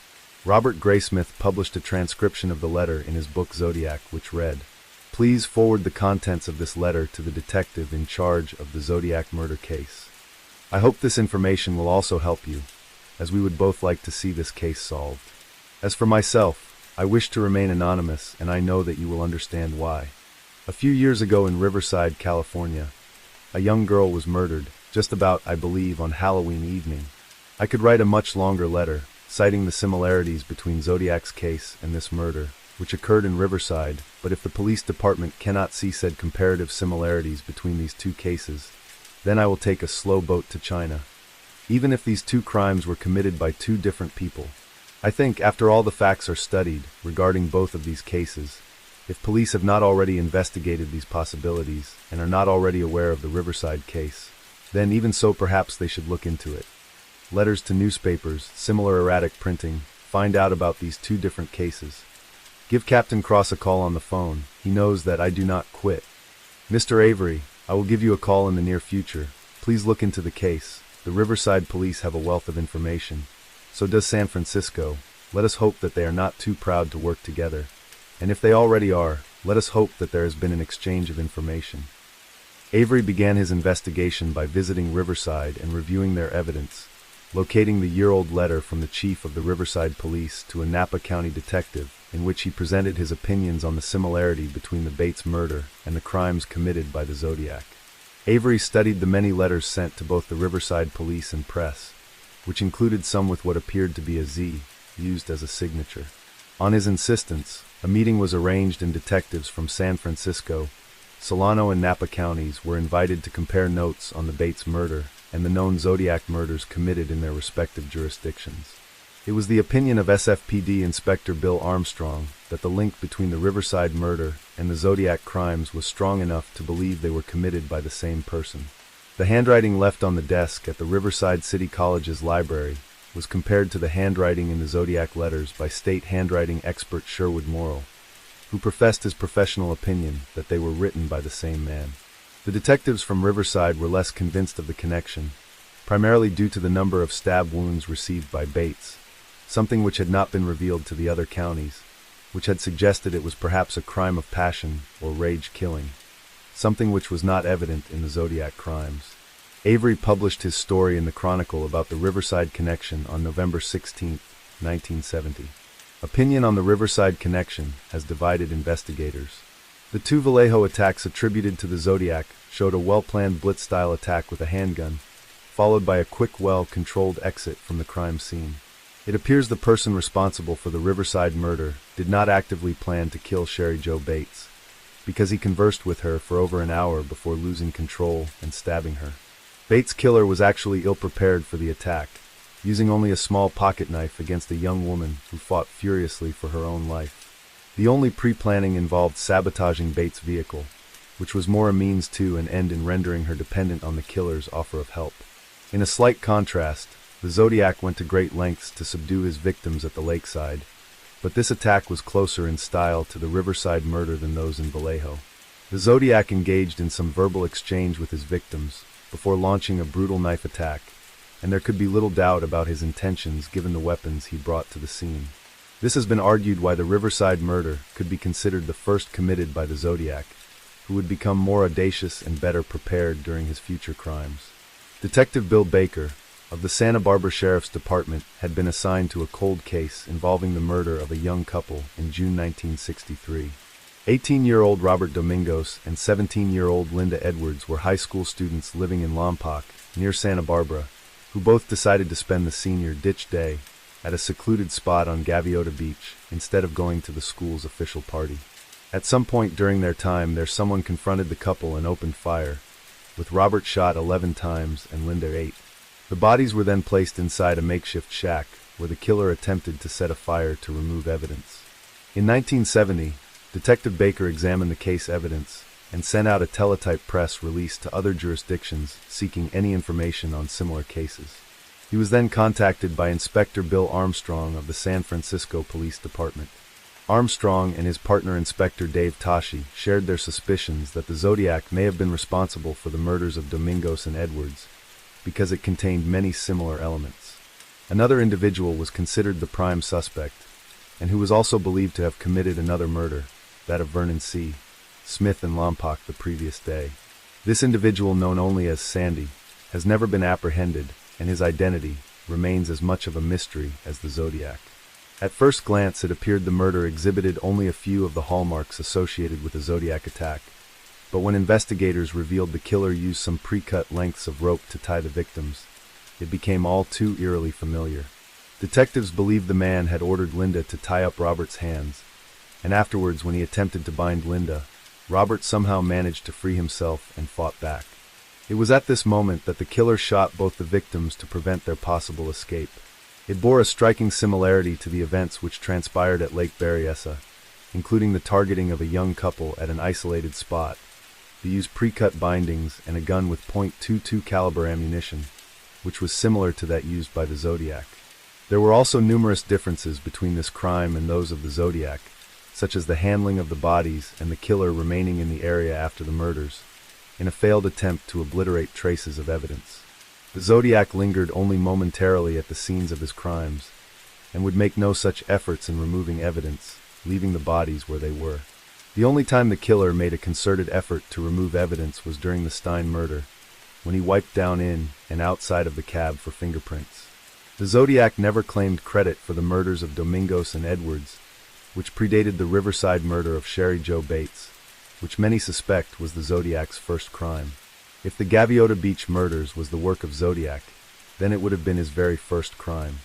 Robert Graysmith published a transcription of the letter in his book Zodiac, which read, "Please forward the contents of this letter to the detective in charge of the Zodiac murder case. I hope this information will also help you, as we would both like to see this case solved. As for myself, I wish to remain anonymous, and I know that you will understand why. A few years ago in Riverside, California, a young girl was murdered, just about, I believe, on Halloween evening. I could write a much longer letter, citing the similarities between Zodiac's case and this murder, which occurred in Riverside, but if the police department cannot see said comparative similarities between these two cases, then I will take a slow boat to China. Even if these two crimes were committed by two different people. I think, after all the facts are studied regarding both of these cases, if police have not already investigated these possibilities and are not already aware of the Riverside case, then even so perhaps they should look into it. Letters to newspapers, similar erratic printing, find out about these two different cases. Give Captain Cross a call on the phone. He knows that I do not quit. Mr. Avery, I will give you a call in the near future. Please look into the case. The Riverside police have a wealth of information. So does San Francisco. Let us hope that they are not too proud to work together. And if they already are, let us hope that there has been an exchange of information. Avery began his investigation by visiting Riverside and reviewing their evidence, locating the year-old letter from the chief of the Riverside Police to a Napa County detective, in which he presented his opinions on the similarity between the Bates murder and the crimes committed by the Zodiac. Avery studied the many letters sent to both the Riverside police and press, which included some with what appeared to be a Z, used as a signature. On his insistence, a meeting was arranged and detectives from San Francisco, Solano and Napa counties were invited to compare notes on the Bates murder and the known Zodiac murders committed in their respective jurisdictions. It was the opinion of SFPD Inspector Bill Armstrong that the link between the Riverside murder and the Zodiac crimes was strong enough to believe they were committed by the same person. The handwriting left on the desk at the Riverside City College's library was compared to the handwriting in the Zodiac letters by state handwriting expert Sherwood Morrill, who professed his professional opinion that they were written by the same man. The detectives from Riverside were less convinced of the connection, primarily due to the number of stab wounds received by Bates, something which had not been revealed to the other counties, which had suggested it was perhaps a crime of passion or rage killing, something which was not evident in the Zodiac crimes. Avery published his story in the Chronicle about the Riverside connection on November 16, 1970. Opinion on the Riverside connection has divided investigators. The two Vallejo attacks attributed to the Zodiac showed a well-planned blitz-style attack with a handgun, followed by a quick, well-controlled exit from the crime scene. It appears the person responsible for the Riverside murder did not actively plan to kill Sherry Jo Bates, because he conversed with her for over an hour before losing control and stabbing her. Bates' killer was actually ill-prepared for the attack, using only a small pocket knife against a young woman who fought furiously for her own life. The only pre-planning involved sabotaging Bates' vehicle, which was more a means to an end in rendering her dependent on the killer's offer of help. In a slight contrast, the Zodiac went to great lengths to subdue his victims at the lakeside, but this attack was closer in style to the Riverside murder than those in Vallejo. The Zodiac engaged in some verbal exchange with his victims before launching a brutal knife attack, and there could be little doubt about his intentions given the weapons he brought to the scene. This has been argued why the Riverside murder could be considered the first committed by the Zodiac, who would become more audacious and better prepared during his future crimes. Detective Bill Baker, of the Santa Barbara Sheriff's Department, had been assigned to a cold case involving the murder of a young couple in June 1963. 18-year-old Robert Domingos and 17-year-old Linda Edwards were high school students living in Lompoc, near Santa Barbara, who both decided to spend the senior ditch day at a secluded spot on Gaviota Beach instead of going to the school's official party. At some point during their time there, someone confronted the couple and opened fire, with Robert shot 11 times and Linda 8. The bodies were then placed inside a makeshift shack where the killer attempted to set a fire to remove evidence. In 1970, Detective Baker examined the case evidence and sent out a teletype press release to other jurisdictions seeking any information on similar cases. He was then contacted by Inspector Bill Armstrong of the San Francisco Police Department. Armstrong and his partner Inspector Dave Tashi shared their suspicions that the Zodiac may have been responsible for the murders of Domingos and Edwards because it contained many similar elements. Another individual was considered the prime suspect, and who was also believed to have committed another murder, that of Vernon C. Smith in Lompoc the previous day. This individual, known only as Sandy, has never been apprehended, and his identity remains as much of a mystery as the Zodiac. At first glance, it appeared the murder exhibited only a few of the hallmarks associated with the Zodiac attack, but when investigators revealed the killer used some pre-cut lengths of rope to tie the victims, it became all too eerily familiar. Detectives believed the man had ordered Linda to tie up Robert's hands, and afterwards, when he attempted to bind Linda, Robert somehow managed to free himself and fought back. It was at this moment that the killer shot both the victims to prevent their possible escape. It bore a striking similarity to the events which transpired at Lake Berryessa, including the targeting of a young couple at an isolated spot, the use pre-cut bindings, and a gun with .22 caliber ammunition, which was similar to that used by the Zodiac. There were also numerous differences between this crime and those of the Zodiac, such as the handling of the bodies and the killer remaining in the area after the murders, in a failed attempt to obliterate traces of evidence. The Zodiac lingered only momentarily at the scenes of his crimes, and would make no such efforts in removing evidence, leaving the bodies where they were. The only time the killer made a concerted effort to remove evidence was during the Stein murder, when he wiped down in and outside of the cab for fingerprints. The Zodiac never claimed credit for the murders of Domingos and Edwards, which predated the Riverside murder of Sherry Jo Bates, which many suspect was the Zodiac's first crime. If the Gaviota Beach murders was the work of Zodiac, then it would have been his very first crime.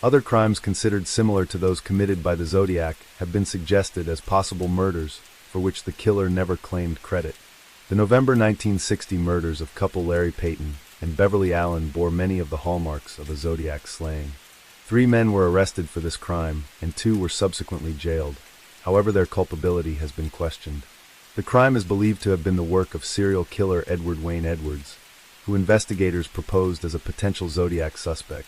Other crimes considered similar to those committed by the Zodiac have been suggested as possible murders for which the killer never claimed credit. The November 1960 murders of couple Larry Payton and Beverly Allen bore many of the hallmarks of a Zodiac slaying. 3 men were arrested for this crime, and 2 were subsequently jailed. However, their culpability has been questioned. The crime is believed to have been the work of serial killer Edward Wayne Edwards, who investigators proposed as a potential Zodiac suspect.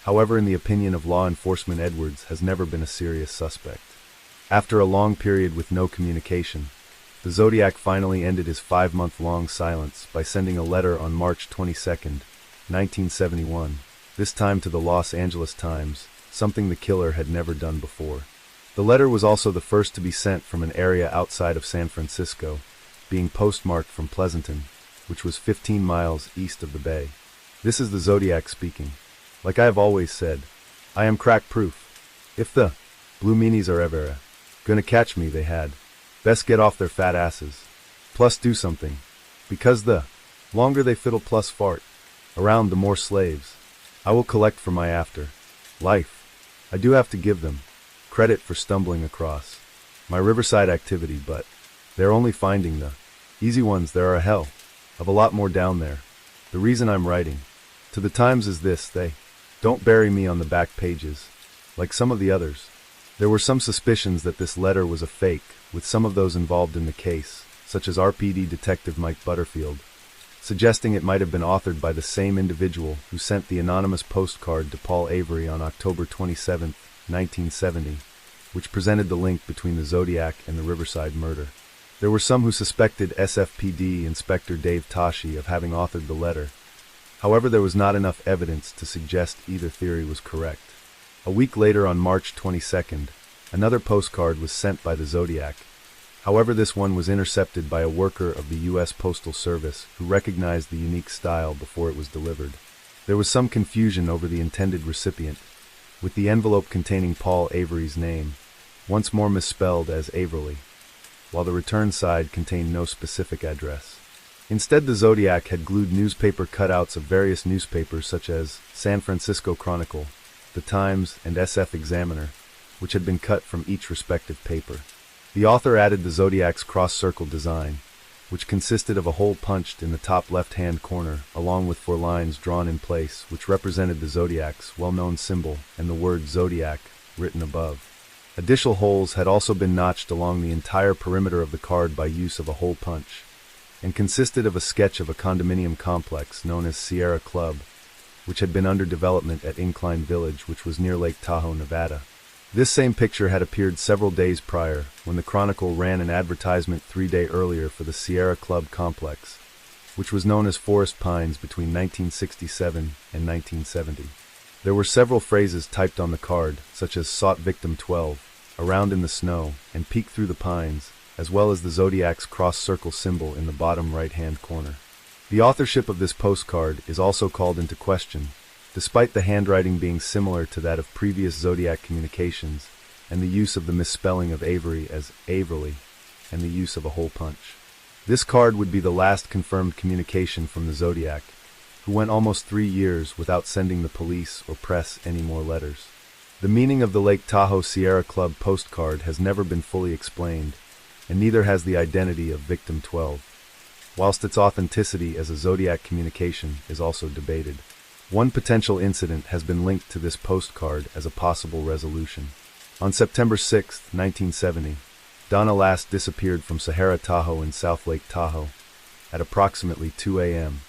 However, in the opinion of law enforcement, Edwards has never been a serious suspect. After a long period with no communication, the Zodiac finally ended his 5-month-long silence by sending a letter on March 22, 1971, this time to the Los Angeles Times, something the killer had never done before. The letter was also the first to be sent from an area outside of San Francisco, being postmarked from Pleasanton, which was 15 miles east of the bay. This is the Zodiac speaking. Like I have always said, I am crack-proof. If the blue meanies are ever gonna catch me, they had best get off their fat asses. Plus do something. Because the longer they fiddle plus fart around, the more slaves I will collect for my after life. I do have to give them credit for stumbling across my Riverside activity, but they're only finding the easy ones. There are a hell of a lot more down there. The reason I'm writing to the Times is this: they don't bury me on the back pages like some of the others. There were some suspicions that this letter was a fake, with some of those involved in the case, such as RPD Detective Mike Butterfield, suggesting it might have been authored by the same individual who sent the anonymous postcard to Paul Avery on October 27, 1970, which presented the link between the Zodiac and the Riverside murder. There were some who suspected SFPD Inspector Dave Tashi of having authored the letter. However, there was not enough evidence to suggest either theory was correct. A week later, on March 22nd, another postcard was sent by the Zodiac. However, this one was intercepted by a worker of the U.S. Postal Service who recognized the unique style before it was delivered. There was some confusion over the intended recipient, with the envelope containing Paul Avery's name, once more misspelled as Averly, while the return side contained no specific address. Instead, the Zodiac had glued newspaper cutouts of various newspapers such as San Francisco Chronicle, the Times, and SF Examiner, which had been cut from each respective paper. The author added the Zodiac's cross-circle design, which consisted of a hole punched in the top left-hand corner, along with 4 lines drawn in place, which represented the Zodiac's well-known symbol and the word Zodiac written above. Additional holes had also been notched along the entire perimeter of the card by use of a hole punch, and consisted of a sketch of a condominium complex known as Sierra Club, which had been under development at Incline Village, which was near Lake Tahoe, Nevada. This same picture had appeared several days prior, when the Chronicle ran an advertisement 3 days earlier for the Sierra Club complex, which was known as Forest Pines between 1967 and 1970. There were several phrases typed on the card, such as "Sought Victim 12," "Around in the Snow," and "Peek Through the Pines," as well as the Zodiac's cross-circle symbol in the bottom right-hand corner. The authorship of this postcard is also called into question, despite the handwriting being similar to that of previous Zodiac communications, and the use of the misspelling of Avery as Averly, and the use of a hole punch. This card would be the last confirmed communication from the Zodiac, who went almost 3 years without sending the police or press any more letters. The meaning of the Lake Tahoe Sierra Club postcard has never been fully explained, and neither has the identity of Victim 12, whilst its authenticity as a Zodiac communication is also debated. One potential incident has been linked to this postcard as a possible resolution. On September 6, 1970, Donna last disappeared from Sahara Tahoe in South Lake Tahoe at approximately 2 a.m.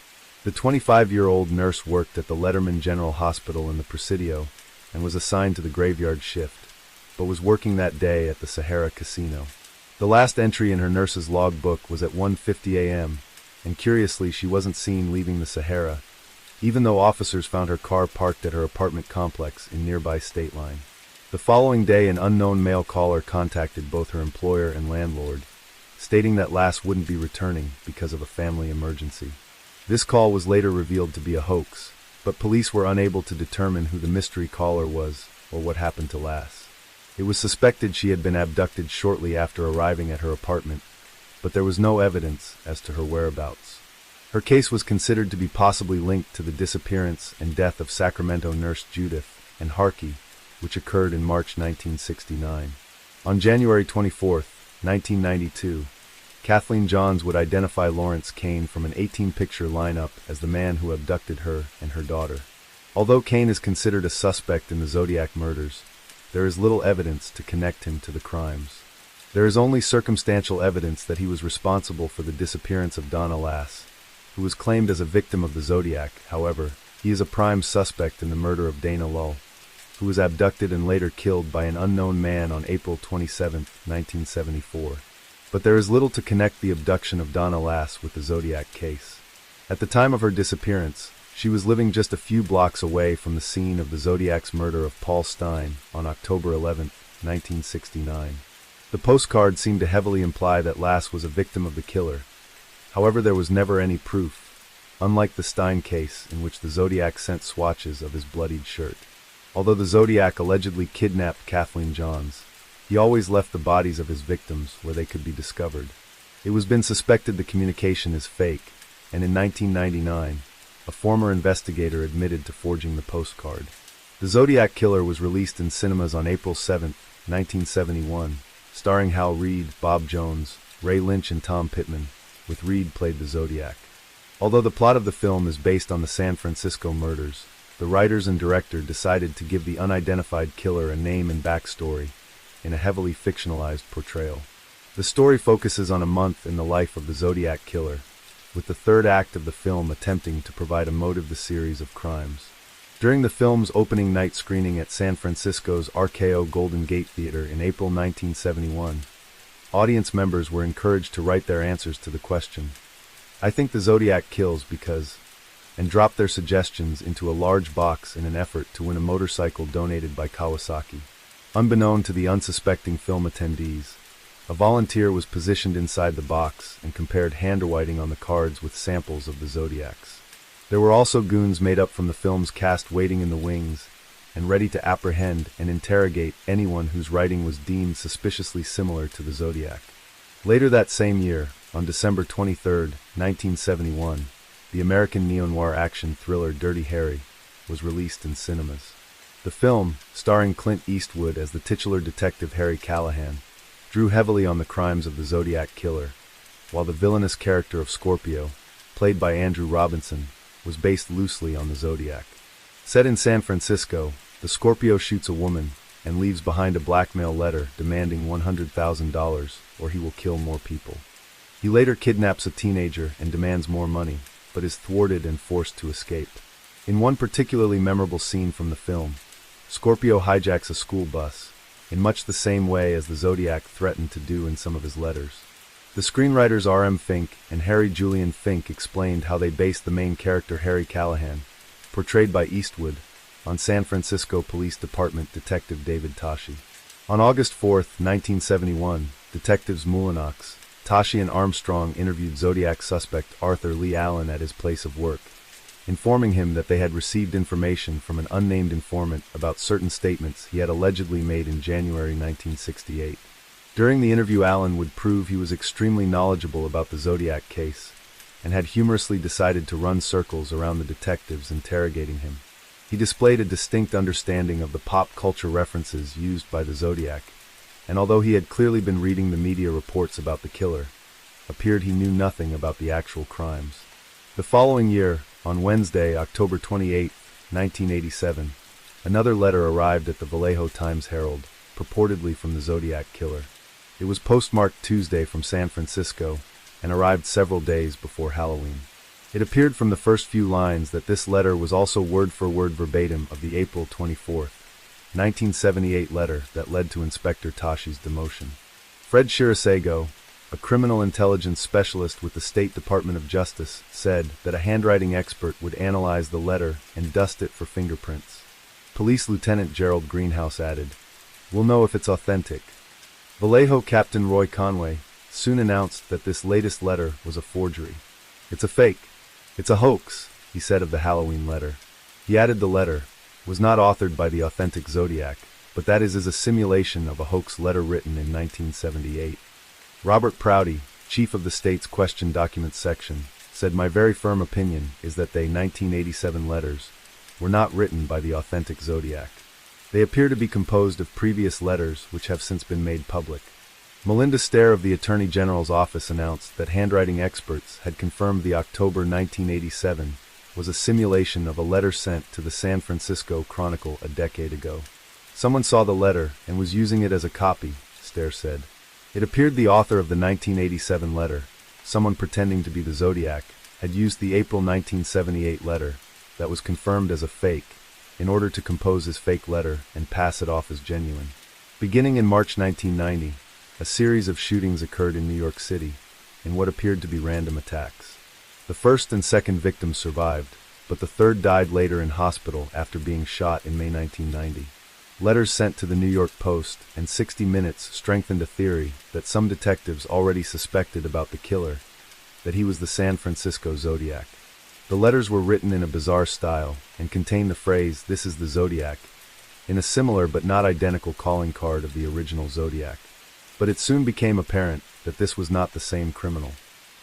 The 25-year-old nurse worked at the Letterman General Hospital in the Presidio and was assigned to the graveyard shift, but was working that day at the Sahara Casino. The last entry in her nurse's logbook was at 1:50 a.m., and curiously she wasn't seen leaving the Sahara, even though officers found her car parked at her apartment complex in nearby State Line. The following day, an unknown male caller contacted both her employer and landlord, stating that Lass wouldn't be returning because of a family emergency. This call was later revealed to be a hoax, but police were unable to determine who the mystery caller was or what happened to Lass. It was suspected she had been abducted shortly after arriving at her apartment, but there was no evidence as to her whereabouts. Her case was considered to be possibly linked to the disappearance and death of Sacramento nurse Judith and Harkey, which occurred in March 1969. On January 24, 1992, Kathleen Johns would identify Lawrence Kane from an 18-picture lineup as the man who abducted her and her daughter. Although Kane is considered a suspect in the Zodiac murders, there is little evidence to connect him to the crimes. There is only circumstantial evidence that he was responsible for the disappearance of Donna Lass, who was claimed as a victim of the Zodiac. However, he is a prime suspect in the murder of Dana Lull, who was abducted and later killed by an unknown man on April 27, 1974. But there is little to connect the abduction of Donna Lass with the Zodiac case. At the time of her disappearance, she was living just a few blocks away from the scene of the Zodiac's murder of Paul Stine on October 11, 1969. The postcard seemed to heavily imply that Lass was a victim of the killer. However, there was never any proof, unlike the Stine case in which the Zodiac sent swatches of his bloodied shirt. Although the Zodiac allegedly kidnapped Kathleen Johns, he always left the bodies of his victims where they could be discovered. It was been suspected the communication is fake, and in 1999, a former investigator admitted to forging the postcard. The Zodiac Killer was released in cinemas on April 7, 1971, starring Hal Reed, Bob Jones, Ray Lynch, and Tom Pittman, with Reed played the Zodiac. Although the plot of the film is based on the San Francisco murders, the writers and director decided to give the unidentified killer a name and backstory in a heavily fictionalized portrayal. The story focuses on a month in the life of the Zodiac Killer, with the third act of the film attempting to provide a motive to the series of crimes. During the film's opening night screening at San Francisco's RKO Golden Gate Theater in April 1971, audience members were encouraged to write their answers to the question, "I think the Zodiac kills because," and drop their suggestions into a large box in an effort to win a motorcycle donated by Kawasaki. Unbeknown to the unsuspecting film attendees, a volunteer was positioned inside the box and compared handwriting on the cards with samples of the Zodiacs. There were also goons made up from the film's cast waiting in the wings and ready to apprehend and interrogate anyone whose writing was deemed suspiciously similar to the Zodiac. Later that same year, on December 23, 1971, the American neo-noir action thriller Dirty Harry was released in cinemas. The film, starring Clint Eastwood as the titular detective Harry Callahan, drew heavily on the crimes of the Zodiac Killer, while the villainous character of Scorpio, played by Andrew Robinson, was based loosely on the Zodiac. Set in San Francisco, the Scorpio shoots a woman and leaves behind a blackmail letter demanding $100,000 or he will kill more people. He later kidnaps a teenager and demands more money, but is thwarted and forced to escape. In one particularly memorable scene from the film, Scorpio hijacks a school bus, in much the same way as the Zodiac threatened to do in some of his letters. The screenwriters R.M. Fink and Harry Julian Fink explained how they based the main character Harry Callahan, portrayed by Eastwood, on San Francisco Police Department Detective David Toschi. On August 4, 1971, detectives Mulinox, Toschi and Armstrong interviewed Zodiac suspect Arthur Lee Allen at his place of work, informing him that they had received information from an unnamed informant about certain statements he had allegedly made in January 1968. During the interview, Allen would prove he was extremely knowledgeable about the Zodiac case, and had humorously decided to run circles around the detectives interrogating him. He displayed a distinct understanding of the pop culture references used by the Zodiac, and although he had clearly been reading the media reports about the killer, appeared he knew nothing about the actual crimes. The following year, on Wednesday, October 28, 1987, another letter arrived at the Vallejo Times-Herald, purportedly from the Zodiac Killer. It was postmarked Tuesday from San Francisco and arrived several days before Halloween. It appeared from the first few lines that this letter was also word-for-word verbatim of the April 24, 1978 letter that led to Inspector Toschi's demotion. Fred Shirasago, a criminal intelligence specialist with the State Department of Justice, said that a handwriting expert would analyze the letter and dust it for fingerprints. Police Lieutenant Gerald Greenhouse added, "We'll know if it's authentic." Vallejo Captain Roy Conway soon announced that this latest letter was a forgery. "It's a fake. It's a hoax," he said of the Halloween letter. He added the letter was not authored by the authentic Zodiac, but that is a simulation of a hoax letter written in 1978. Robert Prouty, chief of the state's question documents section, said, "My very firm opinion is that they 1987 letters were not written by the authentic Zodiac. They appear to be composed of previous letters which have since been made public." Melinda Stair of the Attorney General's office announced that handwriting experts had confirmed the October 1987 was a simulation of a letter sent to the San Francisco Chronicle a decade ago. "Someone saw the letter and was using it as a copy," Stair said. It appeared the author of the 1987 letter, someone pretending to be the Zodiac, had used the April 1978 letter that was confirmed as a fake in order to compose his fake letter and pass it off as genuine. Beginning in March 1990, a series of shootings occurred in New York City in what appeared to be random attacks. The first and second victims survived, but the third died later in hospital after being shot in May 1990. Letters sent to the New York Post and 60 Minutes strengthened a theory that some detectives already suspected about the killer, that he was the San Francisco Zodiac. The letters were written in a bizarre style and contained the phrase, "This is the Zodiac," in a similar but not identical calling card of the original Zodiac. But it soon became apparent that this was not the same criminal.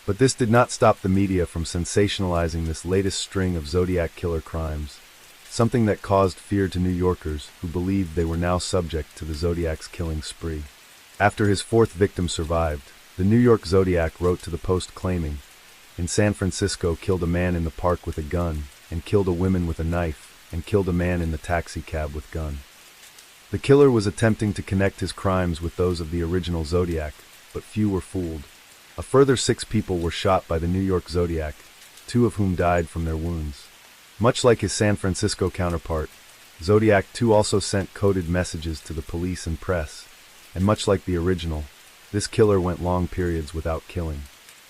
But this did not stop the media from sensationalizing this latest string of Zodiac killer crimes, something that caused fear to New Yorkers who believed they were now subject to the Zodiac's killing spree. After his fourth victim survived, the New York Zodiac wrote to the Post claiming, "In San Francisco killed a man in the park with a gun, and killed a woman with a knife, and killed a man in the taxi cab with gun." The killer was attempting to connect his crimes with those of the original Zodiac, but few were fooled. A further 6 people were shot by the New York Zodiac, 2 of whom died from their wounds. Much like his San Francisco counterpart, Zodiac 2 also sent coded messages to the police and press, and much like the original, this killer went long periods without killing.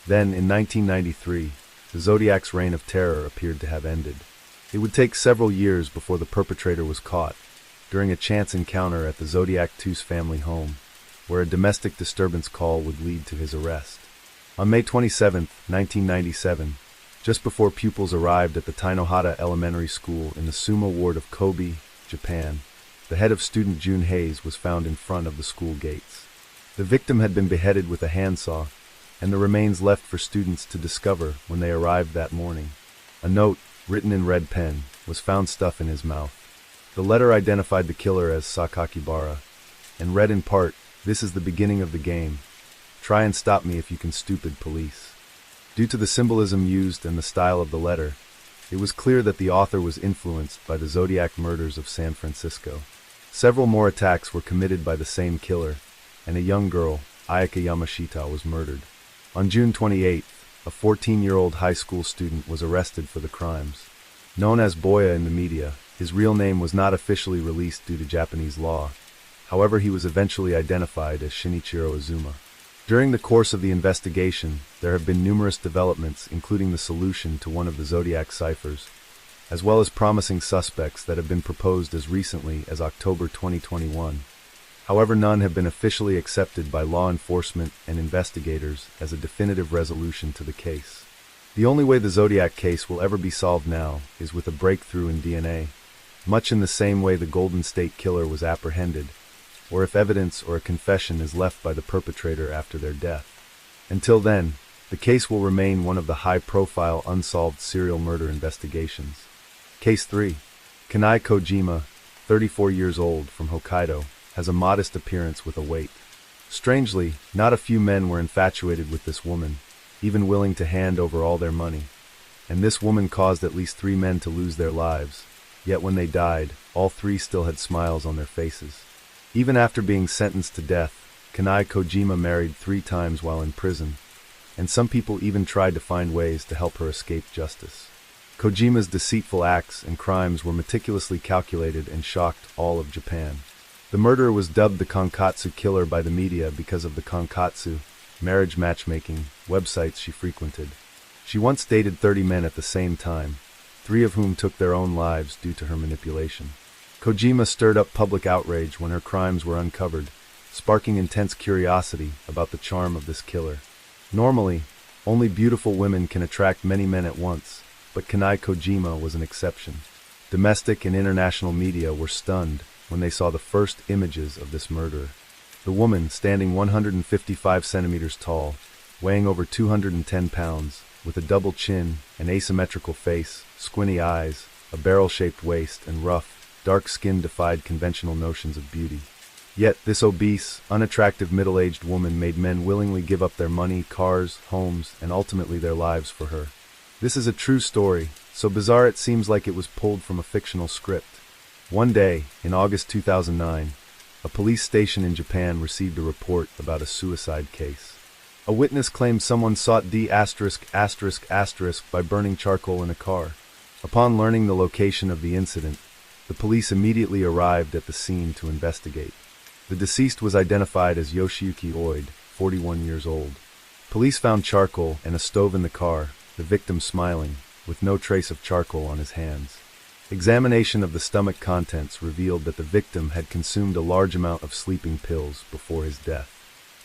Then, in 1993, the Zodiac's reign of terror appeared to have ended. It would take several years before the perpetrator was caught, during a chance encounter at the Zodiac 2's family home, where a domestic disturbance call would lead to his arrest. On May 27, 1997, just before pupils arrived at the Tainohata Elementary School in the Suma ward of Kobe, Japan, the head of student June Hayes was found in front of the school gates. The victim had been beheaded with a handsaw, and the remains left for students to discover when they arrived that morning. A note, written in red pen, was found stuck in his mouth. The letter identified the killer as Sakakibara, and read in part, "This is the beginning of the game. Try and stop me if you can, stupid police." Due to the symbolism used and the style of the letter, it was clear that the author was influenced by the Zodiac murders of San Francisco. Several more attacks were committed by the same killer, and a young girl, Ayaka Yamashita, was murdered. On June 28th, a 14-year-old high school student was arrested for the crimes. Known as Boya in the media, his real name was not officially released due to Japanese law. However, he was eventually identified as Shinichiro Izuma. During the course of the investigation, there have been numerous developments, including the solution to one of the Zodiac ciphers, as well as promising suspects that have been proposed as recently as October 2021. However, none have been officially accepted by law enforcement and investigators as a definitive resolution to the case. The only way the Zodiac case will ever be solved now is with a breakthrough in DNA, much in the same way the Golden State Killer was apprehended, or if evidence or a confession is left by the perpetrator after their death. Until then, the case will remain one of the high-profile unsolved serial murder investigations. Case 3. Kanai Kojima, 34 years old, from Hokkaido, has a modest appearance with a weight. Strangely, not a few men were infatuated with this woman, even willing to hand over all their money. And this woman caused at least 3 men to lose their lives, yet when they died, all 3 still had smiles on their faces. Even after being sentenced to death, Kanai Kojima married 3 times while in prison, and some people even tried to find ways to help her escape justice. Kojima's deceitful acts and crimes were meticulously calculated and shocked all of Japan. The murderer was dubbed the Konkatsu Killer by the media because of the Konkatsu, marriage matchmaking, websites she frequented. She once dated 30 men at the same time, 3 of whom took their own lives due to her manipulation. Kojima stirred up public outrage when her crimes were uncovered, sparking intense curiosity about the charm of this killer. Normally, only beautiful women can attract many men at once, but Kanai Kojima was an exception. Domestic and international media were stunned when they saw the first images of this murderer. The woman, standing 155 centimeters tall, weighing over 210 pounds, with a double chin, an asymmetrical face, squinty eyes, a barrel-shaped waist, and rough, dark skin defied conventional notions of beauty. Yet, this obese, unattractive middle-aged woman made men willingly give up their money, cars, homes, and ultimately their lives for her. This is a true story, so bizarre it seems like it was pulled from a fictional script. One day, in August 2009, a police station in Japan received a report about a suicide case. A witness claimed someone sought by burning charcoal in a car. Upon learning the location of the incident, the police immediately arrived at the scene to investigate. The deceased was identified as Yoshiyuki Oid, 41 years old. Police found charcoal and a stove in the car, the victim smiling, with no trace of charcoal on his hands. Examination of the stomach contents revealed that the victim had consumed a large amount of sleeping pills before his death.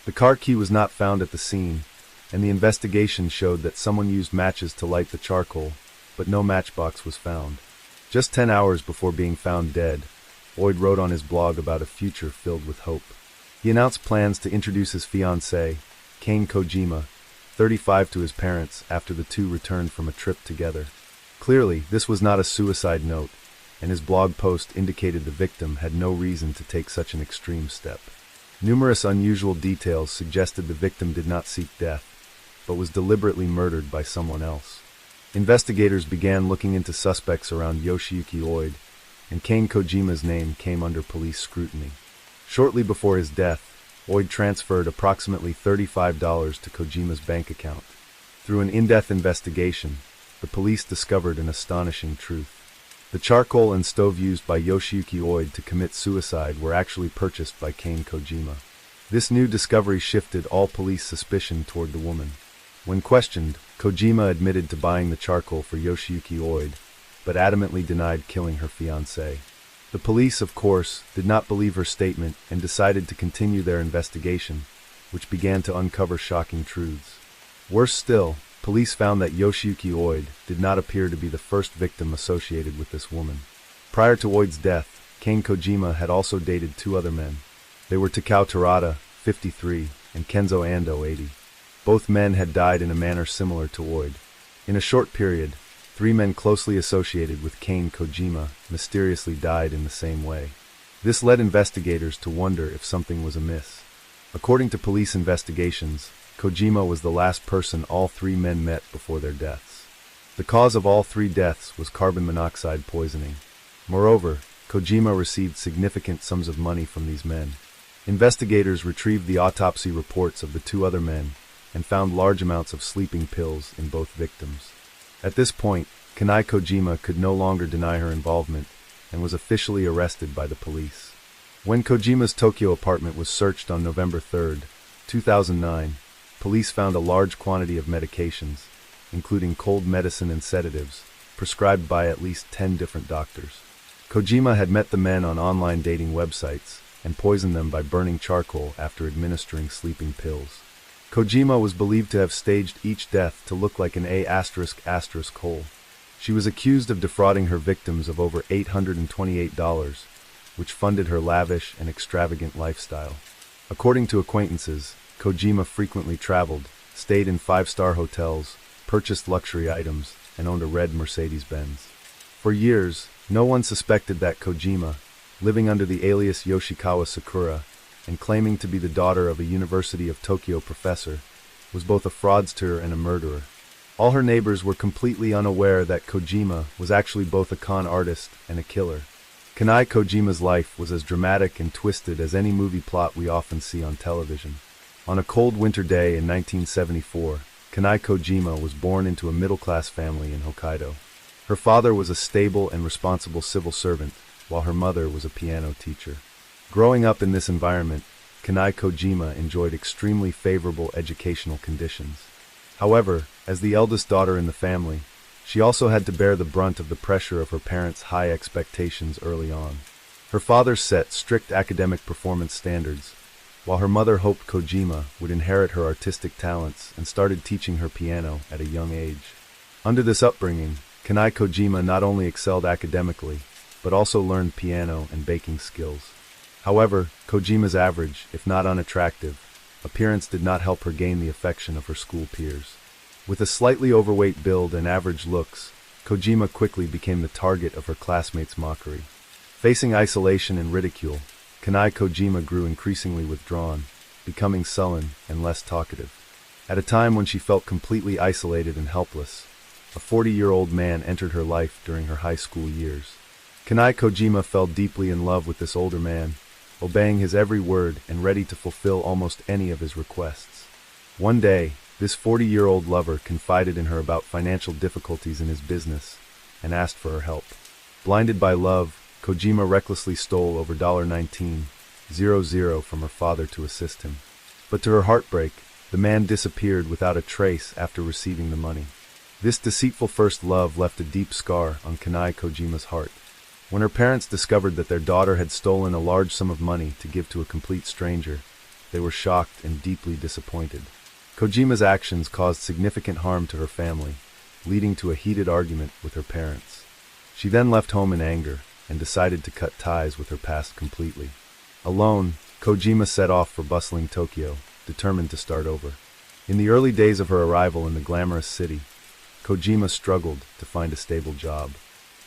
The car key was not found at the scene, and the investigation showed that someone used matches to light the charcoal, but no matchbox was found. Just 10 hours before being found dead, Oid wrote on his blog about a future filled with hope. He announced plans to introduce his fiancée, Kane Kojima, 35, to his parents after the two returned from a trip together. Clearly, this was not a suicide note, and his blog post indicated the victim had no reason to take such an extreme step. Numerous unusual details suggested the victim did not seek death, but was deliberately murdered by someone else. Investigators began looking into suspects around Yoshiyuki Oid, and Kane Kojima's name came under police scrutiny. Shortly before his death, Oid transferred approximately $35 to Kojima's bank account. Through an in-depth investigation, the police discovered an astonishing truth. The charcoal and stove used by Yoshiyuki Oid to commit suicide were actually purchased by Kane Kojima. This new discovery shifted all police suspicion toward the woman. When questioned, Kojima admitted to buying the charcoal for Yoshiyuki Oid, but adamantly denied killing her fiancé. The police, of course, did not believe her statement and decided to continue their investigation, which began to uncover shocking truths. Worse still, police found that Yoshiyuki Oid did not appear to be the first victim associated with this woman. Prior to Oid's death, Kane Kojima had also dated two other men. They were Takao Terada, 53, and Kenzo Ando, 80. Both men had died in a manner similar to Oid. In a short period, 3 men closely associated with Kane Kojima mysteriously died in the same way. This led investigators to wonder if something was amiss. According to police investigations, Kojima was the last person all 3 men met before their deaths. The cause of all 3 deaths was carbon monoxide poisoning. Moreover, Kojima received significant sums of money from these men. Investigators retrieved the autopsy reports of the 2 other men and found large amounts of sleeping pills in both victims. At this point, Kanai Kojima could no longer deny her involvement and was officially arrested by the police. When Kojima's Tokyo apartment was searched on November 3, 2009, police found a large quantity of medications, including cold medicine and sedatives, prescribed by at least 10 different doctors. Kojima had met the men on online dating websites and poisoned them by burning charcoal after administering sleeping pills. Kojima was believed to have staged each death to look like an A*** hole. She was accused of defrauding her victims of over $828, which funded her lavish and extravagant lifestyle. According to acquaintances, Kojima frequently traveled, stayed in 5-star hotels, purchased luxury items, and owned a red Mercedes-Benz. For years, no one suspected that Kojima, living under the alias Yoshikawa Sakura, and claiming to be the daughter of a University of Tokyo professor, was both a fraudster and a murderer. All her neighbors were completely unaware that Kojima was actually both a con artist and a killer. Kanai Kojima's life was as dramatic and twisted as any movie plot we often see on television. On a cold winter day in 1974, Kanai Kojima was born into a middle-class family in Hokkaido. Her father was a stable and responsible civil servant, while her mother was a piano teacher. Growing up in this environment, Kanai Kojima enjoyed extremely favorable educational conditions. However, as the eldest daughter in the family, she also had to bear the brunt of the pressure of her parents' high expectations early on. Her father set strict academic performance standards, while her mother hoped Kojima would inherit her artistic talents and started teaching her piano at a young age. Under this upbringing, Kanai Kojima not only excelled academically, but also learned piano and baking skills. However, Kojima's average, if not unattractive, appearance did not help her gain the affection of her school peers. With a slightly overweight build and average looks, Kojima quickly became the target of her classmates' mockery. Facing isolation and ridicule, Kanai Kojima grew increasingly withdrawn, becoming sullen and less talkative. At a time when she felt completely isolated and helpless, a 40-year-old man entered her life during her high school years. Kanai Kojima fell deeply in love with this older man, obeying his every word and ready to fulfill almost any of his requests. One day, this 40-year-old lover confided in her about financial difficulties in his business and asked for her help. Blinded by love, Kojima recklessly stole over $19,000 from her father to assist him. But to her heartbreak, the man disappeared without a trace after receiving the money. This deceitful first love left a deep scar on Kanai Kojima's heart. When her parents discovered that their daughter had stolen a large sum of money to give to a complete stranger, they were shocked and deeply disappointed. Kojima's actions caused significant harm to her family, leading to a heated argument with her parents. She then left home in anger and decided to cut ties with her past completely. Alone, Kojima set off for bustling Tokyo, determined to start over. In the early days of her arrival in the glamorous city, Kojima struggled to find a stable job.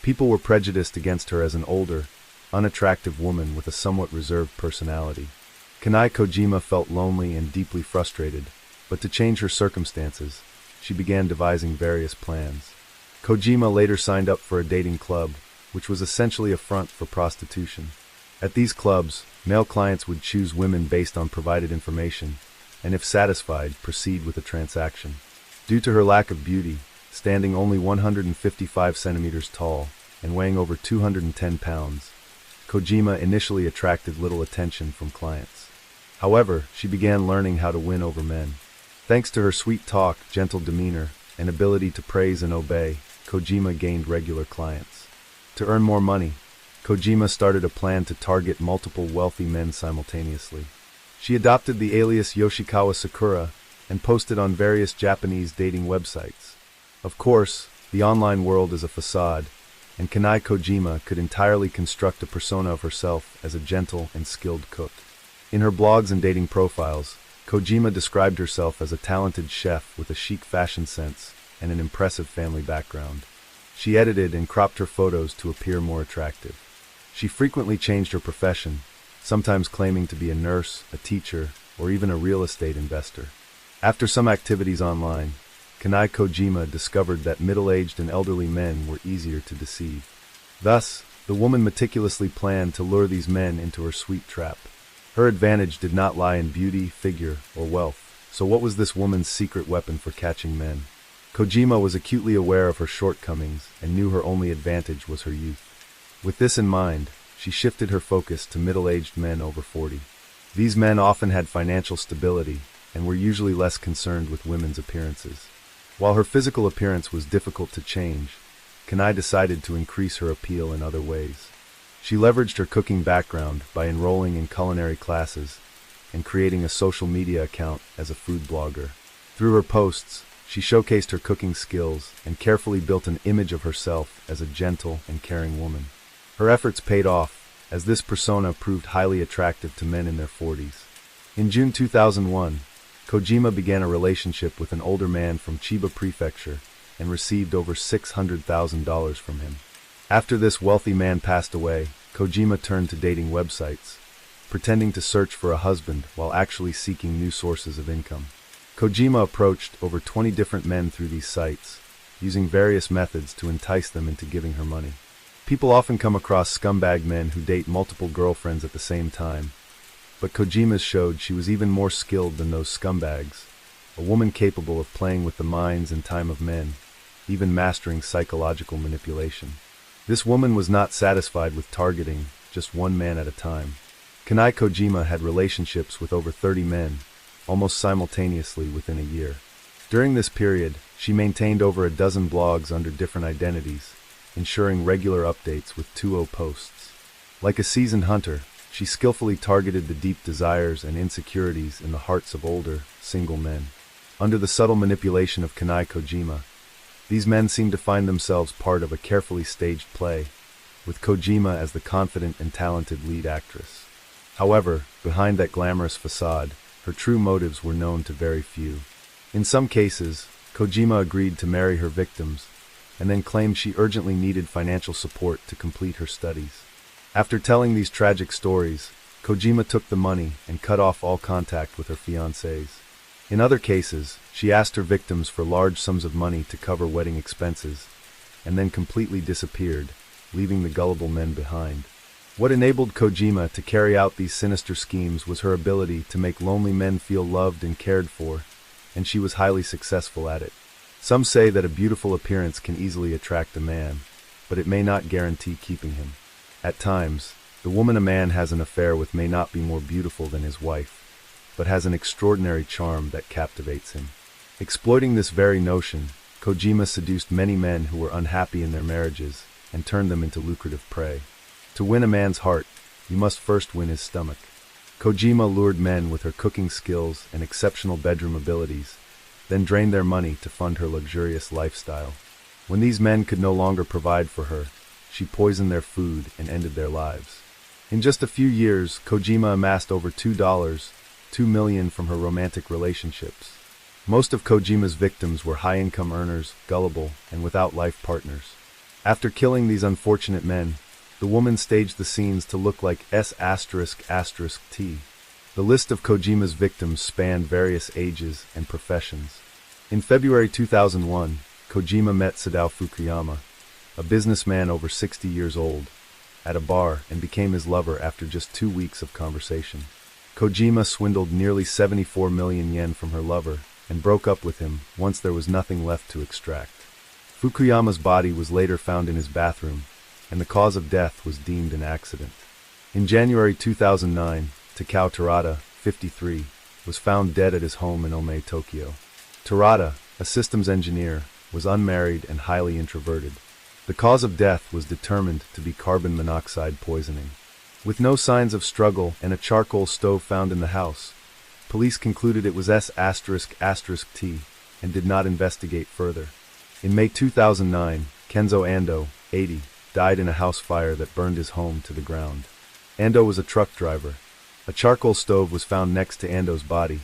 People were prejudiced against her as an older, unattractive woman with a somewhat reserved personality. Kanai Kojima felt lonely and deeply frustrated, but to change her circumstances, she began devising various plans. Kojima later signed up for a dating club, which was essentially a front for prostitution. At these clubs, male clients would choose women based on provided information, and if satisfied, proceed with a transaction. Due to her lack of beauty, standing only 155 centimeters tall and weighing over 210 pounds, Kojima initially attracted little attention from clients. However, she began learning how to win over men. Thanks to her sweet talk, gentle demeanor, and ability to praise and obey, Kojima gained regular clients. To earn more money, Kojima started a plan to target multiple wealthy men simultaneously. She adopted the alias Yoshikawa Sakura and posted on various Japanese dating websites. Of course, the online world is a facade, and Kanai Kojima could entirely construct a persona of herself as a gentle and skilled cook. In her blogs and dating profiles, Kojima described herself as a talented chef with a chic fashion sense and an impressive family background. She edited and cropped her photos to appear more attractive. She frequently changed her profession, sometimes claiming to be a nurse, a teacher, or even a real estate investor. After some activities online, Kanai Kojima discovered that middle-aged and elderly men were easier to deceive. Thus, the woman meticulously planned to lure these men into her sweet trap. Her advantage did not lie in beauty, figure, or wealth. So what was this woman's secret weapon for catching men? Kojima was acutely aware of her shortcomings and knew her only advantage was her youth. With this in mind, she shifted her focus to middle-aged men over 40. These men often had financial stability and were usually less concerned with women's appearances. While her physical appearance was difficult to change, Kanai decided to increase her appeal in other ways. She leveraged her cooking background by enrolling in culinary classes and creating a social media account as a food blogger. Through her posts, she showcased her cooking skills and carefully built an image of herself as a gentle and caring woman. Her efforts paid off, as this persona proved highly attractive to men in their 40s. In June 2001, Kojima began a relationship with an older man from Chiba Prefecture and received over $600,000 from him. After this wealthy man passed away, Kojima turned to dating websites, pretending to search for a husband while actually seeking new sources of income. Kojima approached over 20 different men through these sites, using various methods to entice them into giving her money. People often come across scumbag men who date multiple girlfriends at the same time, but Kojima's showed she was even more skilled than those scumbags, a woman capable of playing with the minds and time of men, even mastering psychological manipulation. This woman was not satisfied with targeting just one man at a time. Kanai Kojima had relationships with over 30 men, almost simultaneously within a year. During this period, she maintained over a dozen blogs under different identities, ensuring regular updates with 2.0 posts. Like a seasoned hunter, she skillfully targeted the deep desires and insecurities in the hearts of older, single men. Under the subtle manipulation of Kanai Kojima, these men seemed to find themselves part of a carefully staged play, with Kojima as the confident and talented lead actress. However, behind that glamorous facade, her true motives were known to very few. In some cases, Kojima agreed to marry her victims, and then claimed she urgently needed financial support to complete her studies. After telling these tragic stories, Kojima took the money and cut off all contact with her fiancés. In other cases, she asked her victims for large sums of money to cover wedding expenses, and then completely disappeared, leaving the gullible men behind. What enabled Kojima to carry out these sinister schemes was her ability to make lonely men feel loved and cared for, and she was highly successful at it. Some say that a beautiful appearance can easily attract a man, but it may not guarantee keeping him. At times, the woman a man has an affair with may not be more beautiful than his wife, but has an extraordinary charm that captivates him. Exploiting this very notion, Kojima seduced many men who were unhappy in their marriages and turned them into lucrative prey. To win a man's heart, you must first win his stomach. Kojima lured men with her cooking skills and exceptional bedroom abilities, then drained their money to fund her luxurious lifestyle. When these men could no longer provide for her, she poisoned their food and ended their lives. In just a few years, Kojima amassed over $2 million from her romantic relationships. Most of Kojima's victims were high-income earners, gullible, and without life partners. After killing these unfortunate men, the woman staged the scenes to look like S***T. The list of Kojima's victims spanned various ages and professions. In February 2001, Kojima met Sadao Fukuyama, a businessman over 60 years old, at a bar and became his lover after just 2 weeks of conversation. Kojima swindled nearly 74 million yen from her lover and broke up with him once there was nothing left to extract. Fukuyama's body was later found in his bathroom, and the cause of death was deemed an accident. In January 2009, Takao Terada, 53, was found dead at his home in Ome, Tokyo. Terada, a systems engineer, was unmarried and highly introverted. The cause of death was determined to be carbon monoxide poisoning. With no signs of struggle and a charcoal stove found in the house, police concluded it was S***T and did not investigate further. In May 2009, Kenzo Ando, 80, died in a house fire that burned his home to the ground. Ando was a truck driver. A charcoal stove was found next to Ando's body,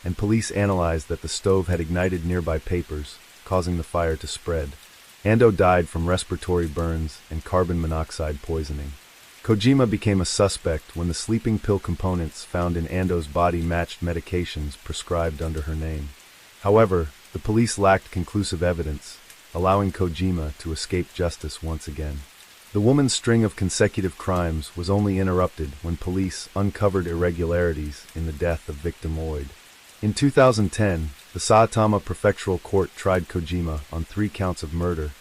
and police analyzed that the stove had ignited nearby papers, causing the fire to spread. Ando died from respiratory burns and carbon monoxide poisoning. Kojima became a suspect when the sleeping pill components found in Ando's body matched medications prescribed under her name. However, the police lacked conclusive evidence, allowing Kojima to escape justice once again. The woman's string of consecutive crimes was only interrupted when police uncovered irregularities in the death of victim Lloyd. In 2010, the Saitama Prefectural Court tried Kojima on 3 counts of murder,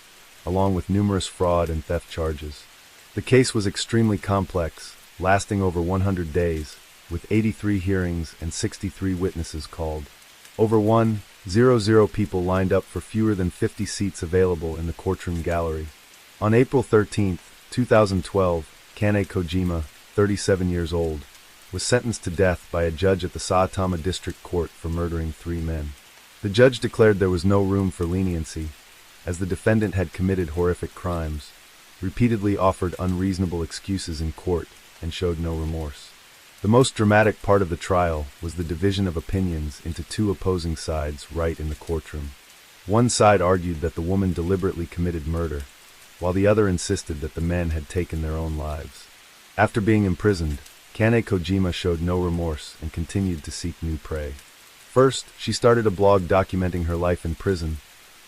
along with numerous fraud and theft charges. The case was extremely complex, lasting over 100 days, with 83 hearings and 63 witnesses called. Over 100 people lined up for fewer than 50 seats available in the courtroom gallery. On April 13, 2012, Kane Kojima, 37 years old, was sentenced to death by a judge at the Saitama District Court for murdering 3 men. The judge declared there was no room for leniency, as the defendant had committed horrific crimes, repeatedly offered unreasonable excuses in court, and showed no remorse. The most dramatic part of the trial was the division of opinions into 2 opposing sides right in the courtroom. One side argued that the woman deliberately committed murder, while the other insisted that the men had taken their own lives. After being imprisoned, Kane Kojima showed no remorse and continued to seek new prey. First, she started a blog documenting her life in prison,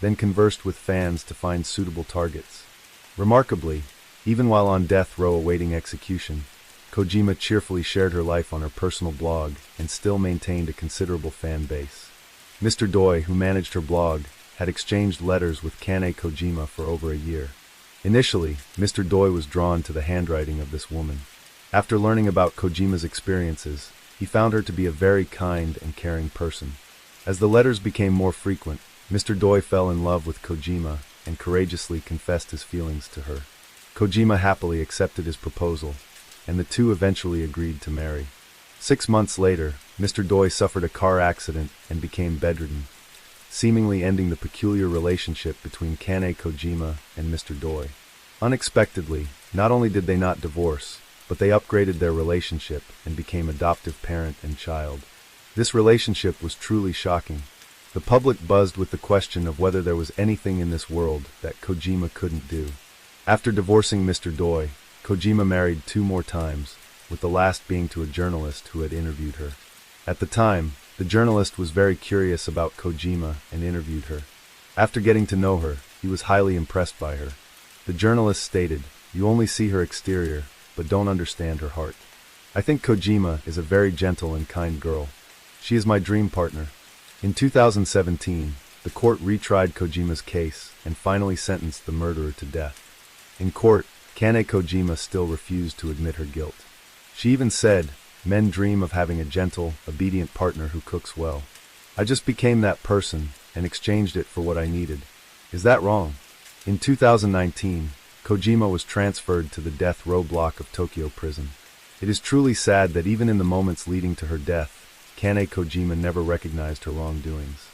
then conversed with fans to find suitable targets. Remarkably, even while on death row awaiting execution, Kojima cheerfully shared her life on her personal blog and still maintained a considerable fan base. Mr. Doi, who managed her blog, had exchanged letters with Kane Kojima for over a year. Initially, Mr. Doi was drawn to the handwriting of this woman. After learning about Kojima's experiences, he found her to be a very kind and caring person. As the letters became more frequent, Mr. Doi fell in love with Kojima and courageously confessed his feelings to her. Kojima happily accepted his proposal, and the two eventually agreed to marry. 6 months later, Mr. Doi suffered a car accident and became bedridden, seemingly ending the peculiar relationship between Kane Kojima and Mr. Doi. Unexpectedly, not only did they not divorce, but they upgraded their relationship and became adoptive parent and child. This relationship was truly shocking. The public buzzed with the question of whether there was anything in this world that Kojima couldn't do. After divorcing Mr. Doi, Kojima married 2 more times, with the last being to a journalist who had interviewed her. At the time, the journalist was very curious about Kojima and interviewed her. After getting to know her, he was highly impressed by her. The journalist stated, "You only see her exterior, but don't understand her heart. I think Kojima is a very gentle and kind girl. She is my dream partner." In 2017, the court retried Kojima's case and finally sentenced the murderer to death. In court, Kane Kojima still refused to admit her guilt. She even said, "Men dream of having a gentle, obedient partner who cooks well. I just became that person and exchanged it for what I needed. Is that wrong?" In 2019, Kojima was transferred to the death row block of Tokyo prison. It is truly sad that even in the moments leading to her death, Kane Kojima never recognized her wrongdoings.